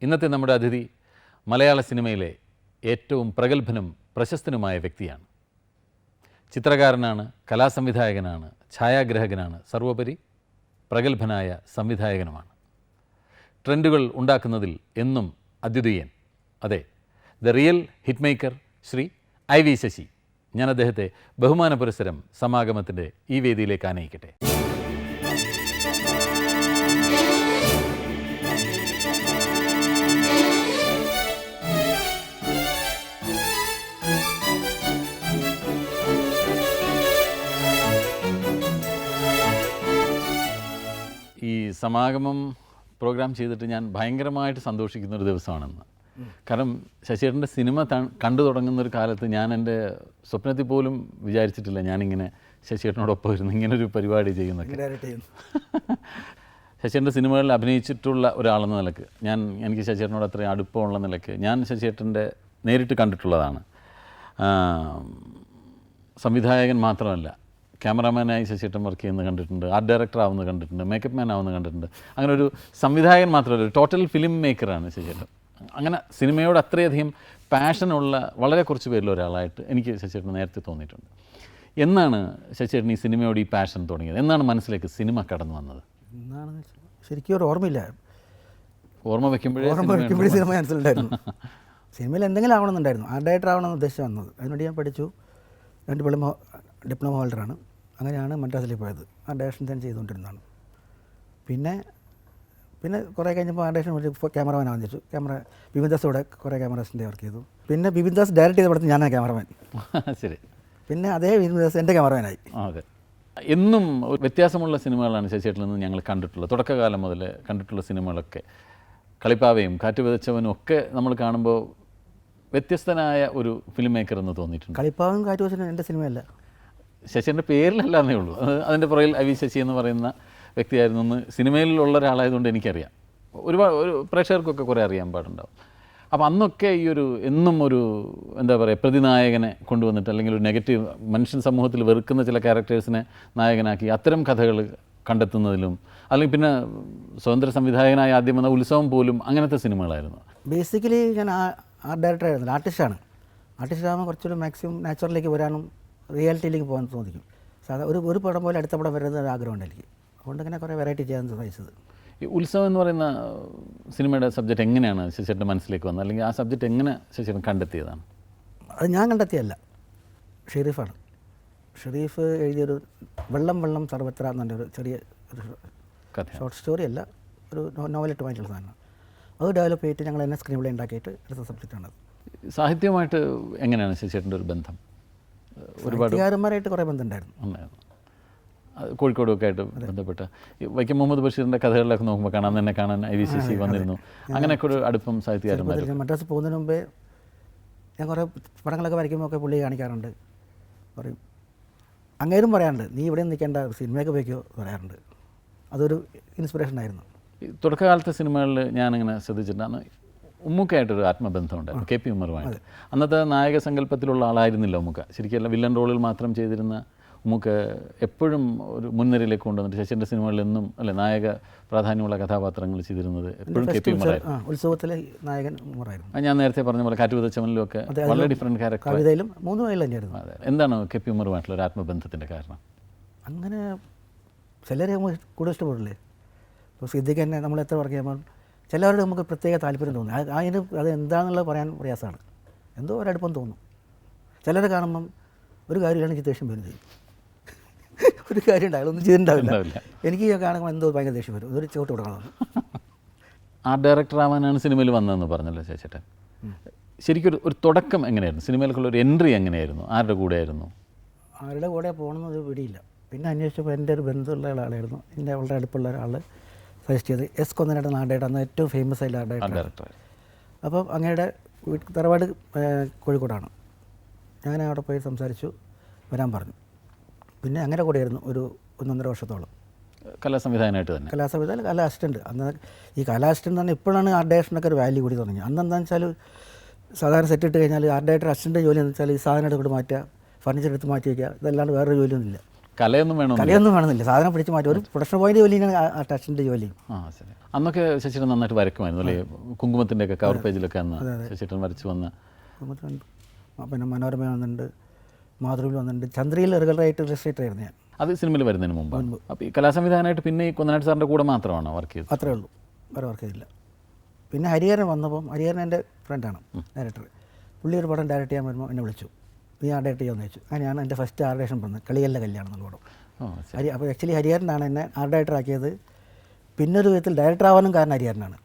ഇന്നത്തെ നമ്മുടെ അതിഥി മലയാള സിനിമയിലെ ഏറ്റവും പ്രഗത്ഭനും പ്രശസ്തനുമായ വ്യക്തിയാണ്. ചിത്രകാരനാണ്, കലാസംവിധായകനാണ്, ഛായാഗ്രാഹകനാണ്, സർവോപരി പ്രഗത്ഭനായ സംവിധായകനുമാണ്. ട്രെൻഡുകൾ ഉണ്ടാക്കുന്നതിൽ എന്നും അദ്വിതീയൻ. അതെ, the real hit maker Shri I V Sasi. ഞാൻ അദ്ദേഹത്തെ ബഹുമാന പുരസ്സരം സമാഗമത്തിൻ്റെ ഈ വേദിയിലേക്ക് ആനയിക്കട്ടെ. ഈ സമാഗമം പ്രോഗ്രാം ചെയ്തിട്ട് ഞാൻ ഭയങ്കരമായിട്ട് സന്തോഷിക്കുന്നൊരു ദിവസമാണെന്ന്. കാരണം ശശിയേട്ടൻ്റെ സിനിമ കണ്ടു തുടങ്ങുന്നൊരു കാലത്ത് ഞാൻ എൻ്റെ സ്വപ്നത്തിൽ പോലും വിചാരിച്ചിട്ടില്ല ഞാനിങ്ങനെ ശശിയേട്ടനോടൊപ്പം ഇരുന്ന് ഇങ്ങനൊരു പരിപാടി ചെയ്യുന്നൊക്കെ. ശശിയേട്ടൻ്റെ സിനിമകളിൽ അഭിനയിച്ചിട്ടുള്ള ഒരാളെന്ന നിലക്ക് എനിക്ക് ശശിയേട്ടനോട് അത്രയും അടുപ്പമുള്ള നിലക്ക് ഞാൻ ശശിയേട്ടൻ്റെ നേരിട്ട് കണ്ടിട്ടുള്ളതാണ്. സംവിധായകൻ മാത്രമല്ല, ക്യാമറാമാനായി ശശിയേട്ടൻ വർക്ക് ചെയ്യുന്നത് കണ്ടിട്ടുണ്ട്, ആർട്ട് ഡയറക്ടർ ആവുന്നത് കണ്ടിട്ടുണ്ട്, മേക്കപ്പ് മാൻ ആവുന്നത് കണ്ടിട്ടുണ്ട്. അങ്ങനെ ഒരു സംവിധായകൻ മാത്രമല്ല, ഒരു ടോട്ടൽ ഫിലിം മേക്കറാണ് ശശിയേട്ടൻ. അങ്ങനെ സിനിമയോട് അത്രയധികം പാഷനുള്ള വളരെ കുറച്ച് പേരിൽ ഒരാളായിട്ട് എനിക്ക് ശശിയേട്ടൻ നേരത്തെ തോന്നിയിട്ടുണ്ട്. എന്നാണ് ശശിയേട്ടൻ ഈ സിനിമയോട് ഈ പാഷൻ തുടങ്ങിയത്? എന്നാണ് മനസ്സിലേക്ക് സിനിമ കടന്നു വന്നത്? എന്നാണ് ശരിക്കും ഒരു ഓർമ്മയില്ല. ഓർമ്മ വയ്ക്കുമ്പോഴേ സിനിമ മനസ്സിലുണ്ടായിരുന്നു. സിനിമയിൽ എന്തെങ്കിലും ആവണമെന്നുണ്ടായിരുന്നു. ആർട്ട് ഡയറക്ടർ ആവണമെന്ന് ഉദ്ദേശിച്ച് വന്നത്. അതിനുവേണ്ടി ഞാൻ പഠിച്ചു. 2 ഡിപ്ലോമ ഹോൾഡറാണ്. അങ്ങനെയാണ് മദ്രാസിലേക്ക് പോയത്. ആ ഡയറക്ഷൻ തന്നെ ചെയ്തുകൊണ്ടിരുന്നതാണ്. പിന്നെ കുറേ കഴിഞ്ഞപ്പോൾ ആ ഡയറക്ഷൻ ഒരു ക്യാമറമാൻ ആവശ്യിച്ചു. ബിബിൻദാസോടെ കുറേ ക്യാമറാസിൻ്റെ വർക്ക് ചെയ്തു. പിന്നെ ബിബിൻദാസ് ഡയറക്റ്റ് ചെയ്ത പടത്തിൽ ഞാനാണ് ക്യാമറമാൻ. ശരി. പിന്നെ അതേ ബിബിൻദാസ് എൻ്റെ ക്യാമറമാനായി. അതെ. എന്നും വ്യത്യാസമുള്ള സിനിമകളാണ് ശശിയേട്ടനിൽ നിന്ന് ഞങ്ങൾ കണ്ടിട്ടുള്ളത്. തുടക്കകാലം മുതൽ കണ്ടിട്ടുള്ള സിനിമകളൊക്കെ കളിപ്പാവയും കാറ്റ് വിതച്ചവനും ഒക്കെ നമ്മൾ കാണുമ്പോൾ വ്യത്യസ്തനായ ഒരു ഫിലിം മേക്കർ എന്ന് തോന്നിയിട്ടുണ്ട്. കളിപ്പാവും കാറ്റ് വിതച്ചവനും എൻ്റെ സിനിമയല്ല, ശശിയുടെ പേരിലല്ലാന്നേ ഉള്ളൂ. അതിൻ്റെ പുറകിൽ ഐ വി ശശി എന്ന് പറയുന്ന വ്യക്തിയായിരുന്നു എന്ന് സിനിമയിലുള്ള ഒരാളായതുകൊണ്ട് എനിക്കറിയാം. ഒരുപാട് പ്രേക്ഷകർക്കൊക്കെ കുറേ അറിയാൻ പാടുണ്ടാവും. അപ്പോൾ അന്നൊക്കെ ഈ എന്നും എന്താ പറയുക, പ്രതിനായകനെ കൊണ്ടുവന്നിട്ട് അല്ലെങ്കിൽ ഒരു നെഗറ്റീവ് മനുഷ്യൻ സമൂഹത്തിൽ വെറുക്കുന്ന ചില ക്യാരക്ടേഴ്സിനെ നായകനാക്കി അത്തരം കഥകൾ കണ്ടെത്തുന്നതിലും, അല്ലെങ്കിൽ പിന്നെ സ്വതന്ത്ര സംവിധായകനായി ആദ്യം വന്ന ഉത്സവം പോലും അങ്ങനത്തെ സിനിമകളായിരുന്നു. ബേസിക്കലി ഞാൻ ആർട്ട് ഡയറക്ടറായിരുന്നു, ആർട്ടിസ്റ്റാണ്. ആർട്ടിസ്റ്റാകുമ്പോൾ കുറച്ചുകൂടി മാക്സിമം നാച്ചുറലിലേക്ക് വരാനും റിയാലിറ്റിയിലേക്ക് പോകാൻ തോന്നിക്കും. ഒരു പടം പോലെ അടുത്ത പടം വരുന്ന ഒരു ആഗ്രഹമുണ്ട് എനിക്ക്. അതുകൊണ്ട് ഇങ്ങനെ കുറേ വെറൈറ്റി ചെയ്യാൻ സാധിച്ചത്. ഈ ഉത്സവം എന്ന് പറയുന്ന സിനിമയുടെ സബ്ജക്റ്റ് എങ്ങനെയാണ് ശശിയുടെ മനസ്സിലേക്ക് വന്നത്, അല്ലെങ്കിൽ ആ സബ്ജക്റ്റ് എങ്ങനെ ശശിയുടെ കണ്ടെത്തിയതാണ്? അത് ഞാൻ കണ്ടെത്തിയല്ല, ഷെരീഫാണ്. ഷെരീഫ് എഴുതിയൊരു വെള്ളം സർവത്ര എന്നൊരു ചെറിയ ഒരു ഷോർട്ട് സ്റ്റോറി അല്ല, ഒരു നോവലായിട്ട് വാങ്ങിച്ചുള്ള സാധനം. അത് ഡെവലപ്പ് ചെയ്തിട്ട് ഞങ്ങൾ തന്നെ സ്ക്രീൻ പ്ലേ ഉണ്ടാക്കിയിട്ട് എടുത്ത സബ്ജക്റ്റാണത്. സാഹിത്യമായിട്ട് എങ്ങനെയാണ് ശശിയേട്ടൻ്റെ ഒരു ബന്ധം? ഒരുപാട് സാഹിത്യകാരന്മാരായിട്ട് കുറേ ബന്ധമുണ്ടായിരുന്നു. കോഴിക്കോടും ഒക്കെ ആയിട്ട് ബന്ധപ്പെട്ട് വൈക്കം മുഹമ്മദ് ബഷീറിൻ്റെ കഥകളിലൊക്കെ നോക്കുമ്പോൾ കാണാൻ ഐ വി ശശി വന്നിരുന്നു. അങ്ങനെയൊക്കെ ഒരു അടുപ്പം സാഹിത്യകാരന്മാർ. മദ്രാസ് പോകുന്നതിന് മുമ്പേ ഞാൻ കുറേ പടങ്ങളൊക്കെ വരയ്ക്കുമ്പോൾ ഒക്കെ പുള്ളി കാണിക്കാറുണ്ട്. പറയും, അങ്ങേരും പറയാറുണ്ട്, നീ ഇവിടെ നിൽക്കേണ്ട, സിനിമയൊക്കെ പോയിക്കോ പറയാറുണ്ട്. അതൊരു ഇൻസ്പിറേഷൻ ആയിരുന്നു. തുടക്കകാലത്തെ സിനിമകളിൽ ഞാനിങ്ങനെ ശ്രദ്ധിച്ചിട്ടാണ് ഉമ്മുക്കയായിട്ടൊരു ആത്മബന്ധമുണ്ടായിരുന്നു കെ പി ഉമ്മറുമായിട്ട്. അന്നത്തെ നായക സങ്കല്പത്തിലുള്ള ആളായിരുന്നില്ല ഉമ്മുക്ക. ശരിക്കും വില്ലൻ റോളിൽ മാത്രം ചെയ്തിരുന്ന ഉമ്മുക്ക എപ്പോഴും ഒരു മുൻനിരയിലേക്ക് കൊണ്ടുവന്നിട്ട് ശശിൻ്റെ സിനിമകളിൽ എന്നും നായക പ്രാധാന്യമുള്ള കഥാപാത്രങ്ങൾ ചെയ്തിരുന്നത് എപ്പോഴും കെ പി ഉമ്മറായിരുന്നു. ഉത്സവത്തിലെ നായകൻ ഉമ്മറായിരുന്നു. ഞാൻ നേരത്തെ പറഞ്ഞ പോലെ കാറ്റ് വിതച്ചവനിലും ഒക്കെ വളരെ ഡിഫറെൻറ്റ് ക്യാരക്ടർ. കവിതയിലും 3 വയലിൽ തന്നെയായിരുന്നു. അതെ. എന്താണ് കെ പി ഉമ്മറുമായിട്ടുള്ള ഒരു ആത്മബന്ധത്തിൻ്റെ കാരണം? അങ്ങനെ ചിലരെ കൂടുതൽ ഇഷ്ടപ്പെടില്ലേ. ഇപ്പോൾ സിദ്ദിഖ് തന്നെ നമ്മൾ എത്ര വർക്ക് ചെയ്യുമ്പോൾ ചിലവരുടെ നമുക്ക് പ്രത്യേക താല്പര്യം തോന്നും. അത് എന്താണെന്നുള്ളത് പറയാൻ പ്രയാസമാണ്. എന്തോ ഒരടുപ്പം തോന്നും. ചിലരെ കാണുമ്പം ഒരു കാര്യമില്ലാണ്ട് എനിക്ക് ദേഷ്യം വരും ചെയ്യും. ഒരു കാര്യം ഉണ്ടാവില്ല, ഒന്നും ചെയ്തിട്ടുണ്ടാവില്ല. എനിക്ക് കാണുമ്പോൾ എന്തോ ഭയങ്കര ദേഷ്യം വരും. ഒരു ചോട്ട് കൊടുക്കണം. ആർട്ട് ഡയറക്ടർ ആവാനാണ് സിനിമയിൽ വന്നതെന്ന് പറഞ്ഞല്ലോ ചേച്ചേട്ടൻ. ശരിക്കും ഒരു തുടക്കം എങ്ങനെയായിരുന്നു? സിനിമയിലേക്കുള്ള ഒരു എൻട്രി എങ്ങനെയായിരുന്നു? ആരുടെ കൂടെയായിരുന്നു? ആരുടെ കൂടെ പോകണമെന്നൊരു പിടിയില്ല. പിന്നെ അന്വേഷിച്ചപ്പോൾ എൻ്റെ ഒരു ബന്ധമുള്ള ഒരാളായിരുന്നു, എൻ്റെ വളരെ അടുപ്പുള്ള ഒരാൾ സജസ്റ്റ് ചെയ്ത്. എസ് കൊന്നനായിട്ട് നാടേട്ട് അന്ന് ഏറ്റവും ഫേമസ് ആയിട്ടുള്ള ആർട്ട് ഡയറക്ടർ. അപ്പം അങ്ങയുടെ തറവാട് കോഴിക്കോടാണ്. ഞാൻ അവിടെ പോയി സംസാരിച്ചു, വരാൻ പറഞ്ഞു. പിന്നെ അങ്ങനെ കൂടെയായിരുന്നു ഒരു 1.5 വർഷത്തോളം. കലാസംവിധാനമായിട്ട് തന്നെ. കലാസംവിധാനം, കലാ അസിസ്റ്റൻറ്റ്. അന്ന് ഈ കലാ അസിസ്റ്റൻ്റ് തന്നെ ഇപ്പോഴാണ് ആർട്ട് ഡയറക്ഷനൊക്കെ ഒരു വാല്യൂ കൂടി തുടങ്ങി. അന്ന് എന്താണെന്ന് വെച്ചാൽ സാധാരണ സെറ്റ് ഇട്ട് കഴിഞ്ഞാൽ ആർട്ട് ഡയറക്ടർ അസിസ്റ്റൻ്റ് ജോലി എന്ന് വെച്ചാൽ ഈ സാധനം എടുത്ത് മാറ്റുക, ഫർണിച്ചർ എടുത്ത് മാറ്റി വയ്ക്കുക, ഇതല്ലാണ്ട് വേറൊരു ജോലിയൊന്നുമില്ല. കലയൊന്നും വേണമെന്നില്ല. കലയൊന്നും വേണമെന്നില്ല, സാധനം പിടിച്ച് മാറ്റി ഒരു പ്രൊഡക്ഷൻ പോയിന്റ് ജോലിയാണ് ആ ടച്ചിൻ്റെ ജോലിയും. ശരി. അന്നൊക്കെ ശശിധരൻ നന്നായിട്ട് വരയ്ക്കുമായിരുന്നു അല്ലേ? കുങ്കുമത്തിൻ്റെ ഒക്കെ കവർ പേജിലൊക്കെ അന്ന് ശശിധരൻ വരച്ച് വന്ന്. പിന്നെ മനോരമ വന്നിട്ടുണ്ട്, മാതൃഭൂമി വന്നിട്ടുണ്ട്, ചന്ദ്രയിൽ റെഗുലറായിട്ട് രജിസ്ട്രേറ്റർ ആയിരുന്നു ഞാൻ. അത് സിനിമയിൽ വരുന്നതിന് മുമ്പ്. അപ്പോൾ ഈ കലാസംവിധാനമായിട്ട് പിന്നെ ഈ കുന്നനാട് സാറിൻ്റെ കൂടെ മാത്രമാണോ വർക്ക് ചെയ്തത്? അത്രേ ഉള്ളൂ, വേറെ വർക്ക് ചെയ്തില്ല. പിന്നെ ഹരിഹരൻ വന്നപ്പം, ഹരിഹരൻ എൻ്റെ ഫ്രണ്ടാണ് ഡയറക്ടർ. പുള്ളി ഒരു പടം ഡയറക്റ്റ് ചെയ്യാൻ വരുമ്പോൾ എന്നെ വിളിച്ചു, നീ ആ ഡയറക്റ്റ് ചെയ്യാമെന്ന് ചോദിച്ചു. അങ്ങനെയാണ് എൻ്റെ ഫസ്റ്റ് ആർട്ട് ഡയറക്ഷൻ പറഞ്ഞത്, കളിയല്ല കല്യാണം എന്നുള്ള പടം. അപ്പോൾ ആക്ച്വലി ഹരിഹരനാണ് എന്നെ ആർട്ട് ഡയറക്ടർ ആക്കിയത്. പിന്നൊരു വിധത്തിൽ ഡയറക്ടർ ആവാനും കാരണം ഹരിഹരനാണ്.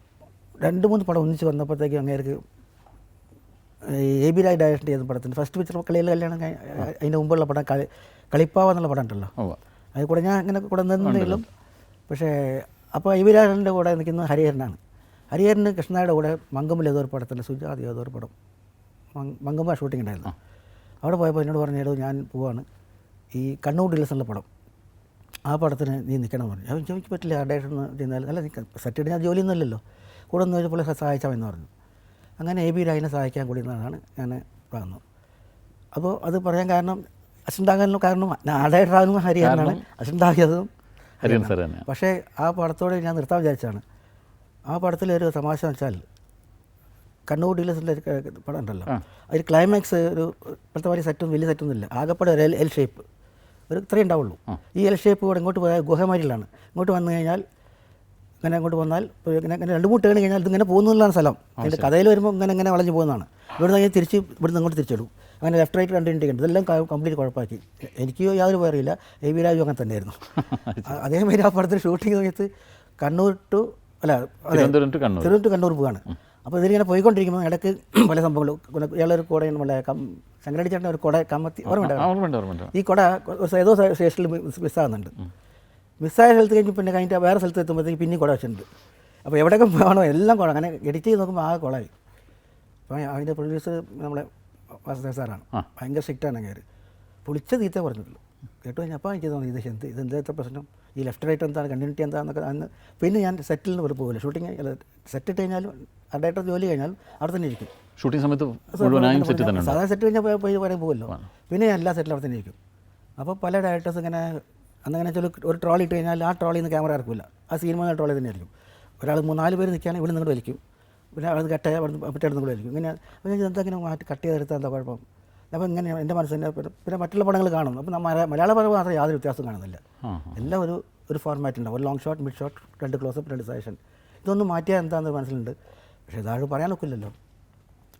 2-3 പടം ഒന്നിച്ച് വന്നപ്പോഴത്തേക്കും അങ്ങേർക്ക് AB രാജ് ഡയറക്റ്റ് ചെയ്ത പടത്തിന് ഫസ്റ്റ് പിക്ചർ കളിയല്ല കല്യാണം, അതിൻ്റെ മുമ്പുള്ള പടം കളിപ്പാവ എന്നുള്ള പടം ഉണ്ടല്ലോ, അതിൽ കൂടെ ഞാൻ ഇങ്ങനെ കൂടെ നിന്നെങ്കിലും. പക്ഷേ അപ്പോൾ AB രാജൻ്റെ കൂടെ നിൽക്കുന്നത് ഹരിഹരനാണ്. ഹരിഹരന് കൃഷ്ണയുടെ കൂടെ മങ്കമ്മിൽ ഏതോ ഒരു പടത്തിൻ്റെ സുജാതി ഏതോ ഒരു പടം മങ്കമ്മ ഷൂട്ടിംഗ് ഉണ്ടായിരുന്നു. അവിടെ പോയപ്പോൾ എന്നോട് പറഞ്ഞേടോ ഞാൻ പോവാണ്, ഈ കണ്ണൂർ ഡിലസ് എന്നുള്ള പടം, ആ പടത്തിന് നീ നിൽക്കണം പറഞ്ഞു. ഞാൻ ചോദിച്ചു പറ്റില്ല, ആ ഡയറക്ടർ ചെയ്യുന്നാൽ അല്ല, നീ സെറ്റ് ഇടുന്ന ജോലിയൊന്നും അല്ലല്ലോ, കൂടെ ഒന്ന് ചോദിച്ചപ്പോൾ സഹായിച്ചാമെന്ന് പറഞ്ഞു. അങ്ങനെ AB രാജിനെ സഹായിക്കാൻ കൂടി എന്നാണ് ഞാൻ വന്നത്. അപ്പോൾ അത് പറയാൻ കാരണം അസിണ്ടാകാനുള്ള കാരണം ആ ഡയറക്ടറാകും ഹരിഹരനാണ്, അസിണ്ടാക്കിയതും ഹരിഹരൻ സാർ തന്നെ. പക്ഷേ ആ പടത്തോടെ ഞാൻ നിർത്താൻ വിചാരിച്ചാണ്. ആ പടത്തിലൊരു തമാശ വെച്ചാൽ കണ്ണൂർ ഡീലേഴ്സിൻ്റെ പടം ഉണ്ടല്ലോ, അതിൽ ക്ലൈമാക്സ് ഒരു ഇപ്പോഴത്തെ മാതിരി സെറ്റും വലിയ സെറ്റൊന്നും ഇല്ല, ആകെപ്പാടെ ഒരു എൽ ഷേപ്പ്, ഒരു ഇത്രയും ഉണ്ടാവുള്ളൂ. ഈ എൽ ഷേപ്പ് കൂടെ ഇങ്ങോട്ട് പോയാൽ ഗുഹമാരിലാണ്, ഇങ്ങോട്ട് വന്നു കഴിഞ്ഞാൽ ഇങ്ങനെ അങ്ങോട്ട് വന്നാൽ ഇങ്ങനെ 2-3 ടേൺ കഴിഞ്ഞാൽ ഇതിങ്ങനെ പോകുന്നതാണ് സ്ഥലം. അതിൻ്റെ കഥയിൽ വരുമ്പോൾ ഇങ്ങനെ വളഞ്ഞു പോകുന്നതാണ്. ഇവിടുന്ന് കഴിഞ്ഞാൽ ഇവിടുന്ന് അങ്ങോട്ട് തിരിച്ചിടും. അങ്ങനെ ലെഫ്റ്റ് റൈറ്റ് കണ്ടിട്ടുണ്ട്, ഇതെല്ലാം കംപ്ലീറ്റ് കുഴപ്പമാക്കി. എനിക്ക് യാതൊരു പേറിയില്ല, AB രാജു അങ്ങനെ തന്നെയായിരുന്നു. അതേമാതിരി ആ പടത്തിൽ ഷൂട്ടിംഗ് സമയത്ത് തിരുവനന്തപുരം ടു കണ്ണൂർ പോവാണ്. അപ്പോൾ ഇതിലിങ്ങനെ പോയിക്കൊണ്ടിരിക്കുമ്പോൾ ഇടയ്ക്ക് പല സംഭവങ്ങളും, ഇയാളൊരു കുട നമ്മളെ ശങ്കരടി ചേട്ടൻ ഒരു കുട കമ്മത്തി ഓർമ്മയുണ്ടാവും. ഈ കുട ഏതോ സ്റ്റേഷനിൽ മിസ്സാകുന്നുണ്ട്. മിസ്സായ സ്ഥലത്ത് കഴിഞ്ഞിട്ട് വേറെ സ്ഥലത്ത് എത്തുമ്പോഴത്തേക്ക് പിന്നെ കുട വെച്ചിട്ടുണ്ട്. അപ്പോൾ എവിടെയൊക്കെ പോകണോ എല്ലാം കുട, അങ്ങനെ എഡിറ്റ് ചെയ്ത് നോക്കുമ്പോൾ ആ കുളമായി. അപ്പോൾ അതിൻ്റെ പ്രൊഡ്യൂസർ നമ്മളെ വാസുദേവ് സാറാണ്, ഭയങ്കര സ്ട്രിക്റ്റാണ് അങ്ങേര്. പൊളിച്ച തീറ്റ പറഞ്ഞിട്ടുള്ളൂ. കേട്ടു കഴിഞ്ഞാൽ അപ്പോൾ എനിക്ക് തോന്നി ഇതെന്താ പ്രശ്നം, ഈ ലെഫ്റ്റ് റൈറ്റ് എന്താണ്, കണ്ടിന്യൂറ്റി എന്താണെന്നൊക്കെ. അന്ന് പിന്നെ ഞാൻ സെറ്റിൽ നിന്ന് ഒരു പോകില്ല, ഷൂട്ടിങ് സെറ്റ് ഇട്ട് കഴിഞ്ഞാലും ആ ഡയറക്ടർ ജോലി കഴിഞ്ഞാൽ അവിടെ തന്നെ ഇരിക്കും. ഷൂട്ടിംഗ് സമയത്ത് സാധാരണ സെറ്റ് കഴിഞ്ഞാൽ പോയി പറയാൻ പോകുമല്ലോ, പിന്നെ ഞാൻ എല്ലാ സെറ്റിലും അവിടെ തന്നെ ഇരിക്കും. അപ്പോൾ പല ഡയറക്ടേഴ്സ് ഇങ്ങനെ അന്നങ്ങനെ ഒരു ട്രോളി ഇട്ട് കഴിഞ്ഞാൽ ആ ട്രോളിൽ നിന്ന് ക്യാമറ ഇറക്കില്ല, ആ സിനിമ ട്രോളി തന്നെ ആയിരിക്കും. ഒരാൾ 3-4 പേര് നിൽക്കുകയാണെങ്കിൽ ഇവിടെ നിന്ന് വലിക്കും, പിന്നെ അത് കട്ടായ മറ്റേടത്ത് കൂടെ വലിക്കും. ഇങ്ങനെ അപ്പോൾ എന്തെങ്കിലും മാറ്റി കട്ട് ചെയ്തെടുത്താൽ എന്താ കുഴപ്പം. അപ്പോൾ ഇങ്ങനെ എൻ്റെ മനസ്സിൻ്റെ പിന്നെ മറ്റുള്ള പടങ്ങൾ കാണും. അപ്പോൾ മലയാള പടം മാത്രം യാതൊരു വ്യത്യാസവും കാണുന്നില്ല. എല്ലാം ഒരു ഫോർമാറ്റ് ഉണ്ടാവും, ഒരു long shot, mid shot, 2 close-up, 2 suggestion. ഇതൊന്നും മാറ്റിയാൽ എന്താണെന്ന് മനസ്സിലുണ്ട്. പക്ഷേ ഇതാരും പറയാൻ ഒക്കില്ലല്ലോ.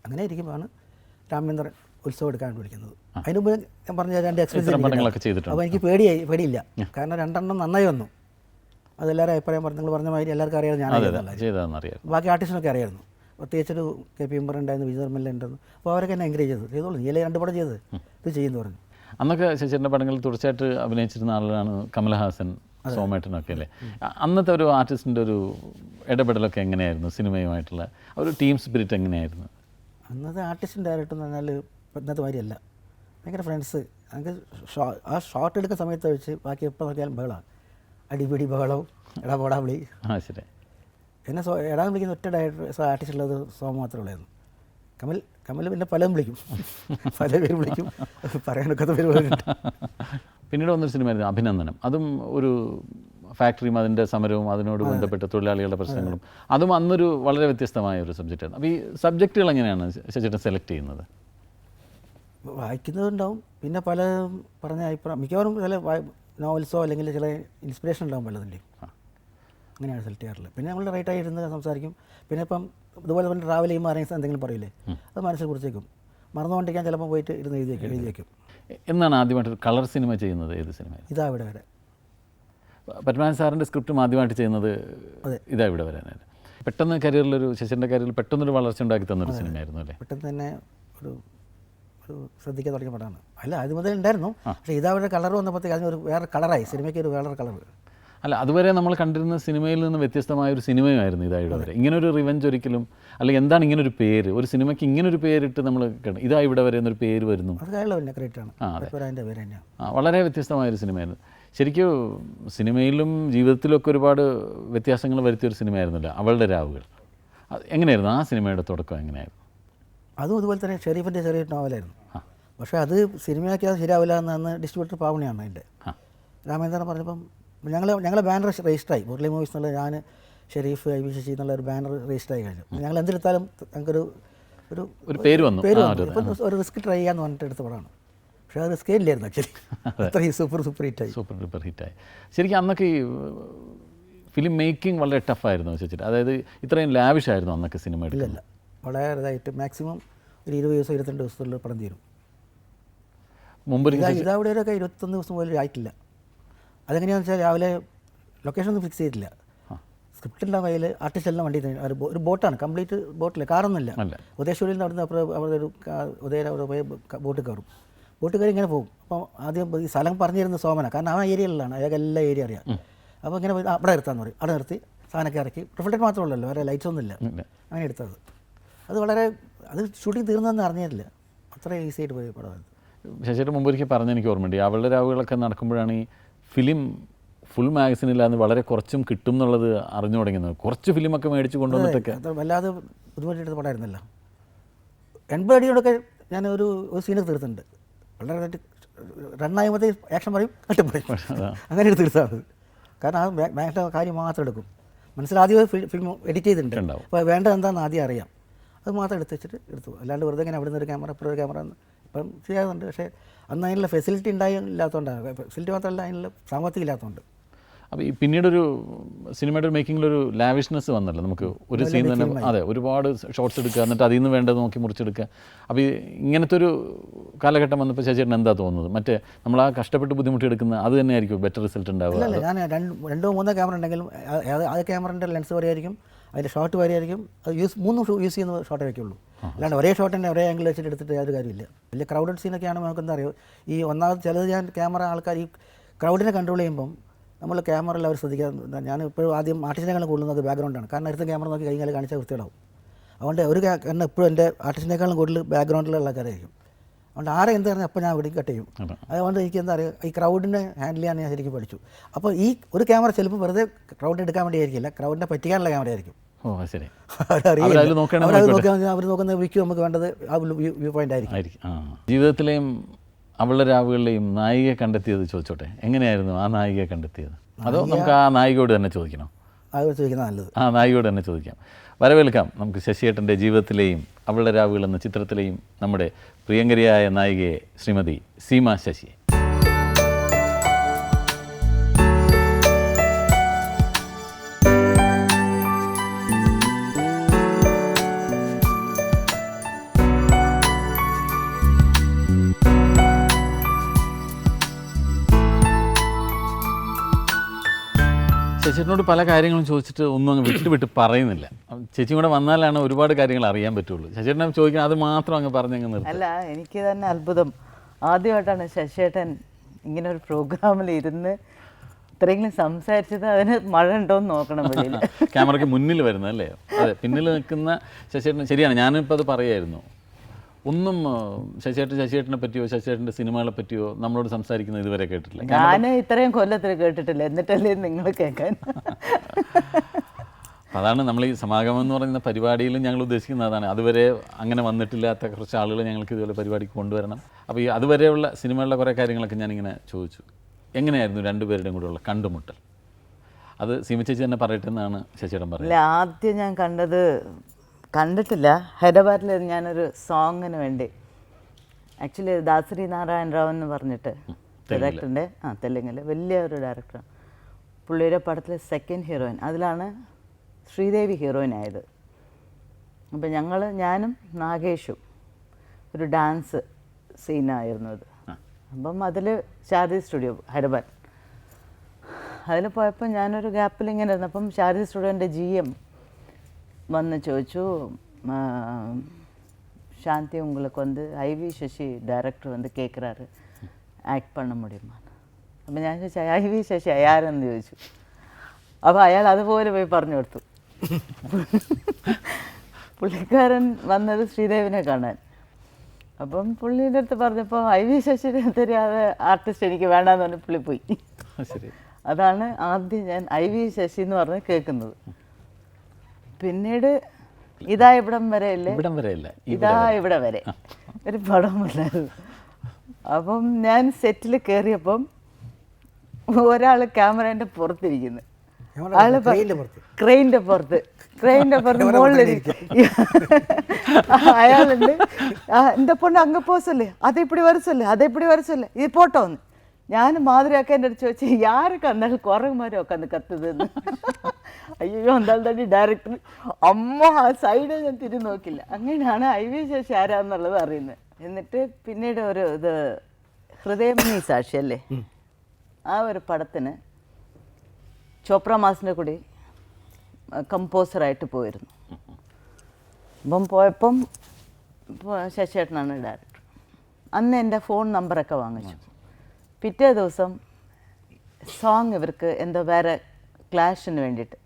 അങ്ങനെ ഇരിക്കുമ്പോഴാണ് രാമേന്ദ്രൻ ഉത്സവം എടുക്കാൻ വിളിക്കുന്നത്. അതിന് മുമ്പ് ഞാൻ പറഞ്ഞ 2 എക്സ്പീരിയൻസ്. അപ്പോൾ എനിക്ക് പേടിയില്ല, കാരണം 2 നന്നായി വന്നു. അതെല്ലാവരും അഭിപ്രായം പറഞ്ഞു, നിങ്ങൾ പറഞ്ഞ മാതിരി എല്ലാവർക്കും അറിയാമായിരുന്നു. ബാക്കി ആർട്ടിസ്റ്റിനൊക്കെ അറിയായിരുന്നു. പ്രത്യേകിച്ചൊരു KP മെമ്പർ ഉണ്ടായിരുന്നു, വിജയ് നിർമ്മല ഉണ്ടായിരുന്നു. അപ്പോൾ അവരൊക്കെ എന്നെ എൻകറേജ് ചെയ്തു, ചെയ്തോളൂ, നീ 2 പടം ചെയ്ത് ഇത് ചെയ്യുമെന്ന് പറഞ്ഞു. അന്നൊക്കെ ശശിധരൻ്റെ പടങ്ങളിൽ തുടർച്ചയായിട്ട് അഭിനയിച്ചിരുന്ന ആളാണ് കമലഹാസൻ, സോമേട്ടനൊക്കെ അല്ലേ. അന്നത്തെ ഒരു ആർട്ടിസ്റ്റിൻ്റെ ഒരു ഇടപെടലൊക്കെ എങ്ങനെയായിരുന്നു, സിനിമയുമായിട്ടുള്ള ഒരു ടീം സ്പിരിറ്റ് എങ്ങനെയായിരുന്നു? അന്നത്തെ ആർട്ടിസ്റ്റും ഡയറക്ടർ എന്ന് പറഞ്ഞാൽ ഇന്നത്തെ മാതിരിയല്ല, ഭയങ്കര ഫ്രണ്ട്സ്. നമുക്ക് ആ ഷോട്ട് എടുക്കുന്ന സമയത്ത് വെച്ച് ബാക്കി എപ്പോൾ നോക്കിയാലും ബഹളമാണ്, അടിപിടി ബഹളവും എടാ പോടാ വിളി. ശരി. എന്നെ എടാന്ന് വിളിക്കുന്ന ഒറ്റ ഡയറക്ടർ ആർട്ടിസ്റ്റ് ഉള്ളത് സോമ മാത്രമേ ഉള്ളായിരുന്നു. കമൽ പിന്നെ പലതും വിളിക്കും, പല പേര് വിളിക്കും, പറയാനൊക്കെ പേര് പറയുന്നുണ്ട്. പിന്നീട് വന്നൊരു സിനിമയായിരുന്നു അഭിനന്ദനം. അതും ഒരു ഫാക്ടറിയും അതിൻ്റെ സമരവും അതിനോട് ബന്ധപ്പെട്ട തൊഴിലാളികളുടെ പ്രശ്നങ്ങളും, അതും അന്നൊരു വളരെ വ്യത്യസ്തമായ ഒരു സബ്ജക്റ്റായിരുന്നു. അപ്പോൾ ഈ സബ്ജക്റ്റുകൾ എങ്ങനെയാണ് ശശിധരൻ സെലക്ട് ചെയ്യുന്നത്? വായിക്കുന്നതുണ്ടാവും, പിന്നെ പല പറഞ്ഞ അഭിപ്രായം, മിക്കവാറും ചില നോവൽസോ അല്ലെങ്കിൽ ചില ഇൻസ്പിറേഷൻ ഉണ്ടാവും പലതിൻ്റെയും, അങ്ങനെയാണ് സെലക്ട് ചെയ്യാറുള്ളത്. പിന്നെ നമ്മൾ റൈറ്റായി ഇരുന്ന് സംസാരിക്കും. പിന്നെ ഇപ്പം ഇതുപോലെ തന്നെ ട്രാവൽ ചെയ്യുമ്പോൾ അറിയാൻ എന്തെങ്കിലും പറയില്ലേ, അത് മനസ്സിൽ കുറിച്ചേക്കും. മറന്നുകൊണ്ടിരിക്കാൻ ചിലപ്പോൾ പോയിട്ട് ഇരുന്ന് എഴുതി വയ്ക്കും. എന്നാണ് ആദ്യമായിട്ട് കളർ സിനിമ ചെയ്യുന്നത്? ഏത് സിനിമയാണ്? ഇതാ ഇവിടെ വരെ. പത്മനാഭൻ സാറിൻ്റെ സ്ക്രിപ്റ്റും ആദ്യമായിട്ട് ചെയ്യുന്നത് ഇതാ ഇവിടെ വരാനാണ്. പെട്ടെന്ന് കരിയറിലൊരു ശശിധരൻ്റെ കരിയറിൽ പെട്ടെന്നൊരു വളർച്ച ഉണ്ടാക്കി തന്നൊരു സിനിമയായിരുന്നു അല്ലേ? പെട്ടെന്ന് തന്നെ ഒരു ശ്രദ്ധിക്കാൻ തുടങ്ങിയ പടമാണ്. അല്ല അത് മുതൽ ഉണ്ടായിരുന്നു, പക്ഷേ ഇതവരുടെ കളർ വന്നപ്പോഴത്തേക്ക് അതിനൊരു വേറെ കളറായി, സിനിമയ്ക്ക് ഒരു വേറെ കളർ. അല്ല, അതുവരെ നമ്മൾ കണ്ടിരുന്ന സിനിമയിൽ നിന്ന് വ്യത്യസ്തമായ ഒരു സിനിമയായിരുന്നു ഇതായിട്ട് വരെ. ഇങ്ങനൊരു റിവെഞ്ച് ഒരിക്കലും, അല്ലെങ്കിൽ എന്താണ് ഇങ്ങനൊരു പേര്, ഒരു സിനിമയ്ക്ക് ഇങ്ങനൊരു പേരിട്ട് നമ്മൾ ഇതാ ഇവിടെ വരെ എന്നൊരു പേര് വരുന്നു. അത് കാര്യമുള്ള ക്രിയേറ്റാണ്. അതിൻ്റെ പേര് തന്നെയാണ്. വളരെ വ്യത്യസ്തമായൊരു സിനിമയായിരുന്നു ശരിക്കും. സിനിമയിലും ജീവിതത്തിലൊക്കെ ഒരുപാട് വ്യത്യാസങ്ങൾ വരുത്തിയൊരു സിനിമയായിരുന്നല്ലോ അവളുടെ രാവുകൾ. എങ്ങനെയായിരുന്നു ആ സിനിമയുടെ തുടക്കം? എങ്ങനെയായിരുന്നു? അതും അതുപോലെ തന്നെ ഷെരീഫിൻ്റെ ചെറിയ നോവലായിരുന്നു. പക്ഷേ അത് സിനിമയാക്കിയാൽ ശരിയാവില്ല എന്ന് ഡിസ്ട്രിബ്യൂട്ടർ പാവണിയാണ് അതിൻ്റെ. രാമേന്ദ്രൻ പറഞ്ഞപ്പം ഞങ്ങൾ ബാനർ രജിസ്റ്ററായി. മുരളി മൂവീസ് എന്നുള്ള ഞാൻ, ഷെരീഫ്, ഐ വി ശശി എന്നുള്ള ഒരു ബാനർ രജിസ്റ്ററായി കഴിഞ്ഞു. ഞങ്ങൾ എന്തെടുത്താലും ഞങ്ങൾക്കൊരു ഒരു പേര് വന്നു. ഇപ്പം ഒരു റിസ്ക് ട്രൈ ചെയ്യാന്ന് പറഞ്ഞിട്ട് എടുത്ത പടമാണ്. പക്ഷേ അത് റിസ്കേ ഇല്ലായിരുന്നു ആക്ച്വലി. അത്രയും സൂപ്പർ ഹിറ്റായി. സൂപ്പർ ഡൂപ്പർ ഹിറ്റായി. ശരിക്കും അന്നൊക്കെ ഈ ഫിലിം മേക്കിംഗ് വളരെ ടഫായിരുന്നു വെച്ചിട്ട്, അതായത് ഇത്രയും ലാവിഷായിരുന്നു അന്നൊക്കെ സിനിമ എടുക്കില്ല. ഇല്ല, വളരെ ഇതായിട്ട് മാക്സിമം ഒരു 20 ദിവസം 22 ദിവസത്തിലുള്ള പടം തീരും. മുമ്പ് ഇതവിടെയൊക്കെ 21 ദിവസം പോലും ആയിട്ടില്ല. അതെങ്ങനെയാണെന്ന് വെച്ചാൽ രാവിലെ ലൊക്കേഷൻ ഒന്നും ഫിക്സ് ചെയ്തിട്ടില്ല. സ്ക്രിപ്റ്റിൻ്റെ കയ്യിൽ ആർട്ടിസ്റ്റെല്ലാം വണ്ടി ഒരു ബോട്ടാണ്, കംപ്ലീറ്റ് ബോട്ടിൽ, കാറൊന്നുമില്ല. ഉദയശൂരിൽ നിന്ന് അവിടെ ഒരു ഉദയം അവിടെ പോയി ബോട്ട് കയറും. ബോട്ട് കയറി ഇങ്ങനെ പോകും. അപ്പോൾ ആദ്യം ഈ സ്ഥലം പറഞ്ഞിരുന്ന സോമന, കാരണം ആ ഏരിയയിലാണ്, അയാൾക്ക് എല്ലാ ഏരിയ അറിയാം. അപ്പോൾ ഇങ്ങനെ പോയി അവിടെ നിർത്താമെന്ന് പറയും. അവിടെ നിർത്തി സാധനമൊക്കെ ഇറക്കി, റിഫ്ലക്റ്റഡ് മാത്രമല്ലല്ലോ, വേറെ ലൈറ്റ്സ് ഒന്നുമില്ല, അങ്ങനെ എടുത്തത്. അത് വളരെ അത് ഷൂട്ടിംഗ് തീർന്നതെന്ന് അറിഞ്ഞിട്ടില്ല. അത്ര ഈസി ആയിട്ട് പോയി പടം. ശശിയുടെ മുമ്പ് ഒരിക്കൽ പറഞ്ഞ എനിക്ക് ഓർമ്മയുണ്ട്, അവളുടെ രാവുകളൊക്കെ നടക്കുമ്പോഴാണ് ഈ ഫിലിം ഫുൾ മാഗസിനില്ലാന്ന് വളരെ കുറച്ചും കിട്ടും എന്നുള്ളത് അറിഞ്ഞു തുടങ്ങുന്നത്. കുറച്ച് ഫിലിമൊക്കെ മേടിച്ച് കൊണ്ടുവന്നിട്ടൊക്കെ വല്ലാതെ ബുദ്ധിമുട്ടെടുത്ത പടമായിരുന്നല്ലോ. 80 അടിയോടൊക്കെ ഞാൻ ഒരു സീനൊക്കെ തീർത്തിട്ടുണ്ട്. വളരെ റണ്ണാകുമ്പോഴത്തേ ആക്ഷൻ പറയും, കട്ടും പറയും, അങ്ങനെ എടുത്ത് തീർത്താണ്. കാരണം ആ ബാക്കിൻ്റെ കാര്യം മാത്രം എടുക്കും. മനസ്സിലാദ്യമേ ഫിലിം എഡിറ്റ് ചെയ്തിട്ടുണ്ട്. അപ്പോൾ വേണ്ടത് എന്താണെന്ന് ആദ്യം അറിയാം. അത് മാത്രം എടുത്ത് വെച്ചിട്ട് എടുത്തു. അല്ലാണ്ട് വെറുതെ ഇങ്ങനെ അവിടെ നിന്ന് ഒരു ക്യാമറ ഇപ്പോൾ ഒരു ക്യാമറ ഇപ്പം ചെയ്യാറുണ്ട്. പക്ഷേ അന്ന് അതിനുള്ള ഫെസിലിറ്റി ഇല്ലാത്തതുകൊണ്ടാണ്. ഫെസിലിറ്റി മാത്രമല്ല, അതിനുള്ള സാമ്പത്തികം ഇല്ലാത്തതുകൊണ്ട്. അപ്പോൾ ഈ പിന്നീടൊരു സിനിമയുടെ ഒരു മേക്കിങ്ങിലൊരു ലാവിഷ്നെസ് വന്നല്ലോ. നമുക്ക് ഒരു സീൻ തന്നെ, അതെ, ഒരുപാട് ഷോട്ട്സ് എടുക്കുക, എന്നിട്ട് അതിൽ നിന്ന് വേണ്ടത് നോക്കി മുറിച്ചെടുക്കുക. അപ്പോൾ ഈ ഇങ്ങനത്തെ ഒരു കാലഘട്ടം വന്നപ്പോൾ ചേട്ടൻ എന്താ തോന്നുന്നത്? മറ്റേ നമ്മൾ ആ കഷ്ടപ്പെട്ട് ബുദ്ധിമുട്ടെടുക്കുന്ന അത് തന്നെയായിരിക്കും ബെറ്റർ റിസൾട്ട് ഉണ്ടാവുക? അല്ല, ഞാൻ 2-3 ക്യാമറ ഉണ്ടെങ്കിലും ആ ക്യാമറൻ്റെ ലെൻസ് വരെയായിരിക്കും, അതിൻ്റെ ഷോട്ട് വരെയായിരിക്കും. അത് 3 യൂസ് ചെയ്യുന്ന ഷോട്ടേ വയ്ക്കുള്ളൂ. അല്ലാണ്ട് ഒരേ ഷോട്ട് തന്നെ ഒരേ ആംഗിൾ വെച്ചിട്ട് എടുത്തിട്ട് യാതൊരു കാര്യമില്ല. വലിയ ക്രൗഡഡ് സീനൊക്കെ ആണെങ്കിൽ നമുക്ക് എന്താ അറിയോ, ഈ ഒന്നാമത് ചിലത് ഞാൻ ക്യാമറ ആൾക്കാർ ഈ ക്രൗഡിനെ കൺട്രോൾ ചെയ്യുമ്പം നമ്മൾ ക്യാമറയിൽ അവർ ശ്രദ്ധിക്കുക. ഞാൻ ഇപ്പോഴും ആദ്യം ആർട്ടിസ്റ്റിനേക്കാളും കൂടുതൽ നോക്കി ബാക്ക്ഗ്രൗണ്ടാണ്. കാരണം അടുത്ത ക്യാമറ നോക്കി കഴിഞ്ഞാൽ കാണിച്ചാൽ വൃത്തിയിടാവും. അതുകൊണ്ട് കാരണം എപ്പോഴും എൻ്റെ ആർട്ടിസ്റ്റിനേക്കാളും കൂടുതൽ ബാക്ക്ഗ്രൗണ്ടിലുള്ള ആൾക്കാരായിരിക്കും. അതുകൊണ്ട് ആരെ എന്ത് പറഞ്ഞാൽ അപ്പോൾ ഞാൻ ഇവിടെ കട്ട് ചെയ്യും. അതുകൊണ്ട് എനിക്ക് എന്താ പറയുക, ഈ ക്രൗഡിനെ ഹാൻഡിൽ ചെയ്യാൻ ഞാൻ ശരിക്കും പഠിച്ചു. അപ്പോൾ ഈ ഒരു ക്യാമറ ചിലപ്പോൾ വെറുതെ ക്രൗഡ് എടുക്കാൻ വേണ്ടി ആയിരിക്കില്ല, ക്രൗഡിനെ പറ്റിക്കാനുള്ള ക്യാമറ ആയിരിക്കും. ശരി, അവർ നോക്കുന്ന വ്യൂ നമുക്ക് വേണ്ടത് ആ വ്യൂ പോയിന്റ് ആയിരിക്കും. ജീവിതത്തിലെയും അവളുടെ രാവുകളിലെയും നായികയെ കണ്ടെത്തിയത് ചോദിച്ചോട്ടെ, എങ്ങനെയായിരുന്നു ആ നായികയെ കണ്ടെത്തിയത്? അതോ നമുക്ക് ആ നായികയോട് തന്നെ ചോദിക്കണം? അത് ചോദിക്കുന്നത് നല്ലത്. ആ നായികയോട് തന്നെ ചോദിക്കാം. വരവേൽക്കാം നമുക്ക് ശശിയേട്ടൻ്റെ ജീവിതത്തിലെയും അവളുടെ രാവുകൾ എന്ന ചിത്രത്തിലെയും നമ്മുടെ പ്രിയങ്കരിയായ നായികയെ ശ്രീമതി സീമ ശശിയെ. ചേച്ചിയോട് പല കാര്യങ്ങളും ചോദിച്ചിട്ട് ഒന്നും അങ്ങ് വിട്ട് പറയുന്നില്ല. ചേച്ചിയും കൂടെ വന്നാലാണ് ഒരുപാട് കാര്യങ്ങൾ അറിയാൻ പറ്റുള്ളൂ. ശശിയേട്ടൻ ചോദിക്കണം, അത് മാത്രം അങ്ങ് പറഞ്ഞങ്ങ് നിർത്തും. അല്ല, എനിക്ക് തന്നെ അത്ഭുതം. ആദ്യമായിട്ടാണ് ശശിയേട്ടൻ ഇങ്ങനെ ഒരു പ്രോഗ്രാമിൽ ഇരുന്ന് ഇത്രയെങ്കിലും സംസാരിച്ചത്. അതിന് മഴ ഉണ്ടോയെന്ന് നോക്കണം വെളിയിൽ. ക്യാമറയ്ക്ക് മുന്നിൽ വരുന്നതല്ലേ? അതെ, പിന്നിൽ നിൽക്കുന്ന ശശിയേട്ടൻ. ശരിയാണ്, ഞാനിപ്പോൾ അത് പറയായിരുന്നു. ഒന്നും ശശിയേട്ടനെ പറ്റിയോ ശശിയേട്ടൻ്റെ സിനിമകളെ പറ്റിയോ നമ്മളോട് സംസാരിക്കുന്നത് ഇതുവരെ കേട്ടിട്ടില്ല. ഞാൻ ഇത്രയും കൊല്ലത്തിൽ കേട്ടിട്ടില്ല, എന്നിട്ടല്ലേ നിങ്ങൾ കേൾക്കാൻ. അതാണ് നമ്മൾ ഈ സമാഗമം എന്ന് പറയുന്ന പരിപാടിയിലും ഞങ്ങൾ ഉദ്ദേശിക്കുന്നത് അതാണ്. അതുവരെ അങ്ങനെ വന്നിട്ടില്ലാത്ത കുറച്ച് ആളുകൾ ഞങ്ങൾക്ക് ഇതുപോലെ പരിപാടിക്ക് കൊണ്ടുവരണം. അപ്പോൾ ഈ അതുവരെയുള്ള സിനിമകളിലെ കുറേ കാര്യങ്ങളൊക്കെ ഞാനിങ്ങനെ ചോദിച്ചു. എങ്ങനെയായിരുന്നു രണ്ടുപേരുടെയും കൂടെയുള്ള കണ്ടുമുട്ടൽ? അത് സീമ ചേച്ചി തന്നെ പറയട്ടെ എന്നാണ് ശശിയേട്ടൻ പറയുന്നത്. ആദ്യം ഞാൻ കണ്ടിട്ടില്ല. ഹൈദരാബാദിൽ ഞാനൊരു സോങ്ങിന് വേണ്ടി, ആക്ച്വലി ദാസരി നാരായണ റാവു എന്ന് പറഞ്ഞിട്ട് ഡയറക്ടറിൻ്റെ, തെലുങ്കിൽ വലിയ ഒരു ഡയറക്ടറാണ്. പുള്ളിയുടെ പടത്തിലെ സെക്കൻഡ് ഹീറോയിൻ, അതിലാണ് ശ്രീദേവി ഹീറോയിൻ ആയത്. അപ്പം ഞാനും നാഗേഷും ഒരു ഡാൻസ് സീനായിരുന്നു അത്. അപ്പം അതിൽ ശാരദി സ്റ്റുഡിയോ ഹൈദരാബാദ്, അതിൽ പോയപ്പോൾ ഞാനൊരു ഗ്യാപ്പിൽ ഇങ്ങനെ ഇരുന്നപ്പം ശാരദി സ്റ്റുഡിയോൻ്റെ GM வந்து ചോദിച്ചു, சாந்தி உங்களுக்கு வந்து IV ശശി ഡയറക്ടർ வந்து கேட்குறாரு, ആക്ട് பண்ண முடியுமா? അപ്പം ഞാൻ ചോദിച്ചു IV ശശി ആരെന്ന് ചോദിച്ചു. അപ്പോൾ അയാൾ അതുപോലെ പോയി പറഞ്ഞു കൊടുത്തു. പുള്ളിക്കാരൻ വന്നത് ശ്രീദേവിനെ കാണാൻ. അപ്പം പുള്ളിയുടെ അടുത്ത് പറഞ്ഞപ്പോൾ IV ശശിനെ தெரியாத ആർട്ടിസ്റ്റ് എനിക്ക് വേണ്ടാന്ന് പറഞ്ഞ് പുള്ളി പോയി. അതാണ് ആദ്യം ഞാൻ IV ശശി എന്ന് പറഞ്ഞ് കേൾക്കുന്നത്. പിന്നീട് ഇതാ ഇവിടം വരെ അല്ലേ, ഇതാ ഇവിടെ വരെ ഒരു പടമുണ്ടായിരുന്നു. അപ്പം ഞാൻ സെറ്റിൽ കയറിയപ്പം ഒരാൾ ക്യാമറേൻ്റെ പുറത്തിരിക്കുന്നു, ആള് ക്രെയിനിൻ്റെ പുറത്ത് ക്രെയിൻ്റെ പുറത്ത് മുകളിലിരിക്കും. അയാളുണ്ട്, இந்த பொண்ணு அங்கே போக சொல்லு, அதை இப்படி வர சொல்லு, அதை இப்படி வர சொல்லு, இது போட்டோன்னு. ഞാൻ മാധുരിയാക്കേൻ്റെ അടുത്ത് ചോദിച്ചു, யாருக்கு அந்த குரங்கு மாதிரி உட்காந்து കത്തുതെന്ന്. അയ്യോ എന്താ തന്നെ ഡയറക്ടർ അമ്മ ആ സൈഡ് ഞാൻ തിരിഞ്ഞു നോക്കില്ല. അങ്ങനെയാണ് ഐ വി ശശി ആരാന്നുള്ളത് അറിയുന്നത്. എന്നിട്ട് പിന്നീട് ഒരു ഇത് ഹൃദയം നീ സാക്ഷി അല്ലേ, ആ ഒരു പടത്തിന് ചോപ്ര മാസിൻ്റെ കൂടി കമ്പോസറായിട്ട് പോയിരുന്നു. അപ്പം പോയപ്പം ശശിയേട്ടനാണ് ഡയറക്ടർ. അന്ന് എൻ്റെ ഫോൺ നമ്പറൊക്കെ വാങ്ങിച്ചു. പിറ്റേ ദിവസം സോങ് ഇവർക്ക് എന്തോ വേറെ ക്ലാഷിന് വേണ്ടിയിട്ട്,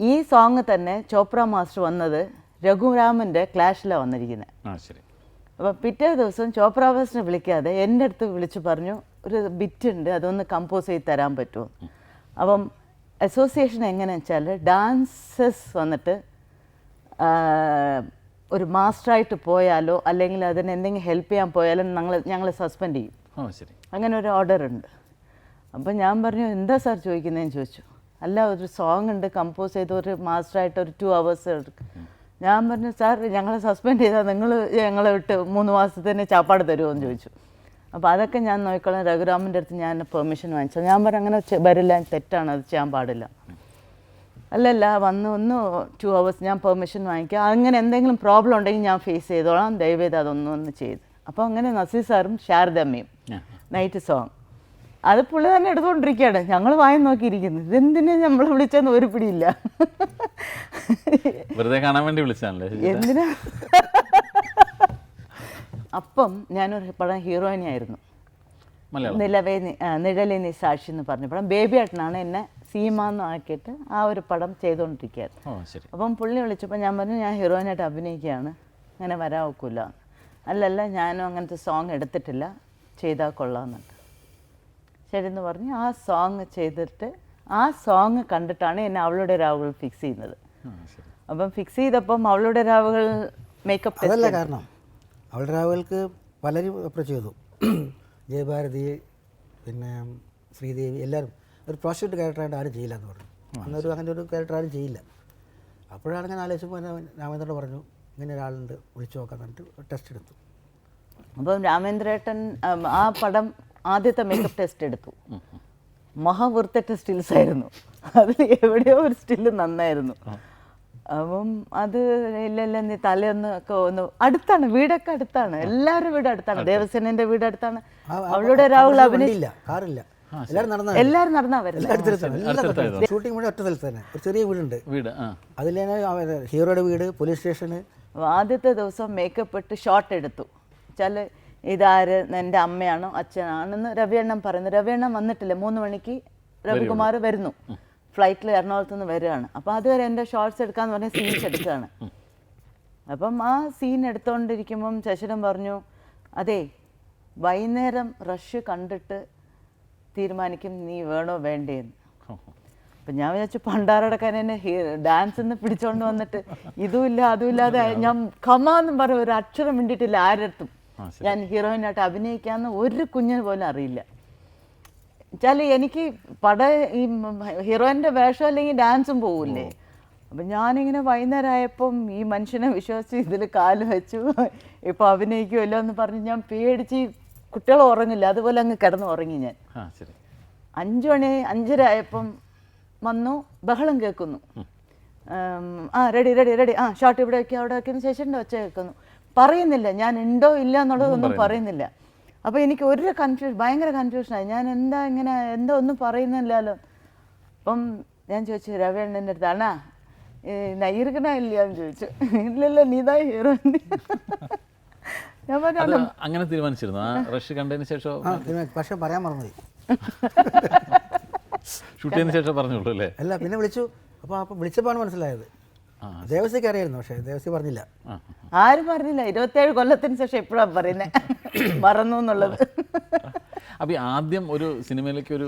ഈ സോങ് തന്നെ ചോപ്ര മാസ്റ്റർ വന്നത് രഘുരാമൻ്റെ ക്ലാഷിലാണ് വന്നിരിക്കുന്നത്. അപ്പം പിറ്റേ ദിവസം ചോപ്ര മാസ്റ്ററിനെ വിളിക്കാതെ എൻ്റെ അടുത്ത് വിളിച്ച് പറഞ്ഞു, ഒരു ബിറ്റ് ഉണ്ട്, അതൊന്ന് കമ്പോസ് ചെയ്ത് തരാൻ പറ്റുമോ. അപ്പം അസോസിയേഷൻ എങ്ങനെയാണെന്ന് വെച്ചാൽ ഡാൻസസ് വന്നിട്ട് ഒരു മാസ്റ്ററായിട്ട് പോയാലോ അല്ലെങ്കിൽ അതിന് എന്തെങ്കിലും ഹെൽപ്പ് ചെയ്യാൻ പോയാലും ഞങ്ങൾ സസ്പെൻഡ് ചെയ്യും. അങ്ങനെ ഒരു ഓർഡർ ഉണ്ട്. അപ്പം ഞാൻ പറഞ്ഞു, എന്താ സാർ ചോദിക്കുന്നതെന്ന് ചോദിച്ചു. അല്ല, ഒരു സോങ് ഉണ്ട് കമ്പോസ് ചെയ്ത് ഒരു മാസ്റ്ററായിട്ട് ഒരു 2 hours എടുക്കും. ഞാൻ പറഞ്ഞു, സാർ ഞങ്ങളെ സസ്പെൻഡ് ചെയ്താൽ നിങ്ങൾ ഞങ്ങളെ വിട്ട് 3 മാസത്തിന് ചാപ്പാട് തരുമോ എന്ന് ചോദിച്ചു. അപ്പോൾ അതൊക്കെ ഞാൻ നോക്കിക്കോളാം, രഘുരാമൻ്റെ അടുത്ത് ഞാൻ പെർമിഷൻ വാങ്ങിച്ചു. ഞാൻ പറഞ്ഞു, അങ്ങനെ വരില്ല, തെറ്റാണ്, അത് ചെയ്യാൻ പാടില്ല. അല്ലല്ല, ഒന്ന് 2 hours ഞാൻ പെർമിഷൻ വാങ്ങിക്കാം, അങ്ങനെ എന്തെങ്കിലും പ്രോബ്ലം ഉണ്ടെങ്കിൽ ഞാൻ ഫേസ് ചെയ്തോളാം, ദയവേത് അതൊന്നും ചെയ്ത്. അപ്പോൾ അങ്ങനെ നസീർ സാറും ശാരദമ്മയും നൈറ്റ് സോങ് അത് പുള്ളി തന്നെ എടുത്തുകൊണ്ടിരിക്കുകയാണ്. ഞങ്ങൾ വായി നോക്കിയിരിക്കുന്നു, ഇതെന്തിനാ നമ്മൾ വിളിച്ചെന്ന് ഒരു പിടിയില്ല. വെറുതെ കാണാൻ വേണ്ടി വിളിച്ചാണല്ലേ എന്തിനാ. അപ്പം ഞാനൊരു പടം ഹീറോയിനി ആയിരുന്നു, നിഴലേ നീ സാക്ഷി എന്ന് പറഞ്ഞ പടം. ബേബി ഏട്ടനാണ് എന്നെ സീമ എന്ന് ആക്കിയിട്ട് ആ ഒരു പടം ചെയ്തുകൊണ്ടിരിക്കുകയായിരുന്നു. അപ്പം പുള്ളി വിളിച്ചപ്പോൾ ഞാൻ പറഞ്ഞു, ഞാൻ ഹീറോയിനായിട്ട് അഭിനയിക്കുകയാണ്, അങ്ങനെ വരാൻ ഒക്കില്ല. അല്ലല്ല, ഞാനും അങ്ങനത്തെ സോങ് എടുത്തിട്ടില്ല, ചെയ്താൽ കൊള്ളാമെന്നുണ്ട്. ശരി എന്ന് പറഞ്ഞ് ആ സോങ് ചെയ്തിട്ട് ആ സോങ് കണ്ടിട്ടാണ് എന്നെ അവളുടെ രാവുകൾ ഫിക്സ് ചെയ്യുന്നത്. അപ്പം ഫിക്സ് ചെയ്തപ്പം അവളുടെ രാവുകൾ മേക്കപ്പ് അതല്ല കാരണം, അവളുടെ രാവുകൾക്ക് പലരും അപ്രോച്ച് ചെയ്തു. ജയഭാരതി, പിന്നെ ശ്രീദേവി, എല്ലാവരും ഒരു പ്രോസിക്യൂട്ട് ക്യാരക്ടറായിട്ട് ആരും ചെയ്യില്ല എന്ന് പറഞ്ഞു. അന്നൊരു അങ്ങനെ ഒരു ക്യാരക്ടർ ആരും ചെയ്യില്ല. അപ്പോഴാണ് ഞാൻ ആലോചിച്ചപ്പോൾ രാമേന്ദ്രനോട് പറഞ്ഞു, ഇങ്ങനെ ഒരാളുണ്ട്, വിളിച്ചു നോക്കാൻ പറഞ്ഞിട്ട് ടെസ്റ്റ് എടുത്തു. അപ്പം രാമേന്ദ്രേട്ടൻ ആ പടം ആദ്യത്തെ മേക്കപ്പ് ടെസ്റ്റ് എടുത്തു. മഹാവൃത്തിട്ട സ്റ്റിൽസ് ആയിരുന്നു, അതിൽ എവിടെയോ ഒരു സ്റ്റില് നന്നായിരുന്നു. അപ്പം അത് ഇല്ല നീ തലേന്നൊക്കെ അടുത്താണ്, വീടൊക്കെ അടുത്താണ്, എല്ലാവരും വീട് അടുത്താണ്, ദേവസേനൻ്റെ വീട് അടുത്താണ്. അവളുടെ രാഹുൽ അഭിനയില്ല, എല്ലാവരും നടന്നാ വരുന്നത്. ഷൂട്ടിംഗ് വീട് ഒറ്റ സ്ഥലത്ത് തന്നെ, ഒരു ചെറിയ വീടുണ്ട്, അതിൽ ഹീറോയുടെ വീട്, പോലീസ് സ്റ്റേഷന്. ആദ്യത്തെ ദിവസം മേക്കപ്പ് ഇട്ട് ഷോട്ട് എടുത്തു. വെച്ചാൽ ഇതാര്, എൻ്റെ അമ്മയാണോ അച്ഛനാണെന്ന് രവിയണ്ണൻ പറയുന്നു. രവിയണ്ണൻ വന്നിട്ടില്ല, 3 മണിക്ക് രവികുമാർ വരുന്നു, ഫ്ലൈറ്റിൽ എറണാകുളത്ത് നിന്ന് വരികയാണ്. അപ്പോൾ അതുവരെ എൻ്റെ ഷോർട്സ് എടുക്കാമെന്ന് പറഞ്ഞാൽ സീൻസ് എടുക്കുകയാണ്. അപ്പം ആ സീൻ എടുത്തുകൊണ്ടിരിക്കുമ്പം ശശിരൻ പറഞ്ഞു, അതെ വൈകുന്നേരം റഷ് കണ്ടിട്ട് തീരുമാനിക്കും നീ വേണോ വേണ്ടേന്ന്. അപ്പം ഞാൻ വിചാരിച്ചു പണ്ടാറടക്കാൻ എന്നെ ഡാൻസിന്ന് പിടിച്ചോണ്ട് വന്നിട്ട് ഇതുമില്ല അതുമില്ലാതെ ഞാൻ കമാന്നും പറയും ഒരു അക്ഷരം വേണ്ടിയിട്ടില്ല ആരടുത്തും. ഞാൻ ഹീറോയിനായിട്ട് അഭിനയിക്കാമെന്ന് ഒരു കുഞ്ഞിന് പോലും അറിയില്ല. വെച്ചാൽ എനിക്ക് ഈ ഹീറോയിൻ്റെ വേഷം അല്ലെങ്കിൽ ഡാൻസും പോകില്ലേ. അപ്പം ഞാനിങ്ങനെ വൈകുന്നേരം ആയപ്പം ഈ മനുഷ്യനെ വിശ്വസിച്ച് ഇതിൽ കാല് വെച്ചു, ഇപ്പോൾ അഭിനയിക്കുമല്ലോ എന്ന് പറഞ്ഞ് ഞാൻ പേടിച്ച്, കുട്ടികൾ ഉറങ്ങില്ല, അതുപോലെ അങ്ങ് കിടന്ന് ഉറങ്ങി ഞാൻ. 5 മണി 5:30 ആയപ്പം വന്നു, ബഹളം കേൾക്കുന്നു. റെഡി റെഡി റെഡി, ഷോട്ട് ഇവിടെ വയ്ക്കുക അവിടെ വയ്ക്കുന്ന ശേഷൻ്റെ ഒച്ച കേൾക്കുന്നു. പറയുന്നില്ല, ഞാൻ ഉണ്ടോ ഇല്ല എന്നുള്ളതൊന്നും പറയുന്നില്ല. അപ്പോൾ എനിക്ക് ഭയങ്കര കൺഫ്യൂഷനായി. ഞാൻ എന്താ ഒന്നും പറയുന്നില്ലല്ലോ. അപ്പം ഞാൻ ചോദിച്ചു രവിയണ്ണൻ്റെ അടുത്ത്, അണ്ണാ നയ്യർക്കണ ഇല്ലയെന്ന് ചോദിച്ചു. ഇല്ലല്ലോ നീതാ ഹീറോ. ഞാൻ പറഞ്ഞു അങ്ങനെ തീരുമാനിച്ചിരുന്നു റഷ് കണ്ടതിന് ശേഷം, പക്ഷെ പറയാൻ മറന്നുപോയി. ഷൂട്ട് ചെയ്തതിന് ശേഷം പറഞ്ഞോളൂ അല്ലേ? അല്ല, പിന്നെ വിളിച്ചു. അപ്പോൾ വിളിച്ചപ്പോഴാണ് മനസ്സിലായത്. ദേവസ്വയ്ക്ക് അറിയായിരുന്നു, പക്ഷേ ദേവസ്വ പറഞ്ഞില്ല. ആരും പറഞ്ഞില്ല. 27 കൊല്ലത്തിന് ശേഷം എപ്പോഴാണ് പറയുന്നത് മറന്നു എന്നുള്ളത്. അപ്പോൾ ആദ്യം ഒരു സിനിമയിലേക്ക് ഒരു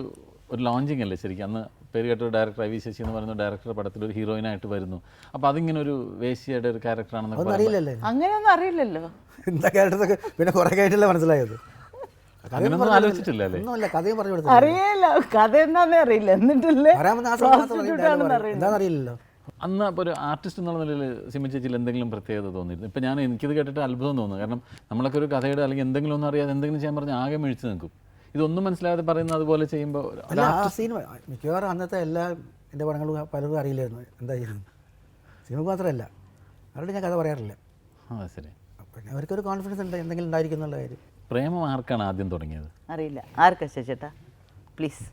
ലോഞ്ചിങ് അല്ലേ ശരിക്കും? അന്ന് പേര് കേട്ട ഡയറക്ടർ ഐ വി ശശി എന്ന് പറയുന്ന ഡയറക്ടറുടെ പടത്തിൽ ഒരു ഹീറോയിനായിട്ട് വരുന്നു. അപ്പോൾ അതിങ്ങനെ ഒരു വേശ്യയുടെ ഒരു ക്യാരക്ടറാണെന്നൊക്കെ അറിയില്ലല്ലോ. അങ്ങനെയൊന്നും അറിയില്ലല്ലോ എന്താ ക്യാരക്ടറൊക്കെ പിന്നെ കുറേ കഴിഞ്ഞിട്ടല്ലേ മനസ്സിലായത്. അങ്ങനെയൊന്നും ആലോചിച്ചിട്ടില്ല അല്ലേ? ഒന്നുമല്ല, കഥയും പറഞ്ഞു കൊടുത്തില്ല. അറിയില്ല, കഥ എന്താന്നേ അറിയില്ല. എന്നിട്ടല്ലേ പറയാൻ വന്ന ആ സമയം മാത്രം പറയും, dialogue പറയും. എന്താണെന്ന് അറിയില്ലല്ലോ. അന്ന് അപ്പോൾ ഒരു ആർട്ടിസ്റ്റ് എന്നുള്ള നിലയിൽ സിമി ചേച്ചിയിൽ എന്തെങ്കിലും പ്രത്യേകത തോന്നിയിരുന്നു? ഇപ്പം എനിക്കിത് കേട്ടിട്ട് അത്ഭുതം തോന്നുന്നു. കാരണം നമ്മളൊക്കെ ഒരു കഥയുടെ അല്ലെങ്കിൽ എന്തെങ്കിലും ഒന്നും അറിയാതെ എന്തെങ്കിലും ചെയ്യാൻ പറഞ്ഞാൽ ആകെ മിഴിച്ച് നിൽക്കും. ഇതൊന്നും മനസ്സിലാതെ പറയുന്നത് അതുപോലെ ചെയ്യുമ്പോൾ അല്ല, ആ സീൻ മിക്കവാറും അന്നത്തെ എല്ലാ എൻ്റെ പടങ്ങളും പലരും അറിയില്ലായിരുന്നു എന്താ ചെയ്യുന്നത്. സിനിമ മാത്രമല്ല, അവരോട് ഞാൻ കഥ പറയാറില്ല. ശരി. പിന്നെ അവർക്കൊരു കോൺഫിഡൻസ് ഉണ്ട് എന്തെങ്കിലും ഉണ്ടായിരിക്കും എന്നുള്ള കാര്യം. പ്രേമം ആർക്കാണ് ആദ്യം തുടങ്ങിയത്? അറിയില്ല. ആർക്കാ ചേട്ടാ പ്ലീസ്?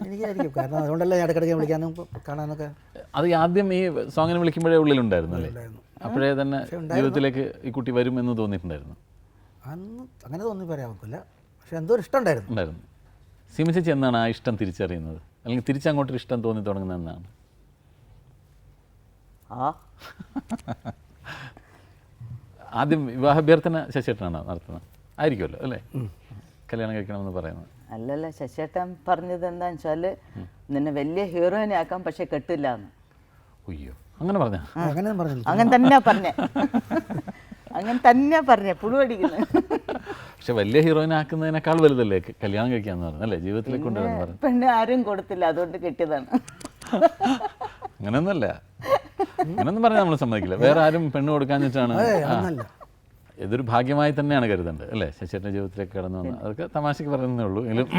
എനിക്കായിരിക്കും. കാരണം അതുകൊണ്ടല്ലേ ഞാൻ ഇടയ്ക്കിടയ്ക്ക് വിളിക്കാനും കാണാനൊക്കെ. അത് ആദ്യം ഈ സോങ്ങിന് വിളിക്കുമ്പോഴേ ഉള്ളിലുണ്ടായിരുന്നു അല്ലേ? അപ്പോഴേ തന്നെ ജീവിതത്തിലേക്ക് ഈ കുട്ടി വരും എന്ന് തോന്നിയിട്ടുണ്ടായിരുന്നു? അന്ന് അങ്ങനെ തോന്നി പറയാൻ നോക്കില്ല, പക്ഷെ എന്തോ ഒരു ഇഷ്ടം ഉണ്ടായിരുന്നു. സിമി ചേച്ചി എന്നാണ് ആ ഇഷ്ടം തിരിച്ചറിയുന്നത്, അല്ലെങ്കിൽ തിരിച്ചങ്ങോട്ടൊരു ഇഷ്ടം തോന്നി തുടങ്ങുന്നത് എന്നാണ്? ആദ്യം വിവാഹാഭ്യർത്ഥന ശശിയേട്ടനാണോ നടത്തുന്നത്? ആയിരിക്കുമല്ലോ അല്ലേ? കല്യാണം കഴിക്കണമെന്ന് പറയുന്നത്. അല്ലല്ല, ശശിയേട്ടൻ പറഞ്ഞത് എന്താണെന്ന് വെച്ചാൽ നിന്നെ വലിയ ഹീറോയിനെ ആക്കാം, പക്ഷെ കെട്ടില്ല എന്ന്. അയ്യോ, അങ്ങനെ പറഞ്ഞ? അങ്ങനെ തന്നെ പറഞ്ഞേ, അങ്ങനെ തന്നെ പറഞ്ഞേ, പുളുവടിക്കുന്നത്. പക്ഷെ വലിയ ഹീറോയിനെ ആക്കുന്നതിനേക്കാൾ വലുതല്ലേ കല്യാണം കഴിക്കാന്ന് പറഞ്ഞു അല്ലേ? ജീവിതത്തിലേക്ക് കൊണ്ടുവരാന്ന് പറഞ്ഞു. പെണ്ണ് ആരും കൊടുത്തില്ല, അതുകൊണ്ട് കെട്ടിയതാണ്. അങ്ങനെയൊന്നുമല്ല, അങ്ങനെയൊന്നും പറഞ്ഞാൽ നമ്മൾ സമ്മതിക്കില്ല. വേറെ ആരും പെണ്ണ് കൊടുക്കാൻ വെച്ചാണ്. ഇതൊരു ഭാഗ്യമായി തന്നെയാണ് കരുതേണ്ടത് അല്ലേ? ശശിയേട്ടൻ്റെ ജീവിതത്തിലേക്ക് കടന്നു വന്നത്. അതൊക്കെ തമാശയ്ക്ക് പറയുന്നതേ ഉള്ളൂ. എങ്കിലും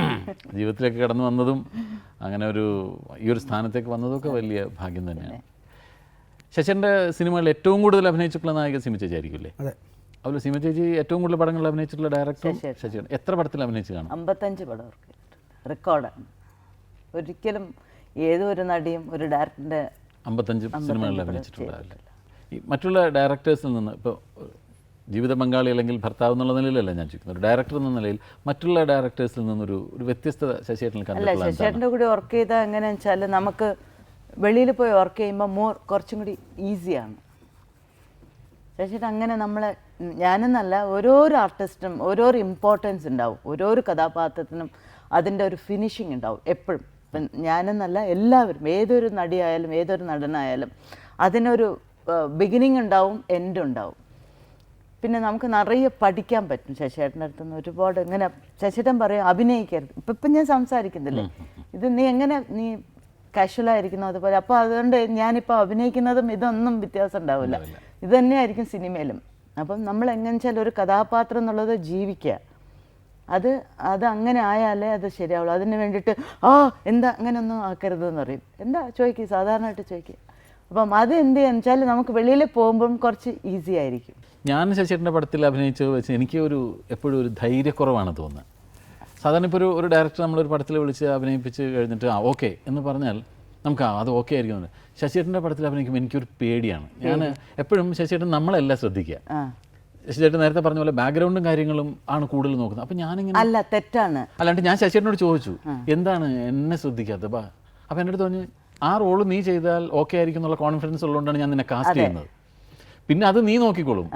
ജീവിതത്തിലേക്ക് കടന്നു വന്നതും അങ്ങനെ ഈ ഒരു സ്ഥാനത്തേക്ക് വന്നതൊക്കെ വലിയ ഭാഗ്യം തന്നെയാണ്. ശശിയേട്ടൻ്റെ സിനിമകളിൽ ഏറ്റവും കൂടുതൽ അഭിനയിച്ചിട്ടുള്ള നായിക സിമി ചേച്ചി ആയിരിക്കില്ലേ? അതുപോലെ സിമി ചേച്ചി ഏറ്റവും കൂടുതൽ പടങ്ങളിൽ അഭിനയിച്ചിട്ടുള്ള ഡയറക്ടർ ശശിയേട്ടൻ. എത്ര പടത്തിൽ അഭിനയിച്ച് കാണും? 55 പടം റെക്കോർഡാണ്. ഒരിക്കലും ഏതൊരു നടിയും ഒരു ഡയറക്ടറിൻ്റെ 55 സിനിമകളിൽ അഭിനയിച്ചിട്ടുണ്ടാവില്ല. ഈ മറ്റുള്ള ഡയറക്ടേഴ്സിൽ നിന്ന് ഇപ്പോൾ ജീവിത പങ്കാളി അല്ലെങ്കിൽ ഭർത്താവ് എന്നുള്ള നിലയിലല്ല ഞാൻ ചോദിക്കുന്നത്, ഒരു ഡയറക്ടർ എന്ന നിലയിൽ മറ്റുള്ള ഡയറക്ടേഴ്സിൽ നിന്നൊരു വ്യത്യസ്തത ശശിയേട്ടനിൽ കണ്ടിട്ടുള്ള? ശശിയേട്ടൻ്റെ കൂടെ വർക്ക് ചെയ്താൽ എങ്ങനെയാണെന്ന് വെച്ചാൽ നമുക്ക് വെളിയിൽ പോയി വർക്ക് ചെയ്യുമ്പോൾ കുറച്ചും കൂടി ഈസിയാണ്. ശശിയേട്ടൻ അങ്ങനെ നമ്മളെ, ഞാനെന്നല്ല, ഓരോരോ ആർട്ടിസ്റ്റും ഓരോരോ ഇമ്പോർട്ടൻസ് ഉണ്ടാവും, ഓരോരോ കഥാപാത്രത്തിനും അതിൻ്റെ ഒരു ഫിനിഷിങ് ഉണ്ടാവും എപ്പോഴും. ഇപ്പം ഞാനെന്നല്ല, എല്ലാവരും, ഏതൊരു നടിയായാലും ഏതൊരു നടനായാലും അതിനൊരു ബിഗിനിങ് ഉണ്ടാവും, എൻഡ് ഉണ്ടാവും. പിന്നെ നമുക്ക് നിറയെ പഠിക്കാൻ പറ്റും ശശിയേട്ടൻ്റെ അടുത്ത് നിന്ന് ഒരുപാട്. ഇങ്ങനെ ശശിയേട്ടൻ പറയും അഭിനയിക്കരുത്, ഇപ്പം ഞാൻ സംസാരിക്കുന്നില്ലേ, ഇത് നീ എങ്ങനെ നീ കാഷ്വലായിരിക്കുന്നു അതുപോലെ. അപ്പോൾ അതുകൊണ്ട് ഞാനിപ്പോൾ അഭിനയിക്കുന്നതും ഇതൊന്നും വ്യത്യാസം ഉണ്ടാവില്ല, ഇത് തന്നെയായിരിക്കും സിനിമയിലും. അപ്പം നമ്മൾ എങ്ങനെ വെച്ചാൽ ഒരു കഥാപാത്രം എന്നുള്ളത് ജീവിക്കുക, അത് അങ്ങനെ ആയാലേ അത് ശരിയാവുള്ളൂ. അതിന് വേണ്ടിയിട്ട് എന്താ അങ്ങനെയൊന്നും ആക്കരുതെന്ന് പറയും. എന്താ ചോദിക്കുക, സാധാരണയായിട്ട് ചോദിക്കുക. അപ്പം അത് എന്ത് ചെയ്യാന്ന് വെച്ചാൽ നമുക്ക് വെളിയിൽ പോകുമ്പം കുറച്ച് ഈസി ആയിരിക്കും. ഞാൻ ശശിയേട്ടൻ്റെ പടത്തിൽ അഭിനയിച്ചത് വെച്ച് എനിക്ക് എപ്പോഴും ഒരു ധൈര്യക്കുറവാണ് തോന്നുന്നത്. സാധാരണ ഇപ്പോൾ ഒരു ഡയറക്ടർ നമ്മളൊരു പടത്തിൽ വിളിച്ച് അഭിനയിപ്പിച്ച് കഴിഞ്ഞിട്ട് ഓക്കെ എന്ന് പറഞ്ഞാൽ നമുക്ക് അത് ഓക്കെ ആയിരിക്കും. ശശിയേട്ടൻ്റെ പടത്തിൽ അഭിനയിക്കുമ്പോൾ എനിക്കൊരു പേടിയാണ്. ഞാൻ എപ്പോഴും ശശിയേട്ടൻ നമ്മളല്ല ശ്രദ്ധിക്കുക. ശശിയേട്ടൻ നേരത്തെ പറഞ്ഞ പോലെ ബാക്ക്ഗ്രൗണ്ടും കാര്യങ്ങളും ആണ് കൂടുതൽ നോക്കുന്നത്. അപ്പം ഞാനിങ്ങനെ അല്ല, തെറ്റാണ്. അല്ലാണ്ട് ഞാൻ ശശിയേട്ടനോട് ചോദിച്ചു എന്താണ് എന്നെ ശ്രദ്ധിക്കാത്തത്? അപ്പം എൻ്റെ അടുത്ത് പറഞ്ഞു ആ റോള് നീ ചെയ്താൽ ഓക്കെ ആയിരിക്കും എന്നുള്ള കോൺഫിഡൻസ് ഉള്ളതുകൊണ്ടാണ് ഞാൻ നിന്നെ കാസ്റ്റ് ചെയ്യുന്നത്. പിന്നെ അത് നീ നോക്കിക്കോളും.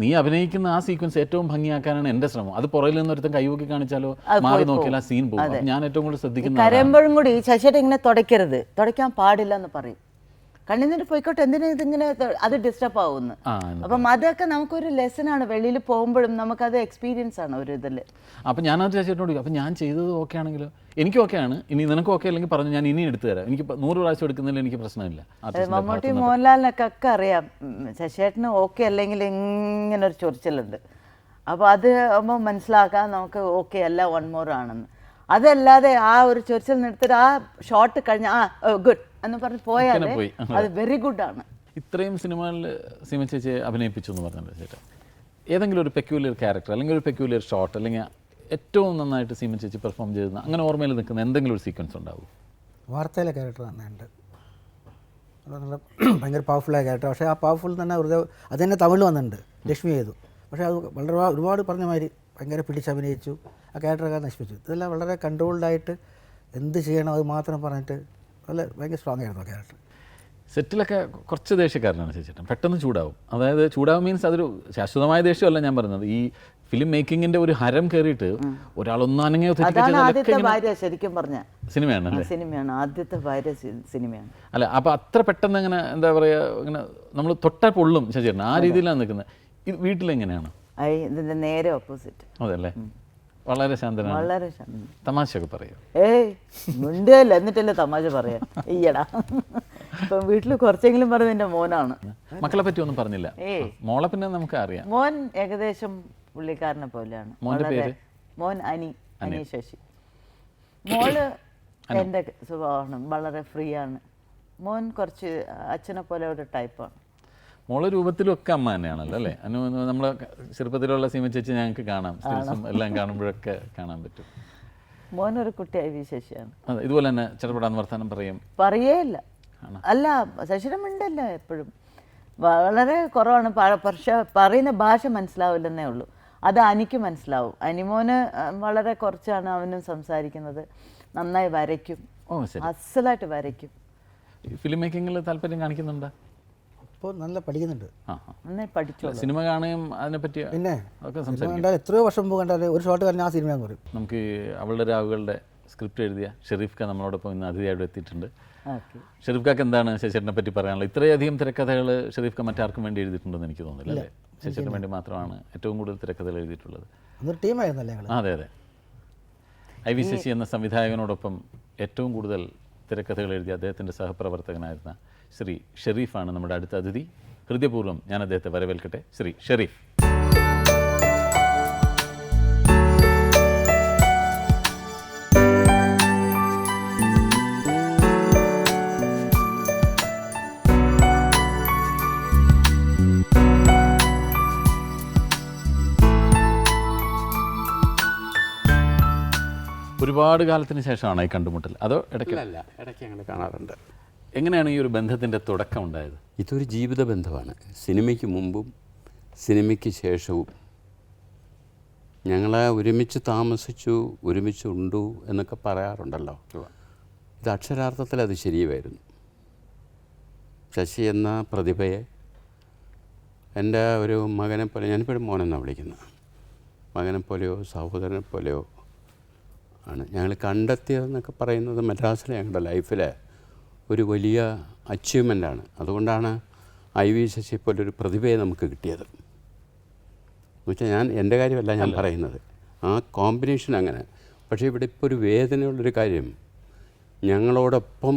നീ അഭിനയിക്കുന്ന ആ സീക്വൻസ് ഏറ്റവും ഭംഗിയാക്കാനാണ് എൻ്റെ ശ്രമം. അത് പുറകിൽ നിന്നൊരുത്തം കൈവക്കി കാണിച്ചാലോ മാറി നോക്കിയാൽ ആ സീൻ പോകും. ഞാൻ ഏറ്റവും കൂടുതൽ ശ്രദ്ധിക്കുന്നത് കരയുമ്പോഴും കൂടി ശശിയേട്ടൻ ഇങ്ങനെ തുടയ്ക്കരുത്, തുടയ്ക്കാൻ പാടില്ല എന്ന് പറയും. കണ്ണിന്നിട്ട് പോയിക്കോട്ടെ, എന്തിനാ ഇതിങ്ങനെ, അത് ഡിസ്റ്റർബ് ആവുമെന്ന്. അപ്പം അതൊക്കെ നമുക്കൊരു ലെസനാണ്. വെളിയിൽ പോകുമ്പോഴും നമുക്കത് എക്സ്പീരിയൻസ് ആണ് ഒരു ഇതിൽ. അപ്പം ഞാനത് ശശിയേട്ടനോട് അപ്പം ഞാൻ ചെയ്തത് ഓക്കെ ആണെങ്കിലോ, എനിക്ക് ഓക്കെ ആണ്, ഇനി നിനക്ക് ഓക്കെ അല്ലെങ്കിൽ പറഞ്ഞു ഞാൻ ഇനി എടുത്തു തരാം, എനിക്ക് 100 പ്രാവശ്യം എടുക്കുന്നതിൽ എനിക്ക് പ്രശ്നമില്ല. മമ്മൂട്ടി മോഹൻലാലിനൊക്കെ അറിയാം ശശിയേട്ടന് ഓക്കെ അല്ലെങ്കിൽ ഇങ്ങനെ ഒരു ചൊറിച്ചിലുണ്ട്. അപ്പോൾ അത് ആകുമ്പോൾ മനസ്സിലാക്കാൻ നമുക്ക് ഓക്കെ അല്ല, 1 more ആണെന്ന്. അതല്ലാതെ ആ ഒരു ചൊറിച്ചിൽ നിർത്തിട്ട് ആ ഷോട്ട് കഴിഞ്ഞ ഗുഡ് എന്ന് പറഞ്ഞ് പോയാൽ അത് വെരി ഗുഡ് ആണ്. ഇത്രയും സിനിമകളിൽ സിമി ചേച്ചി അഭിനയിപ്പിച്ചു എന്ന് പറഞ്ഞിട്ടുണ്ട് ചേട്ടാ, ഏതെങ്കിലും ഒരു പെക്യൂലിയർ ക്യാരക്ടർ അല്ലെങ്കിൽ ഒരു പെക്യൂലിയർ ഷോട്ട് അല്ലെങ്കിൽ ഏറ്റവും നന്നായിട്ട് സിമി ചേച്ചി പെർഫോം ചെയ്യുന്ന അങ്ങനെ ഓർമ്മയിൽ നിൽക്കുന്ന എന്തെങ്കിലും ഒരു സീക്വൻസ് ഉണ്ടാവും? വാർത്തയിലെ ക്യാരക്ടർ തന്നെ ഉണ്ട്, അത് നല്ല ഭയങ്കര പവർഫുള്ളായ ക്യാരക്ടർ. പക്ഷേ ആ പവർഫുൾ തന്നെ വെറുതെ അത് തന്നെ തമിഴിൽ വന്നിട്ടുണ്ട്, ലക്ഷ്മി ചെയ്തു. പക്ഷേ അത് വളരെ ഒരുപാട് പറഞ്ഞ മാതിരി ഭയങ്കര പിടിച്ചഭിനയിച്ചു, ആ ക്യാരക്ടറൊക്കെ നശിപ്പിച്ചു. ഇതെല്ലാം വളരെ കൺട്രോൾഡായിട്ട് എന്ത് ചെയ്യണം അത് മാത്രം പറഞ്ഞിട്ട് ഭയങ്കര സ്ട്രോങ് ആയിരുന്നു ആ ക്യാരക്ടർ. സെറ്റിലൊക്കെ കുറച്ച് ദേഷ്യക്കാരനാണ് ചേച്ചേട്ടൻ, പെട്ടെന്ന് ചൂടാവും. അതായത് ചൂടാവും മീൻസ് അതൊരു ശാശ്വതമായ ദേഷ്യമല്ല ഞാൻ പറയുന്നത്, ഈ ഫിലിം മേക്കിങ്ങിന്റെ ഒരു ഹരം കയറിയിട്ട് ഒരാളൊന്നാണെങ്കിൽ ശരിക്കും പറഞ്ഞ സിനിമയാണ്, ആദ്യത്തെ ഭാര്യ സിനിമയാണ്. അല്ല അപ്പം അത്ര പെട്ടെന്ന് അങ്ങനെ എന്താ പറയുക, ഇങ്ങനെ നമ്മൾ തൊട്ട പൊള്ളും ശശിയേട്ടൻ, ആ രീതിയിലാണ് നിൽക്കുന്നത്. ഇത് വീട്ടിലെങ്ങനെയാണ്? ഇതിന്റെ നേരെ ഓപ്പോസിറ്റ്. അതല്ലേ, വളരെ ശാന്തനാണ്, വളരെ ശാന്തം. തമാശയൊക്കെ പറയും. ഏയ് മിണ്ടുകയല്ല, എന്നിട്ടല്ലേ തമാശ പറയാം. ഈയടാ ഇപ്പം വീട്ടിൽ കുറച്ചെങ്കിലും പറഞ്ഞത് എൻ്റെ മോനാണ്. മക്കളെ പറ്റി ഒന്നും പറഞ്ഞില്ല. ഏയ് മോളെ പിന്നെ നമുക്ക് അറിയാം. മോൻ ഏകദേശം പുള്ളിക്കാരനെ പോലെയാണ്. മോൻ്റെ പേര്? മോൻ അനി ശശി. മോള് എൻ്റെ സ്വഭാവമാണ്, വളരെ ഫ്രീ ആണ്. മോൻ കുറച്ച് അച്ഛനെ പോലെ ഒരു ടൈപ്പാണ്. മോളെ രൂപത്തിലും ഒക്കെ അമ്മ തന്നെയാണല്ലോ അല്ലേ? നമ്മളെ ചെറുപ്പത്തിലുള്ള സീമ ചേച്ചി ഞങ്ങൾക്ക് കാണാം, സ്റ്റിൽസും എല്ലാം കാണുമ്പോഴൊക്കെ കാണാൻ പറ്റും. മോനൊരു കുട്ടി ഐ.വി. ശശിയാണ്. അതെ, ഇതുപോലെ തന്നെ ചെറുപടാന്ന് വർത്താനം പറയും. പറയേയില്ല. അല്ല, ശശിയുടെ മിണ്ടല്ല എപ്പോഴും, വളരെ കുറവാണ്. പക്ഷെ പറയുന്ന ഭാഷ മനസ്സിലാവില്ലെന്നേ ഉള്ളൂ. അത് അനിക്ക് മനസ്സിലാവും. അനിമോന് വളരെ കുറച്ചാണ് അവനും സംസാരിക്കുന്നത്. നന്നായി വരയ്ക്കും, അസലായിട്ട് വരയ്ക്കും. ഫിലിം മേക്കിങ്ങിൽ താല്പര്യം കാണിക്കുന്നുണ്ടോ? ഇപ്പോൾ നല്ല പഠിക്കുന്നുണ്ട്, നന്നായി പഠിച്ചു. സിനിമ കാണുകയും അതിനെപ്പറ്റി പിന്നെ ഒക്കെ കണ്ടാൽ എത്രയോ വർഷം മുമ്പ് കണ്ടാൽ ഒരു ഷോട്ട് കഴിഞ്ഞാൽ ആ സിനിമ പറയും. നമുക്ക് അവളുടെ രാവുകളുടെ സ്ക്രിപ്റ്റ് എഴുതിയ ഷെരീഫ് ഖാൻ നമ്മളോടൊപ്പം ഇന്ന് അതിഥിയായിട്ട് എത്തിയിട്ടുണ്ട്. ഷെരീഫ് ഖാക്ക് എന്താണ് ശശിയേട്ടനെ പറ്റി പറയാനുള്ളത്? ഇത്രയധികം തിരക്കഥകൾ ഷെരീഫ് ഖാൻ മറ്റാർക്കും വേണ്ടി എഴുതിയിട്ടുണ്ടെന്ന് എനിക്ക് തോന്നുന്നില്ല അല്ലേ? ശശിയേട്ടന് വേണ്ടി മാത്രമാണ് ഏറ്റവും കൂടുതൽ തിരക്കഥകൾ എഴുതിയിട്ടുള്ളത്. അതൊരു ടീമായിരുന്നല്ലേ? അതെ അതെ. ഐ.വി. ശശി എന്ന സംവിധായകനോടൊപ്പം ഏറ്റവും കൂടുതൽ തിരക്കഥകൾ എഴുതിയ അദ്ദേഹത്തിൻ്റെ സഹപ്രവർത്തകനായിരുന്ന ശ്രീ ഷെരീഫാണ് നമ്മുടെ അടുത്ത അതിഥി. ഹൃദയപൂർവ്വം ഞാൻ അദ്ദേഹത്തെ വരവേൽക്കട്ടെ. ശ്രീ ഷെരീഫ്. ഒരുപാട് കാലത്തിന് ശേഷമാണ് ഈ കണ്ടുമുട്ടൽ, അതോ ഇടയ്ക്ക്? ഇടയ്ക്ക് ഞങ്ങൾ കാണാറുണ്ട്. എങ്ങനെയാണ് ഈ ഒരു ബന്ധത്തിൻ്റെ തുടക്കം ഉണ്ടായത്? ഇതൊരു ജീവിത ബന്ധമാണ്. സിനിമയ്ക്ക് മുമ്പും സിനിമയ്ക്ക് ശേഷവും ഞങ്ങൾ ഒരുമിച്ച് താമസിച്ചു, ഒരുമിച്ച് ഉണ്ടു എന്നൊക്കെ പറയാറുണ്ടല്ലോ. ഇത് അക്ഷരാർത്ഥത്തിൽ അത് ശരിയായിരുന്നു. ശശി എന്ന പ്രതിഭയെ എൻ്റെ ഒരു മകനെ പോലെ, ഞാനിപ്പോഴും മോനെന്നാണ് വിളിക്കുന്നത്, മകനെ പോലെയോ സഹോദരനെ പോലെയോ ആണ് ഞങ്ങൾ കണ്ടെത്തിയതെന്നൊക്കെ പറയുന്നത് മദ്രാസിലെ ഞങ്ങളുടെ ലൈഫിലെ ഒരു വലിയ അച്ചീവ്മെൻ്റാണ്. അതുകൊണ്ടാണ് ഐ.വി. ശശി പോലൊരു പ്രതിഭയെ നമുക്ക് കിട്ടിയത്. എന്നുവെച്ചാൽ ഞാൻ എൻ്റെ കാര്യമല്ല ഞാൻ പറയുന്നത്, ആ കോമ്പിനേഷൻ അങ്ങനെ. പക്ഷേ ഇവിടെ ഇപ്പോൾ ഒരു വേദനയുള്ളൊരു കാര്യം, ഞങ്ങളോടൊപ്പം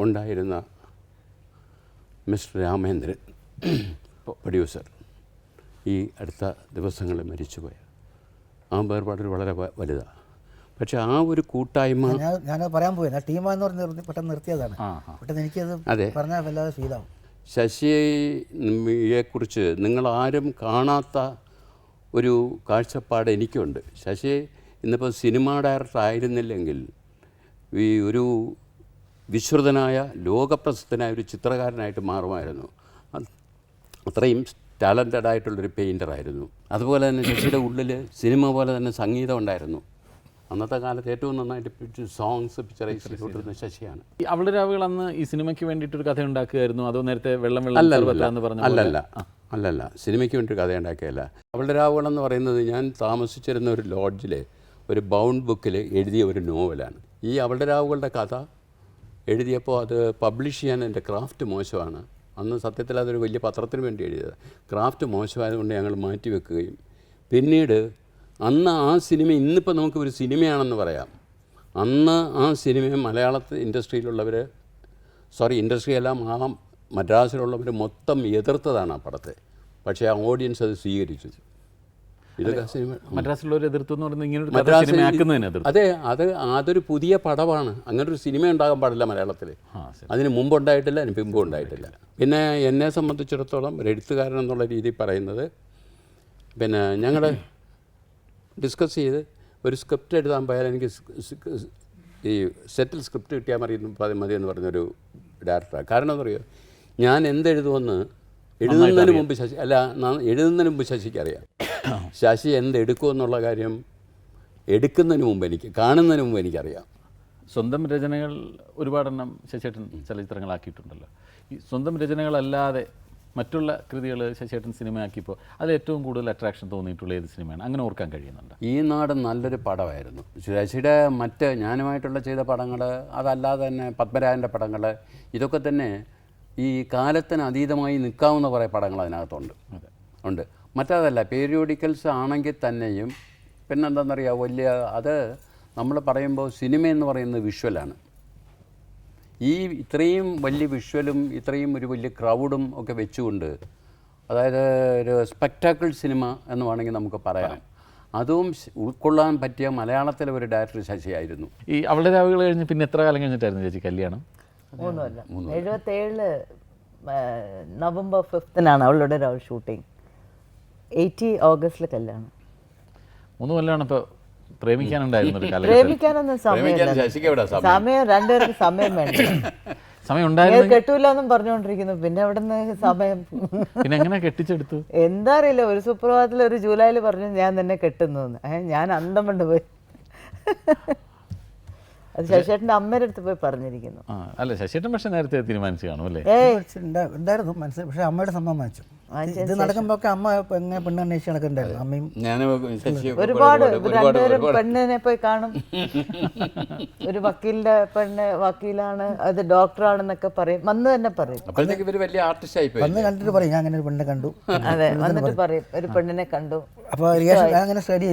ഉണ്ടായിരുന്ന മിസ്റ്റർ രാമേന്ദ്രൻ പ്രൊഡ്യൂസർ ഈ അടുത്ത ദിവസങ്ങളിൽ മരിച്ചുപോയ ആ വേർപാട് വളരെ വലുതാണ്. പക്ഷെ ആ ഒരു കൂട്ടായ്മ ഞാൻ പറയാൻ പോയി, ടീമാന്ന് പറഞ്ഞ് പെട്ടെന്ന് നിർത്തിയതാണ്. പെട്ടെന്ന് എനിക്കത് പറഞ്ഞാൽ വല്ലാതെ ഫീലാവും. ശശിയെക്കുറിച്ച് നിങ്ങളാരും കാണാത്ത ഒരു കാഴ്ചപ്പാട് എനിക്കുണ്ട്. ശശി ഇന്നിപ്പോൾ സിനിമാ ഡയറക്ടർ ആയിരുന്നില്ലെങ്കിൽ ഈ ഒരു വിശ്രുതനായ ലോകപ്രസിദ്ധനായ ഒരു ചിത്രകാരനായിട്ട് മാറുമായിരുന്നു. അത്രയും ടാലൻറ്റഡ് ആയിട്ടുള്ളൊരു പെയിൻ്ററായിരുന്നു. അതുപോലെ തന്നെ ശശിയുടെ ഉള്ളിൽ സിനിമ പോലെ തന്നെ സംഗീതം ഉണ്ടായിരുന്നു. അന്നത്തെ കാലത്ത് ഏറ്റവും നന്നായിട്ട് സോങ്സ് പിക്ചറൈസ് ചെയ്തുകൊണ്ടിരുന്ന ശശിയാണ്. അവളുടെ രാവുകൾ അന്ന് ഈ സിനിമയ്ക്ക് വേണ്ടിയിട്ടൊരു കഥ ഉണ്ടാക്കുകയായിരുന്നു, അതോ നേരത്തെ വെള്ളം അല്ലല്ല സിനിമയ്ക്ക് വേണ്ടി കഥ ഉണ്ടാക്കിയല്ല. അവളുടെ രാവുകളെന്ന് പറയുന്നത് ഞാൻ താമസിച്ചിരുന്ന ഒരു ലോഡ്ജിൽ ഒരു ബൗണ്ട് ബുക്കിൽ എഴുതിയ ഒരു നോവലാണ്. ഈ അവളുടെ രാവുകളുടെ കഥ എഴുതിയപ്പോൾ അത് പബ്ലിഷ് ചെയ്യാൻ എൻ്റെ ക്രാഫ്റ്റ് മോശമാണ്. അന്ന് സത്യത്തിൽ അതൊരു വലിയ പത്രത്തിന് വേണ്ടി എഴുതിയത്. ക്രാഫ്റ്റ് മോശമായതുകൊണ്ട് ഞങ്ങൾ മാറ്റിവെക്കുകയും പിന്നീട് അന്ന് ആ സിനിമ ഇന്നിപ്പോൾ നമുക്ക് ഒരു സിനിമയാണെന്ന് പറയാം. അന്ന് ആ സിനിമയെ മലയാളത്തിൽ ഇൻഡസ്ട്രിയിലുള്ളവർ ഇൻഡസ്ട്രിയെല്ലാം ആ മദ്രാസിലുള്ളവർ മൊത്തം എതിർത്തതാണ് ആ പടത്തെ. പക്ഷേ ആ ഓഡിയൻസ് അത് സ്വീകരിച്ചു. ഇതൊക്കെ സിനിമ മദ്രാസിലുള്ളവർ എതിർത്തു എന്ന് പറയുന്നത് ഇങ്ങനെ അതെ, അതൊരു പുതിയ പടമാണ്. അങ്ങനൊരു സിനിമ ഉണ്ടാകാൻ പാടില്ല മലയാളത്തിൽ. അതിന് മുമ്പുണ്ടായിട്ടില്ല, അതിന് പിമ്പും ഉണ്ടായിട്ടില്ല. പിന്നെ എന്നെ സംബന്ധിച്ചിടത്തോളം ഒരു എഴുത്തുകാരൻ എന്നുള്ള രീതിയിൽ പറയുന്നത്, പിന്നെ ഞങ്ങൾ ഡിസ്കസ് ചെയ്ത് ഒരു സ്ക്രിപ്റ്റ് എഴുതാൻ പോയാൽ എനിക്ക് ഈ സെറ്റിൽ സ്ക്രിപ്റ്റ് കിട്ടിയാൽ മതി എന്ന് പറഞ്ഞൊരു ഡയറക്ടറാണ്. കാരണം എന്താ പറയുക, ഞാൻ എന്തെഴുതുമെന്ന് എഴുതുന്നതിന് മുമ്പ് ശശിക്കറിയാം. ശശി എന്തെടുക്കുമെന്നുള്ള കാര്യം എടുക്കുന്നതിന് മുമ്പ് കാണുന്നതിന് മുമ്പ് എനിക്കറിയാം. സ്വന്തം രചനകൾ ഒരുപാടെണ്ണം ശശിയേട്ടൻ ചലച്ചിത്രങ്ങളാക്കിയിട്ടുണ്ടല്ലോ. ഈ സ്വന്തം രചനകളല്ലാതെ മറ്റുള്ള കൃതികൾ ശശിയേട്ടൻ സിനിമയാക്കിയപ്പോൾ അത് ഏറ്റവും കൂടുതൽ അട്രാക്ഷൻ തോന്നിയിട്ടുള്ള ഏത് സിനിമയാണ്? അങ്ങനെ ഓർക്കാൻ കഴിയുന്നുണ്ട്? ഈ നാട് നല്ലൊരു പടമായിരുന്നു. ശശിയുടെ മറ്റ് ഞാനുമായിട്ടുള്ള ചെയ്ത പടങ്ങൾ, അതല്ലാതെ തന്നെ പത്മരാജൻ്റെ പടങ്ങൾ, ഇതൊക്കെ തന്നെ ഈ കാലത്തിന് അതീതമായി നിൽക്കാവുന്ന കുറേ പടങ്ങൾ അതിനകത്തുണ്ട്. മറ്റേതല്ല, പീരിയോഡിക്കൽസ് ആണെങ്കിൽ തന്നെയും പിന്നെന്താണെന്നറിയാം, വലിയ അത് നമ്മൾ പറയുമ്പോൾ സിനിമ എന്ന് പറയുന്നത് വിഷ്വലാണ്. ഈ ഇത്രയും വലിയ വിഷ്വലും ഇത്രയും ഒരു വലിയ ക്രൗഡും ഒക്കെ വെച്ചുകൊണ്ട്, അതായത് ഒരു സ്പെക്ടാക്കിൾ സിനിമ എന്ന് വേണമെങ്കിൽ നമുക്ക് പറയാം. അതും ഉൾക്കൊള്ളാൻ പറ്റിയ മലയാളത്തിലെ ഒരു ഡയറക്ടർ ശശിയായിരുന്നു. ഈ അവളുടെ രാവുകൾ കഴിഞ്ഞ് പിന്നെ എത്ര കാലം കഴിഞ്ഞിട്ടായിരുന്നു ചേച്ചി കല്യാണം? 3 കൊല്ലം. 77 നവംബർ 5 അവളുടെ രാവ് ഷൂട്ടിങ്. 80 ഓഗസ്റ്റിൽ കല്യാണം. 3 കൊല്ലമാണ് ഇപ്പോൾ പ്രേമിക്കാനുണ്ടായിരുന്ന ഒരു കാലഘട്ടം. പ്രേമിക്കാനൊന്നും സമയമില്ല. ശശിക്ക് എവിടെ സമയം രണ്ടുപേർക്ക് സമയം വേണ്ട. സമയം ഉണ്ടായിരുന്നു. കെട്ടൂല എന്നും പറഞ്ഞുകൊണ്ടിരിക്കുന്നു. പിന്നെ അവിടെ നിന്ന് സമയം പിന്നെ എങ്ങനെ കെട്ടിച്ചെടുത്തു? എന്താ അറിയില്ല, ഒരു സുപ്രഭാതത്തിൽ ഒരു ജൂലൈയിൽ പറഞ്ഞു ഞാൻ തന്നെ കെട്ടുന്നു. ഞാൻ അന്തം കൊണ്ട് പോയി. അത് ശശിയേട്ടൻ്റെ അമ്മയുടെ അടുത്ത് പോയി പറഞ്ഞിരിക്കുന്നു. അല്ല, ശശിയേട്ടൻ പക്ഷെ നേരത്തെ തീരുമാനിച്ചു കാണും അല്ലേ? ഉണ്ടായിരുന്നു മനസ്സിൽ. പക്ഷേ അമ്മയുടെ സമ്മതം വാങ്ങിച്ചു. ഇത് നടക്കുമ്പോൾ ഒക്കെ അമ്മ എങ്ങനെ പെണ്ണ് അന്വേഷിച്ച് നടക്കുന്നുണ്ടായിരുന്നു. അമ്മയും ഒരുപാട് രണ്ടുപേരും പെണ്ണിനെ പോയി കാണും. ഒരു വക്കീലിന്റെ പെണ്ണ് വക്കീലാണ്, അത് ഡോക്ടറാണെന്നൊക്കെ പറയും. വന്ന് തന്നെ പറയും. വന്ന് കണ്ടിട്ട് പറയും ഞാൻ അങ്ങനെ ഒരു പെണ്ണിനെ കണ്ടു. അതെ, വന്നിട്ട് പറയും ഒരു പെണ്ണിനെ കണ്ടു. അപ്പോൾ റിയാക്ഷൻ അങ്ങനെ സ്റ്റഡി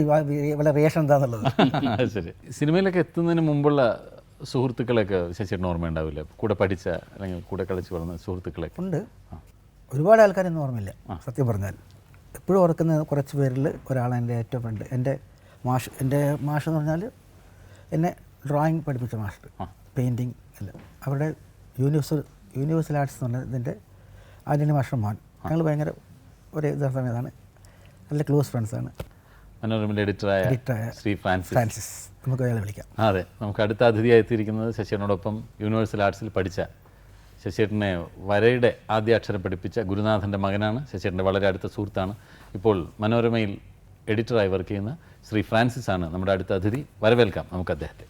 ഇവിടെ റിയാക്ഷൻ എന്താണെന്നുള്ളത്. ശരി. സിനിമയിലൊക്കെ എത്തുന്നതിന് മുമ്പുള്ള സുഹൃത്തുക്കളെയൊക്കെ ശശിയേട്ടന് ഓർമ്മ ഉണ്ടാവില്ല? കൂടെ പഠിച്ച അല്ലെങ്കിൽ കൂടെ കളിച്ച് വളർന്ന സുഹൃത്തുക്കളൊക്കെ ഉണ്ട്. ഒരുപാട് ആൾക്കാരൊന്നും ഓർമ്മയില്ല സത്യം പറഞ്ഞാൽ. എപ്പോഴും ഓർക്കുന്ന കുറച്ച് പേരിൽ ഒരാളാണ് എൻ്റെ ഏറ്റവും ഫ്രണ്ട്. എൻ്റെ മാഷ് എന്ന് പറഞ്ഞാൽ എന്നെ ഡ്രോയിങ് പഠിപ്പിച്ച മാസ്റ്റർ, പെയിൻറ്റിങ് എല്ലാം. അവരുടെ യൂണിവേഴ്സൽ ആർട്സ് എന്ന് പറഞ്ഞാൽ ഇതിൻ്റെ ആന്റണി മാസ്റ്റർ മോൻ. ഞങ്ങൾ ഭയങ്കര ഒരേ സമയത്താണ്, നല്ല ക്ലോസ് ഫ്രണ്ട്സാണ്. മനോരമയുടെ എഡിറ്ററായ ശ്രീ ഫ്രാൻസിസ്, നമുക്ക് അയാളെ വിളിക്കാം. അതെ, നമുക്ക് അടുത്ത അതിഥിയായി എത്തിയിരിക്കുന്നത് ശശിയേട്ടനോടൊപ്പം യൂണിവേഴ്സൽ ആർട്സിൽ പഠിച്ച, ശശിയേട്ടനെ വരയുടെ ആദ്യ അക്ഷരം പഠിപ്പിച്ച ഗുരുനാഥൻ്റെ മകനാണ്. ശശിയേട്ടൻ്റെ വളരെ അടുത്ത സുഹൃത്താണ്. ഇപ്പോൾ മനോരമയിൽ എഡിറ്ററായി വർക്ക് ചെയ്യുന്ന ശ്രീ ഫ്രാൻസിസ് ആണ് നമ്മുടെ അടുത്ത അതിഥി. വരവേൽക്കാം നമുക്ക് അദ്ദേഹത്തെ.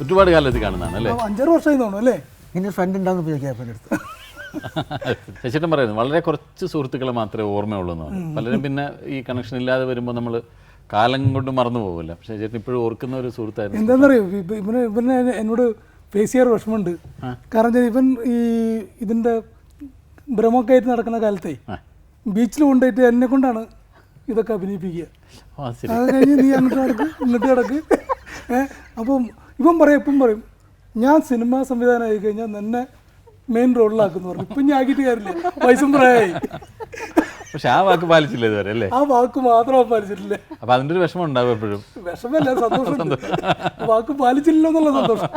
ഒരുപാട് കാലത്ത് കാണുന്നതാണ് അല്ലേ? 5-6 വർഷമായി തോന്നുന്നു അല്ലേ? ഇനി ഫ്രണ്ട് ഉണ്ടാകുന്ന ഉപയോഗിക്കാം അടുത്ത്. ശശിയേട്ടൻ പറയുന്നത് വളരെ കുറച്ച് സുഹൃത്തുക്കളെ മാത്രമേ ഓർമ്മയുള്ളൂ എന്ന് പറഞ്ഞു. പലരും പിന്നെ ഈ കണക്ഷൻ ഇല്ലാതെ വരുമ്പോൾ നമ്മൾ കാലം കൊണ്ട് മറന്നു പോകില്ല. പക്ഷേ ചേട്ടൻ ഇപ്പോഴും ഓർക്കുന്ന ഒരു സുഹൃത്തായിരുന്നു. എന്താണെന്നറിയോ, ഇവന് എന്നോട് ഫേസ് ചെയ്യാൻ വിഷമമുണ്ട്. കാരണം ഇവൻ ഇതിൻ്റെ ബ്രഹ്മൊക്കെ ആയിട്ട് നടക്കുന്ന കാലത്തെ ബീച്ചിൽ കൊണ്ടുപോയിട്ട് എന്നെ കൊണ്ടാണ് ഇതൊക്കെ അഭിനയിപ്പിക്കുക. അത് കഴിഞ്ഞ് നീ അങ്ങോട്ട് നടക്ക് ഇങ്ങോട്ട് നടക്ക്. അപ്പം ഇവൻ എപ്പം പറയും ഞാൻ സിനിമാ സംവിധാനം ആയി കഴിഞ്ഞാൽ നിന്നെ മെയിൻ റോളിലാക്കുന്നു പറഞ്ഞു. ഇപ്പം ഞാൻ ആക്കിയിട്ട് കാര്യമില്ല, വയസ്സും പ്രായമായി. പക്ഷെ ആ വാക്ക് പാലിച്ചില്ല ഇതുവരെ അല്ലേ? ആ വാക്ക് മാത്രമാണ് പാലിച്ചിട്ടില്ലേ. അപ്പം അതിൻ്റെ ഒരു വിഷമം ഉണ്ടാവും എപ്പോഴും. വിഷമല്ല, സന്തോഷം. വാക്ക് പാലിച്ചില്ലല്ലോ എന്നുള്ള സന്തോഷം.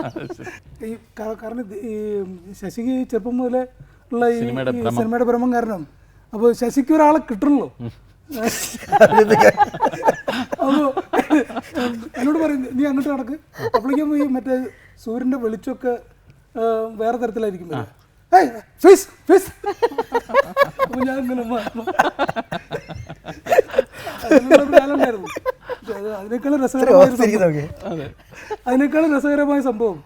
ഈ കാരണം ഈ ശശിക്ക് ചെറുപ്പം മുതലേ ഉള്ള ഈ സിനിമയുടെ ഭ്രമം കാരണം അപ്പോൾ ശശിക്ക് ഒരാളെ കിട്ടണല്ലോ. അപ്പോൾ എന്നോട് പറയും നീ അങ്ങോട്ട് നടക്ക്. അപ്പോഴേക്കും ഈ മറ്റേ സൂര്യൻ്റെ വെളിച്ചമൊക്കെ വേറെ തരത്തിലായിരിക്കും. അപ്പോൾ ഞാൻ ഇങ്ങനെ കാലമുണ്ടായിരുന്നു. അതിനേക്കാളും രസകരമായ സംഭവം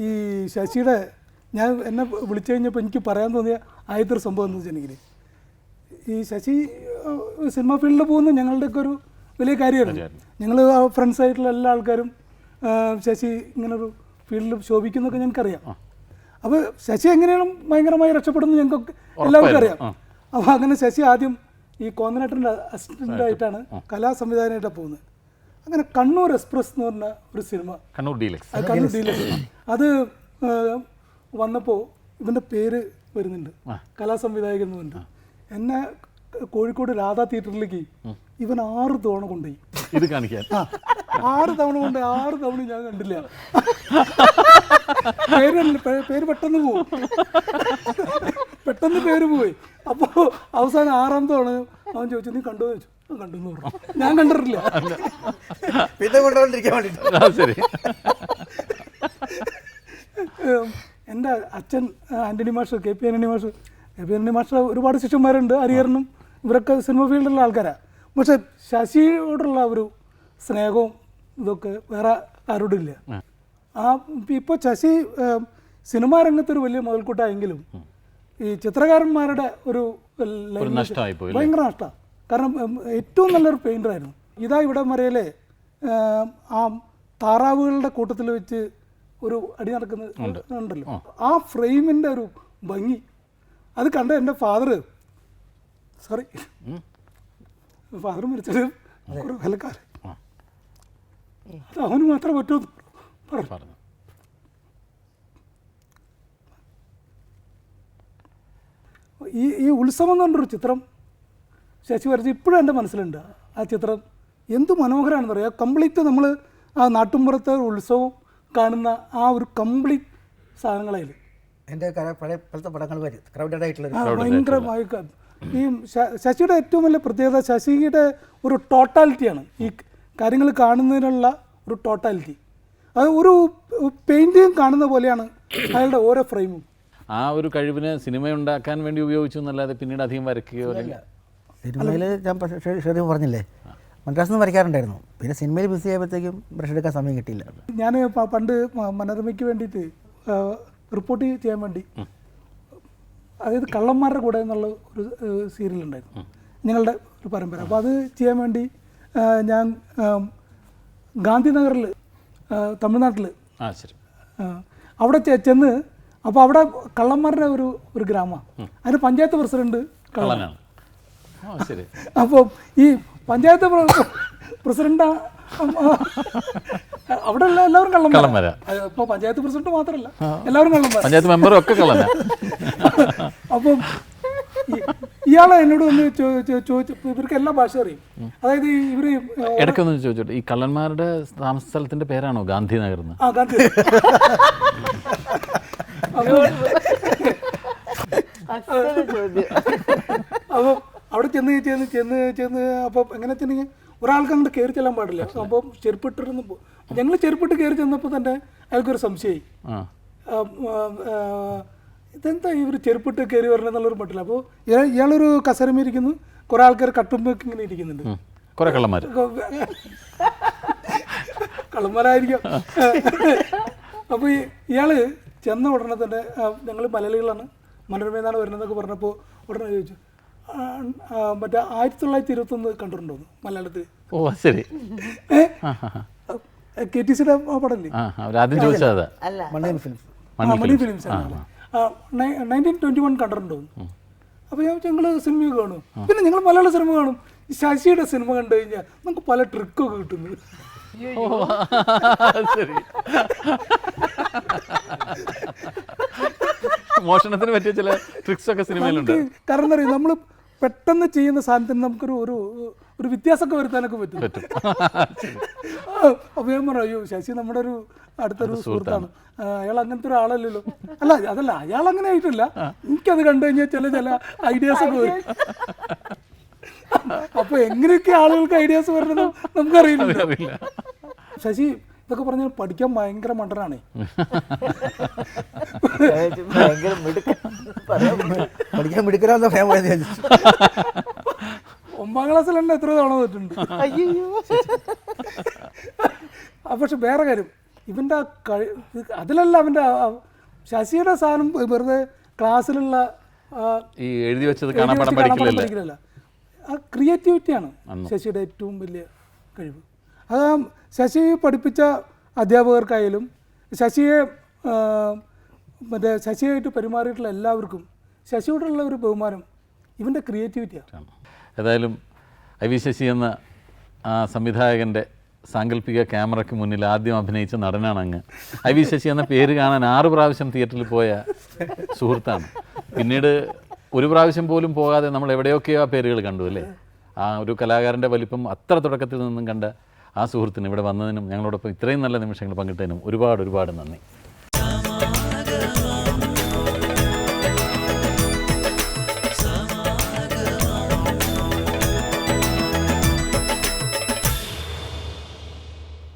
ഈ ശശിയുടെ എന്നെ വിളിച്ചു കഴിഞ്ഞപ്പോൾ എനിക്ക് പറയാൻ തോന്നിയ ആദ്യത്തെ ഒരു സംഭവം എന്ന് വെച്ചിട്ടുണ്ടെങ്കിൽ, ഈ ശശി സിനിമ ഫീൽഡിൽ പോകുന്ന ഞങ്ങളുടെയൊക്കെ ഒരു വലിയ കാര്യമാണ്. ഞങ്ങൾ ഫ്രണ്ട്സായിട്ടുള്ള എല്ലാ ആൾക്കാരും ശശി ഇങ്ങനൊരു ഫീൽഡിൽ ശോഭിക്കുന്നൊക്കെ ഞങ്ങൾക്കറിയാം. അപ്പോൾ ശശി എങ്ങനെയാണ് ഭയങ്കരമായി രക്ഷപ്പെടുന്നത് ഞങ്ങൾക്കൊക്കെ എല്ലാവർക്കും അറിയാം. അപ്പോൾ അങ്ങനെ ശശി ആദ്യം ഈ കോന്നനേട്ടൻ്റെ അസിസ്റ്റൻ്റായിട്ടാണ് കലാസംവിധാനമായിട്ടാണ് പോകുന്നത്. അങ്ങനെ കണ്ണൂർ എക്സ്പ്രസ് എന്ന് പറഞ്ഞ ഒരു സിനിമ, കണ്ണൂർ ഡീലക്സ്, അത് വന്നപ്പോൾ ഇവൻ്റെ പേര് വരുന്നുണ്ട്, കലാസംവിധായകൻ എന്ന് പറഞ്ഞിട്ട്. എന്നെ കോഴിക്കോട് രാധാ തിയേറ്ററിലേക്ക് ഇവൻ 6 തവണ കൊണ്ടുപോയി ഇത് കാണിക്കാൻ. 6 തവണ കൊണ്ടുപോയി. 6 തവണ ഞാൻ കണ്ടില്ല. പേര് പെട്ടെന്ന് പോവും, പെട്ടെന്ന് പേര് പോയി. അപ്പോൾ അവസാനം 6ാമത്തെ തവണ അവൻ ചോദിച്ചു നീ കണ്ടു ചോദിച്ചു. കണ്ടെന്ന് പറഞ്ഞു. ഞാൻ കണ്ടിട്ടില്ല. പിന്നെ കൊണ്ടുകൊണ്ടിരിക്കാൻ വേണ്ടിയിട്ട് എൻ്റെ അച്ഛൻ Antony master, K P Antony master ഒരുപാട് ശിഷ്യന്മാരുണ്ട്. ഹരിഹരനും ഇവരൊക്കെ സിനിമ ഫീൽഡിലുള്ള ആൾക്കാരാണ്. പക്ഷെ ശശിയോടുള്ള ഒരു സ്നേഹവും ഇതൊക്കെ വേറെ ആരോടില്ല. ഇപ്പോൾ ശശി സിനിമാ രംഗത്തൊരു വലിയ മുതൽക്കൂട്ടായെങ്കിലും ഈ ചിത്രകാരന്മാരുടെ ഒരു ഭയങ്കര നഷ്ടമാണ്. കാരണം ഏറ്റവും നല്ലൊരു പെയിൻ്ററായിരുന്നു. ഇതാ ഇവിടെ മരയിലെ ആ താറാവുകളുടെ കൂട്ടത്തിൽ വെച്ച് ഒരു അടി നടക്കുന്നത് ഉണ്ടല്ലോ, ആ ഫ്രെയിമിൻ്റെ ഒരു ഭംഗി അത് കണ്ട എൻ്റെ ഫാദർ മരിച്ചത് കുറേ കൊല്ലക്കാലം, അത് അവന് മാത്രമേ പറ്റൂ പറഞ്ഞു. ഈ ഉത്സവം എന്ന് പറഞ്ഞൊരു ചിത്രം ശശി വരച്ച് ഇപ്പോഴും എൻ്റെ മനസ്സിലുണ്ട്. ആ ചിത്രം എന്ത് മനോഹരമാണെന്ന് പറയാം. കംപ്ലീറ്റ് നമ്മൾ ആ നാട്ടുമ്പുറത്തെ ഉത്സവം കാണുന്ന ആ ഒരു കംപ്ലീറ്റ് സാധനങ്ങളായാലും എൻ്റെ പഴയ പലത്തെ പടങ്ങൾ വരും ക്രൗഡഡ് ആയിട്ടുള്ള ഭയങ്കരമായി ഈ ശശിയുടെ ഏറ്റവും വലിയ പ്രത്യേകത ശശിയുടെ ഒരു ടോട്ടാലിറ്റിയാണ്. ഈ കാര്യങ്ങൾ കാണുന്നതിനുള്ള ഒരു ടോട്ടാലിറ്റി. അത് ഒരു പെയിൻറ്റിങ് കാണുന്ന പോലെയാണ് അയാളുടെ ഓരോ ഫ്രെയിമും. ആ ഒരു കഴിവിനെ സിനിമ ഉണ്ടാക്കാൻ വേണ്ടി ഉപയോഗിച്ചു എന്നല്ലാതെ പിന്നീട് അധികം വരയ്ക്കുകയോ അല്ലെങ്കിൽ സിനിമയിൽ ഞാൻ ഷെറിഫ് പറഞ്ഞില്ലേ മദ്രാസിൽ നിന്ന് വരയ്ക്കാറുണ്ടായിരുന്നു. പിന്നെ സിനിമയിൽ ബിസി ആയപ്പോഴത്തേക്കും ബ്രഷ് എടുക്കാൻ സമയം കിട്ടിയില്ല. ഞാൻ പണ്ട് മനോരമയ്ക്ക് വേണ്ടിയിട്ട് റിപ്പോർട്ട് ചെയ്യാൻ വേണ്ടി, അതായത് കള്ളന്മാരുടെ കൂടെ എന്നുള്ള ഒരു സീരിയലുണ്ടായിരുന്നു ഞങ്ങളുടെ ഒരു പരമ്പര. അപ്പോൾ അത് ചെയ്യാൻ വേണ്ടി ഞാൻ ഗാന്ധിനഗറിൽ തമിഴ്നാട്ടിൽ അവിടെ ചെന്ന്, അപ്പോൾ അവിടെ കള്ളന്മാരുടെ ഒരു ഗ്രാമമാണ്. അതിന് പഞ്ചായത്ത് പ്രസിഡന്റ് കള്ളനാണ്. അപ്പോൾ ഈ പഞ്ചായത്ത് പ്രസിഡന്റ് അവിടെ എല്ലാവരും കള്ളന്മാരാ. ഇപ്പോൾ പഞ്ചായത്ത് പ്രസിഡന്റ് മാത്രമല്ല, എല്ലാവരും കള്ളന്മാരാ, പഞ്ചായത്ത് മെമ്പറും ഒക്കെ കള്ളനാ. അപ്പം ഇയാളെ എന്നോട് ഒന്ന് ചോദിച്ചു, ഇവർക്ക് എല്ലാ ഭാഷ അറിയും. അതായത് ഇവർ ഇടയ്ക്കൊന്ന് ചോദിച്ചോട്ടെ, ഈ കള്ളന്മാരുടെ താമസ സ്ഥലത്തിന്റെ പേരാണോ ഗാന്ധിനഗർ? ആ ഗാന്ധി. അപ്പം അവിടെ ചെന്ന് അപ്പം എങ്ങനെ വെച്ചിട്ടുണ്ടെങ്കിൽ ഒരാൾക്ക് അങ്ങോട്ട് കയറി ചെല്ലാൻ പാടില്ല. അപ്പം ചെരുപ്പിട്ടിരുന്ന് ഞങ്ങൾ ചെരുപ്പിട്ട് കയറി ചെന്നപ്പോൾ തന്നെ അയാൾക്കൊരു സംശയമായി, ഇതെന്താ ഇവർ ചെരുപ്പിട്ട് കയറി വരണം എന്നുള്ളൊരു മട്ടില്ല. അപ്പോൾ ഇയാളൊരു കസരമിരിക്കുന്നു, കുറേ ആൾക്കാർ കട്ടുമ്പൊക്കെ ഇങ്ങനെ ഇരിക്കുന്നുണ്ട്, കുറേ കള്ളന്മാർ കള്ളന്മാരായിരിക്കും. അപ്പോൾ ഇയാൾ ചെന്ന ഉടനെ തന്നെ ഞങ്ങൾ മലയാളികളാണ്, മനോരമയെന്നാണ് വരുന്നതെന്നൊക്കെ പറഞ്ഞപ്പോൾ ഉടനെ ചോദിച്ചു, മറ്റേ 1921 കണ്ടിട്ടുണ്ടോന്ന് മലയാളത്തിൽ? ഓ ശരി, KTCയുടെ പടല്ലേ, മണി ഫിലിംസ് 1921 കണ്ടിട്ടുണ്ടോന്ന്. അപ്പോൾ ഞാൻ ഞങ്ങൾ സിനിമ കാണും, പിന്നെ ഞങ്ങൾ മലയാള സിനിമ കാണും. ശശിയുടെ സിനിമ കണ്ടു കഴിഞ്ഞാൽ നമുക്ക് പല ട്രിക്കൊക്കെ കിട്ടുന്നത്. മോഷണത്തിന് പറ്റിയ ചില ട്രിക്സ് ഒക്കെ സിനിമയിലുണ്ട്. കാരണം എന്താ പറയുക, നമ്മൾ പെട്ടെന്ന് ചെയ്യുന്ന സാധനത്തിന് നമുക്കൊരു ഒരു വ്യത്യാസമൊക്കെ വരുത്താനൊക്കെ പറ്റും. അപ്പോൾ ഞാൻ പറഞ്ഞു, അയ്യോ ശശി നമ്മുടെ ഒരു അടുത്തൊരു സുഹൃത്താണ്, അയാൾ അങ്ങനത്തെ ഒരാളല്ലല്ലോ. അതല്ല അയാൾ അങ്ങനെ ആയിട്ടില്ല, എനിക്കത് കണ്ടു കഴിഞ്ഞാൽ ചില ഐഡിയാസ് ഒക്കെ വരും. അപ്പോൾ എങ്ങനെയൊക്കെ ആളുകൾക്ക് ഐഡിയാസ് വരുന്നത് നമുക്കറിയില്ല. ശശി ഇതൊക്കെ പറഞ്ഞാൽ പഠിക്കാൻ ഭയങ്കര മണ്ടനാണേ. പഠിക്കാൻ മിടുക്കരാന്ന് പറയാൻ പോയത് 9ാം ക്ലാസ്സിൽ തന്നെ എത്ര തവണ തോറ്റുണ്ട്. പക്ഷെ വേറെ കാര്യം, ഇവൻ്റെ അതിലല്ല അവൻ്റെ ശശിയുടെ സാധനം വെറുതെ ക്ലാസ്സിലുള്ള ഈ എഴുതി വെച്ചത് പഠിക്കില്ല, ആ ക്രിയേറ്റിവിറ്റിയാണ് ശശിയുടെ ഏറ്റവും വലിയ കഴിവ്. അത് ശശി പഠിപ്പിച്ച അധ്യാപകർക്കായാലും ശശിയായിട്ട് പെരുമാറിയിട്ടുള്ള എല്ലാവർക്കും ശശിയോടുള്ള ഒരു ബഹുമാനം ഇവൻ്റെ ക്രിയേറ്റിവിറ്റിയാണ്. ഏതായാലും ഐ.വി. ശശി എന്ന ആ സംവിധായകൻ്റെ സാങ്കല്പിക ക്യാമറയ്ക്ക് മുന്നിൽ ആദ്യം അഭിനയിച്ച നടനാണ് അങ്ങ്. ഐ.വി. ശശി എന്ന പേര് കാണാൻ 6 പ്രാവശ്യം തിയേറ്ററിൽ പോയ സുഹൃത്താണ്. പിന്നീട് ഒരു പ്രാവശ്യം പോലും പോകാതെ നമ്മൾ എവിടെയൊക്കെയോ ആ പേരുകൾ കണ്ടു അല്ലേ. ആ ഒരു കലാകാരൻ്റെ വലിപ്പം അത്ര തുടക്കത്തിൽ നിന്നും കണ്ട ആ സുഹൃത്തിന് ഇവിടെ വന്നതിനും ഞങ്ങളോടൊപ്പം ഇത്രയും നല്ല നിമിഷങ്ങൾ പങ്കിട്ടതിനും ഒരുപാട് നന്ദി.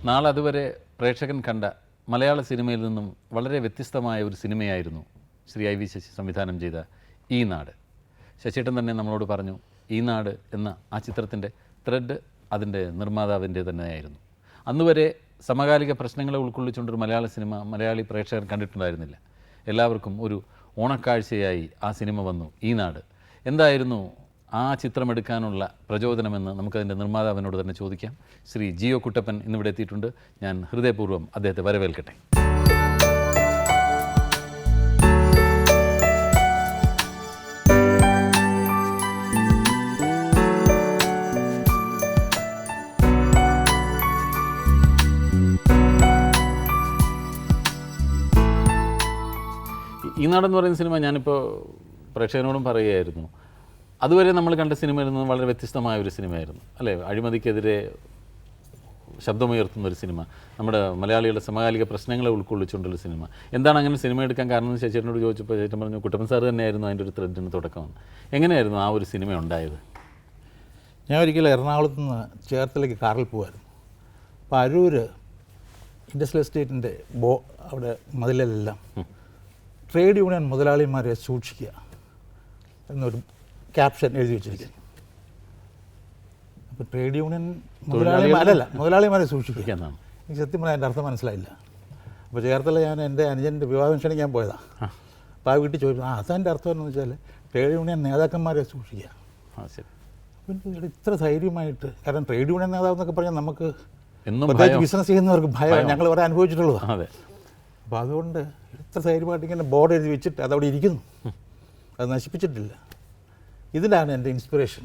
നാളെ അതുവരെ പ്രേക്ഷകൻ കണ്ട മലയാള സിനിമയിൽ നിന്നും വളരെ വ്യത്യസ്തമായ ഒരു സിനിമയായിരുന്നു ശ്രീ ഐ.വി. ശശി സംവിധാനം ചെയ്ത ഈ നാട്. ശശിയേട്ടൻ തന്നെ നമ്മളോട് പറഞ്ഞു, ഈ നാട് എന്ന ആ ചിത്രത്തിൻ്റെ ത്രെഡ് അതിൻ്റെ നിർമ്മാതാവിൻ്റെ തന്നെയായിരുന്നു. അന്നുവരെ സമകാലിക പ്രശ്നങ്ങളെ ഉൾക്കൊള്ളിച്ചുകൊണ്ടൊരു മലയാള സിനിമ മലയാളി പ്രേക്ഷകർ കണ്ടിട്ടുണ്ടായിരുന്നില്ല. എല്ലാവർക്കും ഒരു ഓണക്കാഴ്ചയായി ആ സിനിമ വന്നു, ഈ നാട്. എന്തായിരുന്നു ആ ചിത്രമെടുക്കാനുള്ള പ്രചോദനമെന്ന് നമുക്കതിൻ്റെ നിർമ്മാതാവിനോട് തന്നെ ചോദിക്കാം. ശ്രീ ജിയോ കുട്ടപ്പൻ ഇന്നിവിടെ എത്തിയിട്ടുണ്ട്. ഞാൻ ഹൃദയപൂർവ്വം അദ്ദേഹത്തെ വരവേൽക്കട്ടെ. ഈ നാടെന്ന് പറയുന്ന സിനിമ ഞാനിപ്പോൾ പ്രേക്ഷകനോടും പറയുകയായിരുന്നു, അതുവരെ നമ്മൾ കണ്ട സിനിമയിൽ നിന്ന് വളരെ വ്യത്യസ്തമായ ഒരു സിനിമയായിരുന്നു അല്ലേ? അഴിമതിക്കെതിരെ ശബ്ദമുയർത്തുന്ന ഒരു സിനിമ, നമ്മുടെ മലയാളികളുടെ സമകാലിക പ്രശ്നങ്ങളെ ഉൾക്കൊള്ളിച്ചുകൊണ്ടുള്ള സിനിമ. എന്താണ് അങ്ങനെ സിനിമ എടുക്കാൻ കാരണം എന്ന് ശശിയേട്ടനോട് ചോദിച്ചപ്പോൾ ചേട്ടൻ പറഞ്ഞു കുട്ടപ്പൻ സാർ തന്നെയായിരുന്നു അതിൻ്റെ ഒരു ത്രെഡിന് തുടക്കമെന്ന്. എങ്ങനെയായിരുന്നു ആ ഒരു സിനിമ ഉണ്ടായത്? ഞാൻ ഒരിക്കലും എറണാകുളത്ത് നിന്ന് ചേർത്തലേക്ക് കാറിൽ പോകുമായിരുന്നു. അപ്പോൾ അരൂർ ഇൻഡസ്ട്രിയൽ എസ്റ്റേറ്റിൻ്റെ അവിടെ മതിലെല്ലാം ട്രേഡ് യൂണിയൻ മുതലാളിമാരെ സൂക്ഷിക്കുക എന്നൊരു ക്യാപ്ഷൻ എഴുതി വെച്ചിരിക്കുന്നു. അപ്പോൾ ട്രേഡ് യൂണിയൻ മുതലാളിമാരെ സൂക്ഷിക്കുക എന്നാണ്. എനിക്ക് സത്യം പറഞ്ഞാൽ എൻ്റെ അർത്ഥം മനസ്സിലായില്ല. അപ്പോൾ ചേർത്തല ഞാൻ എൻ്റെ അനുജൻ്റെ വിവാഹം ക്ഷണിക്കാൻ പോയതാണ്. അപ്പോൾ ആ വീട്ടിൽ ചോദിച്ചു, അതെൻ്റെ അർത്ഥം എന്ന് വെച്ചാൽ ട്രേഡ് യൂണിയൻ നേതാക്കന്മാരെ സൂക്ഷിക്കുക. ശരി. അപ്പം ഇത്ര ധൈര്യമായിട്ട്, കാരണം ട്രേഡ് യൂണിയൻ നേതാവ് എന്നൊക്കെ പറഞ്ഞാൽ നമുക്ക് എന്നും പ്രത്യേകിച്ച് ബിസിനസ് ചെയ്യുന്നവർക്ക് ഭയം, ഞങ്ങൾ വരെ അനുഭവിച്ചിട്ടുള്ളതാണ്. അതെ. അപ്പോൾ അതുകൊണ്ട് ഇത്ര ധൈര്യമായിട്ട് ഇങ്ങനെ ബോർഡ് എഴുതി വെച്ചിട്ട് അതവിടെ ഇരിക്കുന്നു, അത് നശിപ്പിച്ചിട്ടില്ല. ഇതിലാണ് എൻ്റെ ഇൻസ്പിറേഷൻ.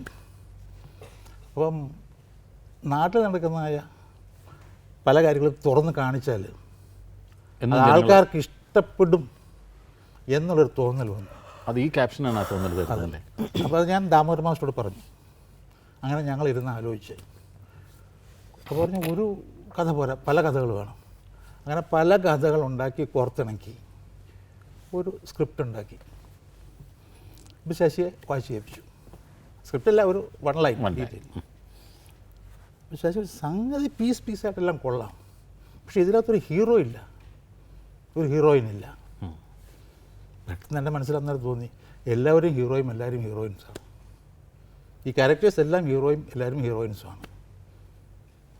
അപ്പം നാട്ടിൽ നടക്കുന്നതായ പല കാര്യങ്ങളും തുറന്ന് കാണിച്ചാൽ ആൾക്കാർക്ക് ഇഷ്ടപ്പെടും എന്നുള്ളൊരു തോന്നൽ വന്നു. അത് ഈ ക്യാപ്ഷനാണ് ആ തോന്നൽ തരുന്നതല്ലേ? അപ്പോൾ അത് ഞാൻ ദാമോദരൻ മാസ്റ്ററോട് പറഞ്ഞു. അങ്ങനെ ഞങ്ങൾ ഇരുന്ന് ആലോചിച്ച് അപ്പോൾ പറഞ്ഞു, ഒരു കഥ പോരാ, പല കഥകൾ വേണം. അങ്ങനെ പല കഥകൾ ഉണ്ടാക്കി കോർത്തിണക്കി ഒരു സ്ക്രിപ്റ്റ് ഉണ്ടാക്കി. ഇപ്പോൾ ശശിയെ വായിച്ച് കേൾപ്പിച്ചു. സ്ക്രിപ്റ്റല്ല, ഒരു വൺ ലൈൻ ഡീറ്റെയിൽ. ശശി സംഗതി പീസായിട്ടെല്ലാം കൊള്ളാം, പക്ഷേ ഇതിനകത്തൊരു ഹീറോ ഇല്ല, ഒരു ഹീറോയിൻ ഇല്ല. പെട്ടെന്ന് എൻ്റെ മനസ്സിലന്നേരം തോന്നി, എല്ലാവരും ഹീറോയും എല്ലാവരും ഹീറോയിൻസാണ്. ഈ ക്യാരക്ടേഴ്സ് എല്ലാം ഹീറോയും എല്ലാവരും ഹീറോയിൻസുമാണ്.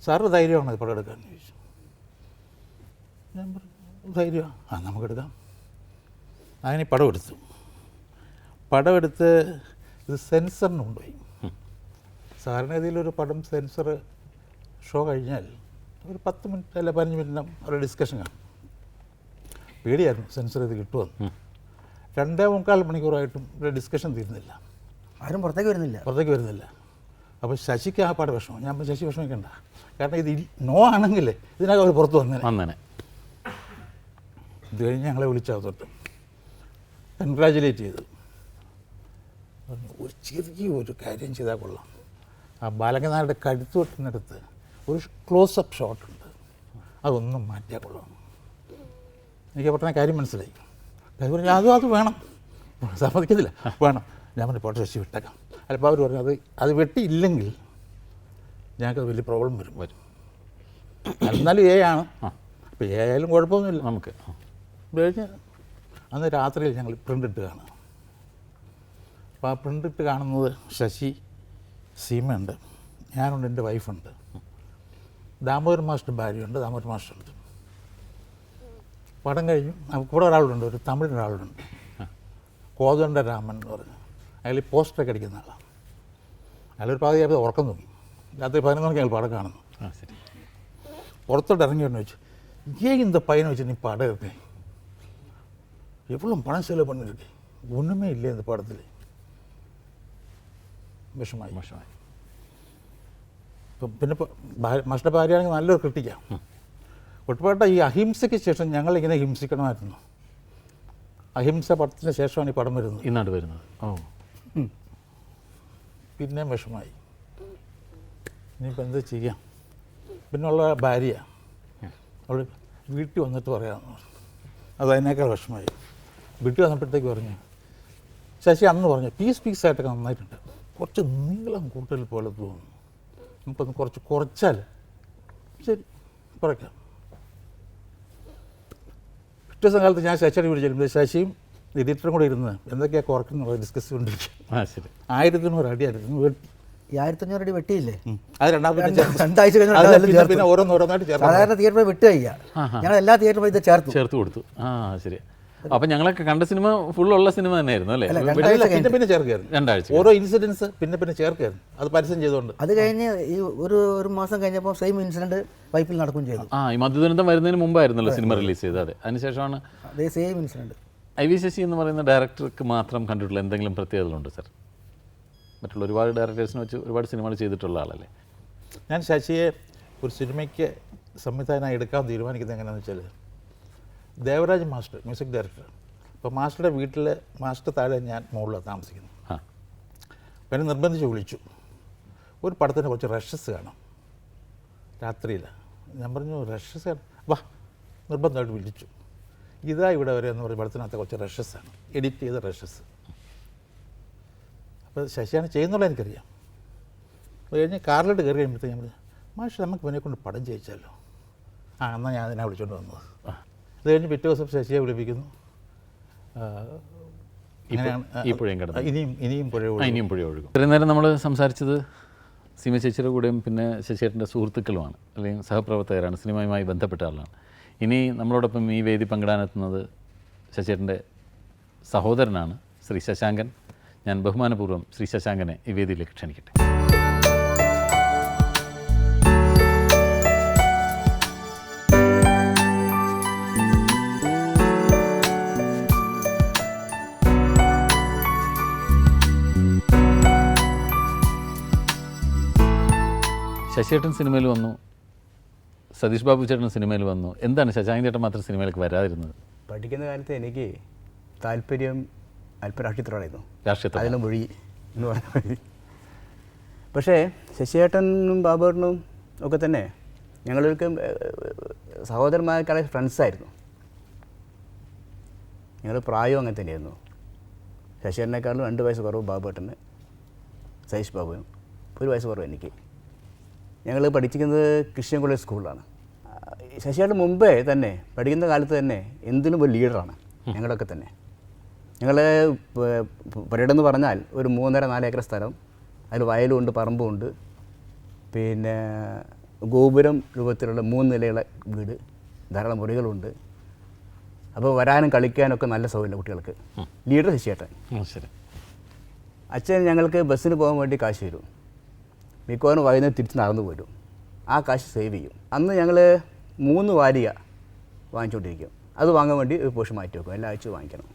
സാറിന് ധൈര്യമാണ് പടം എടുക്കാമെന്ന് ചോദിച്ചു. ഞാൻ പറഞ്ഞു, ധൈര്യമാണ്, നമുക്കെടുക്കാം. അങ്ങനെ പടം എടുത്തു. പടം എടുത്ത് ഇത് സെൻസറിന് കൊണ്ടുപോയി. സാറിന് ഇതിലൊരു പടം സെൻസർ ഷോ കഴിഞ്ഞാൽ ഒരു 10 മിനിറ്റ് അല്ല 15 മിനിറ്റിനും ഒരു ഡിസ്കഷൻ കാണും. പേടിയായിരുന്നു സെൻസർ ഇത് കിട്ടുമെന്ന്. 2.25 മണിക്കൂറായിട്ടും ഒരു ഡിസ്കഷൻ തീരുന്നില്ല, ആരും പുറത്തേക്ക് വരുന്നില്ല. അപ്പോൾ ശശിക്ക് ആ പാട് വിഷമം. ഞാൻ ശശി വിഷമിക്കണ്ട, കാരണം ഇത് നോ ആണെങ്കിൽ ഇതിനകം അവർ പുറത്ത് വന്നേനെ. ഇത് കഴിഞ്ഞ് ഞങ്ങളെ വിളിച്ചകത്തോട്ട് കൺഗ്രാജുലേറ്റ് ചെയ്തു. ഒരു ചെറിയൊരു കാര്യം ചെയ്താൽ കൊള്ളാം. ആ ബാലകനാരുടെ കഴുത്ത് വെട്ടുന്നിടത്ത് ഒരു ക്ലോസപ്പ് ഷോട്ടുണ്ട്, അതൊന്നും മാറ്റിയാൽ കൊള്ളാം. എനിക്ക് പെട്ടെന്ന് കാര്യം മനസ്സിലായി. അത് പറഞ്ഞു, അത് വേണം, സമ്മതിക്കത്തില്ല, വേണം. ഞാൻ പറഞ്ഞു, പോട്ടെ ശശി വിട്ടേക്കാം. അപ്പോൾ അവർ പറഞ്ഞു, അത് വെട്ടിയില്ലെങ്കിൽ ഞങ്ങൾക്ക് വലിയ പ്രോബ്ലം വരും. എന്നാലും ആണ്, അപ്പോൾ ആയാലും കുഴപ്പമൊന്നുമില്ല നമുക്ക്. കഴിഞ്ഞ് അന്ന് രാത്രിയിൽ ഞങ്ങൾ പ്രിൻ്റിട്ട് കാണുക. അപ്പോൾ ആ പ്രിൻ്റിട്ട് കാണുന്നത് ശശി, സീമയുണ്ട്, ഞാനുണ്ട്, എൻ്റെ വൈഫുണ്ട്, ദാമോദരൻ മാസ്റ്റർ ഭാര്യയുണ്ട്, ദാമോദരൻ മാസ്റ്ററുണ്ട്. പടം കഴിഞ്ഞു. കൂടെ ഒരാളുണ്ട്, ഒരു തമിഴ് ഒരാളുണ്ട്, കോതണ്ട രാമൻ എന്ന് പറഞ്ഞു. അയാൾ ഈ പോസ്റ്ററൊക്കെ അടിക്കുന്ന ആളാണ്. അയാളൊരു പാതിയായപ്പോൾ ഉറക്കം തോന്നി. രാത്രി 11 മണിക്ക് അയാൾ പടം കാണുന്നു. പുറത്തോട്ട് ഇറങ്ങി വന്നു വെച്ചു, இந்த பையனை வச்சு நீ படம் எடுத்தேன், எவ்வளோ பணம் செலவு பண்ணிருக்கு, ஒன்றுமே இல்லை இந்த படத்தில். വിഷമായി. ഇപ്പം പിന്നെ മാസ്റ്റർ ഭാര്യയാണെങ്കിൽ നല്ലൊരു ക്രിട്ടിക്കാണ്. ഒട്ടുപാട്ട ഈ അഹിംസയ്ക്ക് ശേഷം ഞങ്ങളിങ്ങനെ ഹിംസിക്കണമായിരുന്നു. അഹിംസ പടത്തിന് ശേഷമാണ് ഈ പടം വരുന്നത്, ഈ നാട് വരുന്നത്. പിന്നെ വിഷമായി. ഇനിയിപ്പോൾ എന്ത് ചെയ്യാം? പിന്നുള്ള ഭാര്യ അവൾ വീട്ടിൽ വന്നിട്ട് പറയാമെന്ന് പറഞ്ഞു. അത് അതിനേക്കാൾ വിഷമായി. വീട്ടിൽ വന്നപ്പോഴത്തേക്ക് പറഞ്ഞു, ശശി അന്ന് പറഞ്ഞു, പീസായിട്ടൊക്കെ നന്നായിട്ടുണ്ട്, കുറച്ച് നീളം കൂടുതൽ പോലെ തോന്നുന്നു, നമുക്കൊന്ന് കുറച്ചാൽ. ശരി, കുറയ്ക്കാം. പിറ്റേ ദിവസം കാലത്ത് ഞാൻ ശശിയുടെ വീട് ചെല്ലുമ്പോൾ ശശിയും എഡിറ്ററും കൂടെ ഇരുന്ന് എന്തൊക്കെയാണ് കുറയ്ക്കുന്നത് ഡിസ്കസ് ചെയ്തുകൊണ്ടിരിക്കും. 1100 അടിയായിരുന്നു വെട്ടി. ഈ 1500 അടി വെട്ടിയില്ലേ, അത് രണ്ടാഴ്ച പിന്നെ ഓരോന്നായിട്ട് ചേർത്ത് സാധാരണ തിയേറ്ററിൽ വിട്ട് കഴിയുക. ഞങ്ങൾ എല്ലാ തിയേറ്ററിലും ഇത് ചേർത്ത് കൊടുത്തു. ശരി. അപ്പം ഞങ്ങളൊക്കെ കണ്ട സിനിമ ഫുള്ളുള്ള സിനിമ തന്നെയായിരുന്നു അല്ലേ? പിന്നെ പിന്നെ ചേർക്കായിരുന്നു. രണ്ടാഴ്ച ഓരോ ഇൻസിഡൻസ് പിന്നെ ചേർക്കായിരുന്നു, അത് പരസ്യം ചെയ്തുകൊണ്ട്. അത് കഴിഞ്ഞ് ഈ ഒരു മാസം കഴിഞ്ഞപ്പോൾ സെയിം ഇൻസിഡൻറ്റ് വൈപ്പിൽ നടക്കുകയും ചെയ്തു. ഈ മദ്യദുരന്തം വരുന്നതിന് മുമ്പായിരുന്നല്ലോ സിനിമ റിലീസ് ചെയ്തത്. അതെ, അതിനുശേഷമാണ്. അതേ സെയിം ഇൻസിഡൻറ്റ്. IV ശശി എന്ന് പറയുന്ന ഡയറക്ടർക്ക് മാത്രം കണ്ടിട്ടുള്ള എന്തെങ്കിലും പ്രത്യേകതകളുണ്ട് സാർ? മറ്റുള്ള ഒരുപാട് ഡയറക്ടേഴ്സിനെ വെച്ച് ഒരുപാട് സിനിമകൾ ചെയ്തിട്ടുള്ള ആളല്ലേ? ഞാൻ ശശിയെ ഒരു സിനിമയ്ക്ക് സംവിധായകനായി എടുക്കാൻ തീരുമാനിക്കുന്നത് എങ്ങനെയാണെന്ന് വെച്ചാൽ, ദേവരാജ് മാസ്റ്റർ മ്യൂസിക് ഡയറക്ടർ, അപ്പോൾ മാസ്റ്ററുടെ വീട്ടിൽ മാസ്റ്റർ താഴെ, ഞാൻ മുകളിലാണ് താമസിക്കുന്നത്. അപ്പോൾ എന്നെ നിർബന്ധിച്ച് വിളിച്ചു, ഒരു പടത്തിന് കുറച്ച് റഷസ് കാണാം രാത്രിയിൽ. ഞാൻ പറഞ്ഞു റഷസ് കാണാം, വാ, നിർബന്ധമായിട്ട് വിളിച്ചു. ഇതാ ഇവിടെ വരെ എന്ന് പറയുന്ന പടത്തിനകത്ത് കുറച്ച് റഷസാണ്, എഡിറ്റ് ചെയ്ത റഷസ്. അപ്പോൾ ശശിയാണ് ചെയ്യുന്നുള്ള എനിക്കറിയാം. അത് കഴിഞ്ഞ് കാറിലോട്ട് കയറി കഴിയുമ്പോഴത്തേക്ക് ഞാൻ പറഞ്ഞു, മാഷ് നമുക്ക് ഇവനെ കൊണ്ട് പടം ചെയ്യിച്ചല്ലോ. എന്നാൽ ഞാൻ അതിനെ വിളിച്ചുകൊണ്ട് വന്നത്. അത് കഴിഞ്ഞ് പിറ്റേ ദിവസം ശശിയെ വിളിപ്പിക്കുന്നു. ഇനിയും പുഴ ഒഴുകും. ഇത്രയും നേരം നമ്മൾ സംസാരിച്ചത് സീമ ചേച്ചിയുടെ കൂടെയും പിന്നെ ശശിയേട്ടൻ്റെ സുഹൃത്തുക്കളുമാണ്, അല്ലെങ്കിൽ സഹപ്രവർത്തകരാണ്, സിനിമയുമായി ബന്ധപ്പെട്ട ആളാണ്. ഇനി നമ്മളോടൊപ്പം ഈ വേദി പങ്കിടാനെത്തുന്നത് ശശിയേട്ടൻ്റെ സഹോദരനാണ്, ശ്രീ ശശാങ്കൻ. ഞാൻ ബഹുമാനപൂർവ്വം ശ്രീ ശശാങ്കനെ ഈ വേദിയിലേക്ക് ക്ഷണിക്കട്ടെ. ശശിയേട്ടൻ സിനിമയിൽ വന്നു, സതീഷ് ബാബു ചേട്ടൻ സിനിമയിൽ വന്നു. എന്താണ് ശശാങ്കൻ ചേട്ടൻ മാത്രം സിനിമയിലേക്ക് വരാതിരുന്നത്? പഠിക്കുന്ന കാലത്ത് എനിക്ക് താല്പര്യം അല്പം രാഷ്ട്രീയത്തിലായിരുന്നു, രാഷ്ട്രീയത്തിൽ അതിലും മൊഴി എന്ന് പറഞ്ഞ മതി. പക്ഷേ ശശിയേട്ടനും ബാബുവേട്ടനും ഒക്കെ തന്നെ ഞങ്ങൾക്ക് സഹോദരന്മാരെക്കാളെ ഫ്രണ്ട്സായിരുന്നു. ഞങ്ങൾ പ്രായവും അങ്ങനെ തന്നെയായിരുന്നു. ശശിയേട്ടനേക്കാളും 2 വയസ്സ് കുറവ് ബാബുവേട്ടന്, സതീഷ് ബാബുവിനും 1 വയസ്സ് കുറവ് എനിക്ക്. ഞങ്ങൾ പഠിക്കുന്നത് ക്രിസ്ത്യൻ കോളേജ് സ്കൂളിലാണ്. ശശിയേട്ടൻ മുമ്പേ തന്നെ പഠിക്കുന്ന കാലത്ത് തന്നെ എന്തിനും ഒരു ലീഡറാണ് ഞങ്ങളൊക്കെ തന്നെ. ഞങ്ങൾ പരേഡെന്ന് പറഞ്ഞാൽ ഒരു 3.5-4 ഏക്കർ സ്ഥലം, അതിൽ വയലുമുണ്ട്, പറമ്പുമുണ്ട്, പിന്നെ ഗോപുരം രൂപത്തിലുള്ള 3 നിലയുള്ള വീട്, ധാരാളം മുറികളുണ്ട്. അപ്പോൾ വരാനും കളിക്കാനൊക്കെ നല്ല സൗകര്യം കുട്ടികൾക്ക്. ലീഡർ ശശിയേട്ടൻ. ശരി. അച്ഛൻ ഞങ്ങൾക്ക് ബസ്സിന് പോകാൻ വേണ്ടി കാശ് തരും. മിക്കവാറും വൈകുന്നേരം തിരിച്ച് നടന്നു പോരും. ആ കാശ് സേവ് ചെയ്യും. അന്ന് ഞങ്ങൾ 3 വാരിക വാങ്ങിച്ചുകൊണ്ടിരിക്കും. അത് വാങ്ങാൻ വേണ്ടി ഒരു പോഷൻ മാറ്റി വെക്കും, എല്ലാ ആഴ്ചയും വാങ്ങിക്കണം.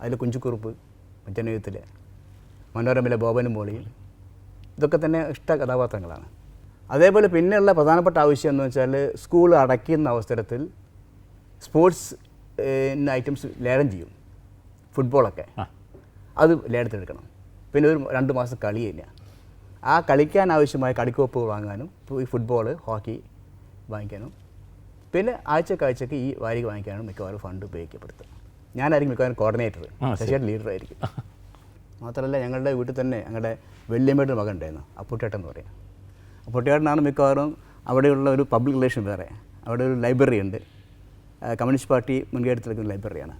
അതിൽ കുഞ്ചുക്കുറുപ്പ്, ജനയുഗത്തിൽ മനോരമയിലെ ബോബനും മോളിയും, ഇതൊക്കെ തന്നെ ഇഷ്ട കഥാപാത്രങ്ങളാണ്. അതേപോലെ പിന്നെയുള്ള പ്രധാനപ്പെട്ട ആവശ്യം എന്ന് വെച്ചാൽ, സ്കൂൾ അടയ്ക്കുന്ന അവസരത്തിൽ സ്പോർട്സ് ഐറ്റംസ് ലേലം ചെയ്യും. ഫുട്ബോളൊക്കെ അത് ലേലത്തിലെടുക്കണം. പിന്നെ ഒരു 2 മാസം കളി തന്നെയാണ്. ആ കളിക്കാൻ ആവശ്യമായ കളിക്കോപ്പ് വാങ്ങാനും, ഈ ഫുട്ബോൾ, ഹോക്കി വാങ്ങിക്കാനും, പിന്നെ ആഴ്ചക്ക് ഈ വാരിക വാങ്ങിക്കാനും മിക്കവാറും ഫണ്ട് ഉപയോഗിക്കപ്പെടുത്തുക. ഞാനായിരിക്കും മിക്കവാറും കോർഡിനേറ്റർ, ശശിയേട്ടൻ ലീഡറായിരിക്കും. മാത്രമല്ല ഞങ്ങളുടെ വീട്ടിൽ തന്നെ ഞങ്ങളുടെ വല്യമ്മയുടെ മകൻ ഉണ്ടായിരുന്നു, അപ്പുട്ടേട്ടൻ എന്ന് പറയും. അപ്പുട്ടേട്ടനാണ് മിക്കവാറും അവിടെയുള്ള ഒരു പബ്ലിക് റിലേഷൻ വേറെ. അവിടെ ഒരു ലൈബ്രറി ഉണ്ട്, കമ്മ്യൂണിസ്റ്റ് പാർട്ടി മുൻകൈ എടുത്തിരിക്കുന്ന ലൈബ്രറിയാണ്,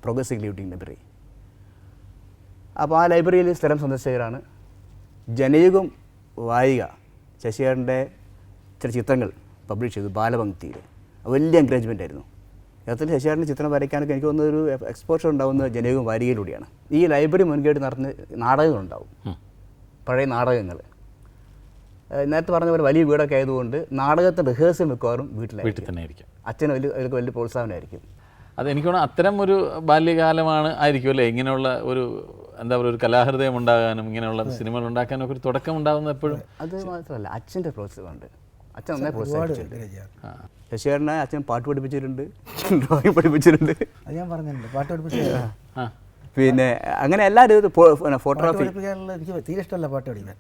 പ്രോഗ്രസീവ് ലീഡിംഗ് ലൈബ്രറി. അപ്പോൾ ആ ലൈബ്രറിയിൽ സ്ഥിരം സന്ദർശകരാണ്. ജനയുഗം വായിക ശശിയേട്ടൻ്റെ ചില ചിത്രങ്ങൾ പബ്ലിഷ് ചെയ്തു ബാലപംക്തിയിൽ. വലിയ എൻകറേജ്മെൻ്റ് ആയിരുന്നു. യഥാർത്ഥത്തിൽ ശശിയേട്ടൻ്റെ ചിത്രം വരയ്ക്കാനൊക്കെ എനിക്ക് തോന്നുന്ന ഒരു എക്സ്പോഷർ ഉണ്ടാകുന്ന ജനയുഗം വാരികയിലൂടെയാണ്. ഈ ലൈബ്രറി മുൻകൈ നടന്ന് നാടകങ്ങളുണ്ടാവും, പഴയ നാടകങ്ങൾ. നേരത്തെ പറഞ്ഞ പോലെ വലിയ വീടൊക്കെ ആയതുകൊണ്ട് നാടകത്തെ റിഹേഴ്സൽ മിക്കവാറും വീട്ടിൽ തന്നെ ആയിരിക്കും. അച്ഛന് അവർക്ക് വലിയ പ്രോത്സാഹനമായിരിക്കും. അതെനിക്ക് തോന്നുന്നു അത്തരം ഒരു ബാല്യകാലമാണ് ആയിരിക്കും അല്ലേ ഇങ്ങനെയുള്ള ഒരു എന്താ പറയുക ഒരു കലാഹൃദയം ഉണ്ടാകാനും ഇങ്ങനെയുള്ള സിനിമകൾ ഉണ്ടാക്കാനും ഒക്കെ ഒരു തുടക്കം ഉണ്ടാകുന്നത് എപ്പോഴും. അത് മാത്രമല്ല അച്ഛൻ്റെ പ്രോത്സാഹനമുണ്ട്. അച്ഛൻ നന്നായി പ്രോത്സാഹിച്ചിട്ടുണ്ട്. ശശിയേട്ടനെ അച്ഛൻ പാട്ട് പഠിപ്പിച്ചിട്ടുണ്ട്, ഡ്രോയിങ് പഠിപ്പിച്ചിട്ടുണ്ട്. അത് ഞാൻ പറഞ്ഞിട്ടുണ്ട്, പാട്ട് പഠിപ്പിച്ച. പിന്നെ അങ്ങനെ എല്ലാവരും ഫോട്ടോഗ്രാഫി പഠിപ്പിക്കാനുള്ള എനിക്ക് തീരെ ഇഷ്ടമല്ല പാട്ട് പഠിക്കാൻ.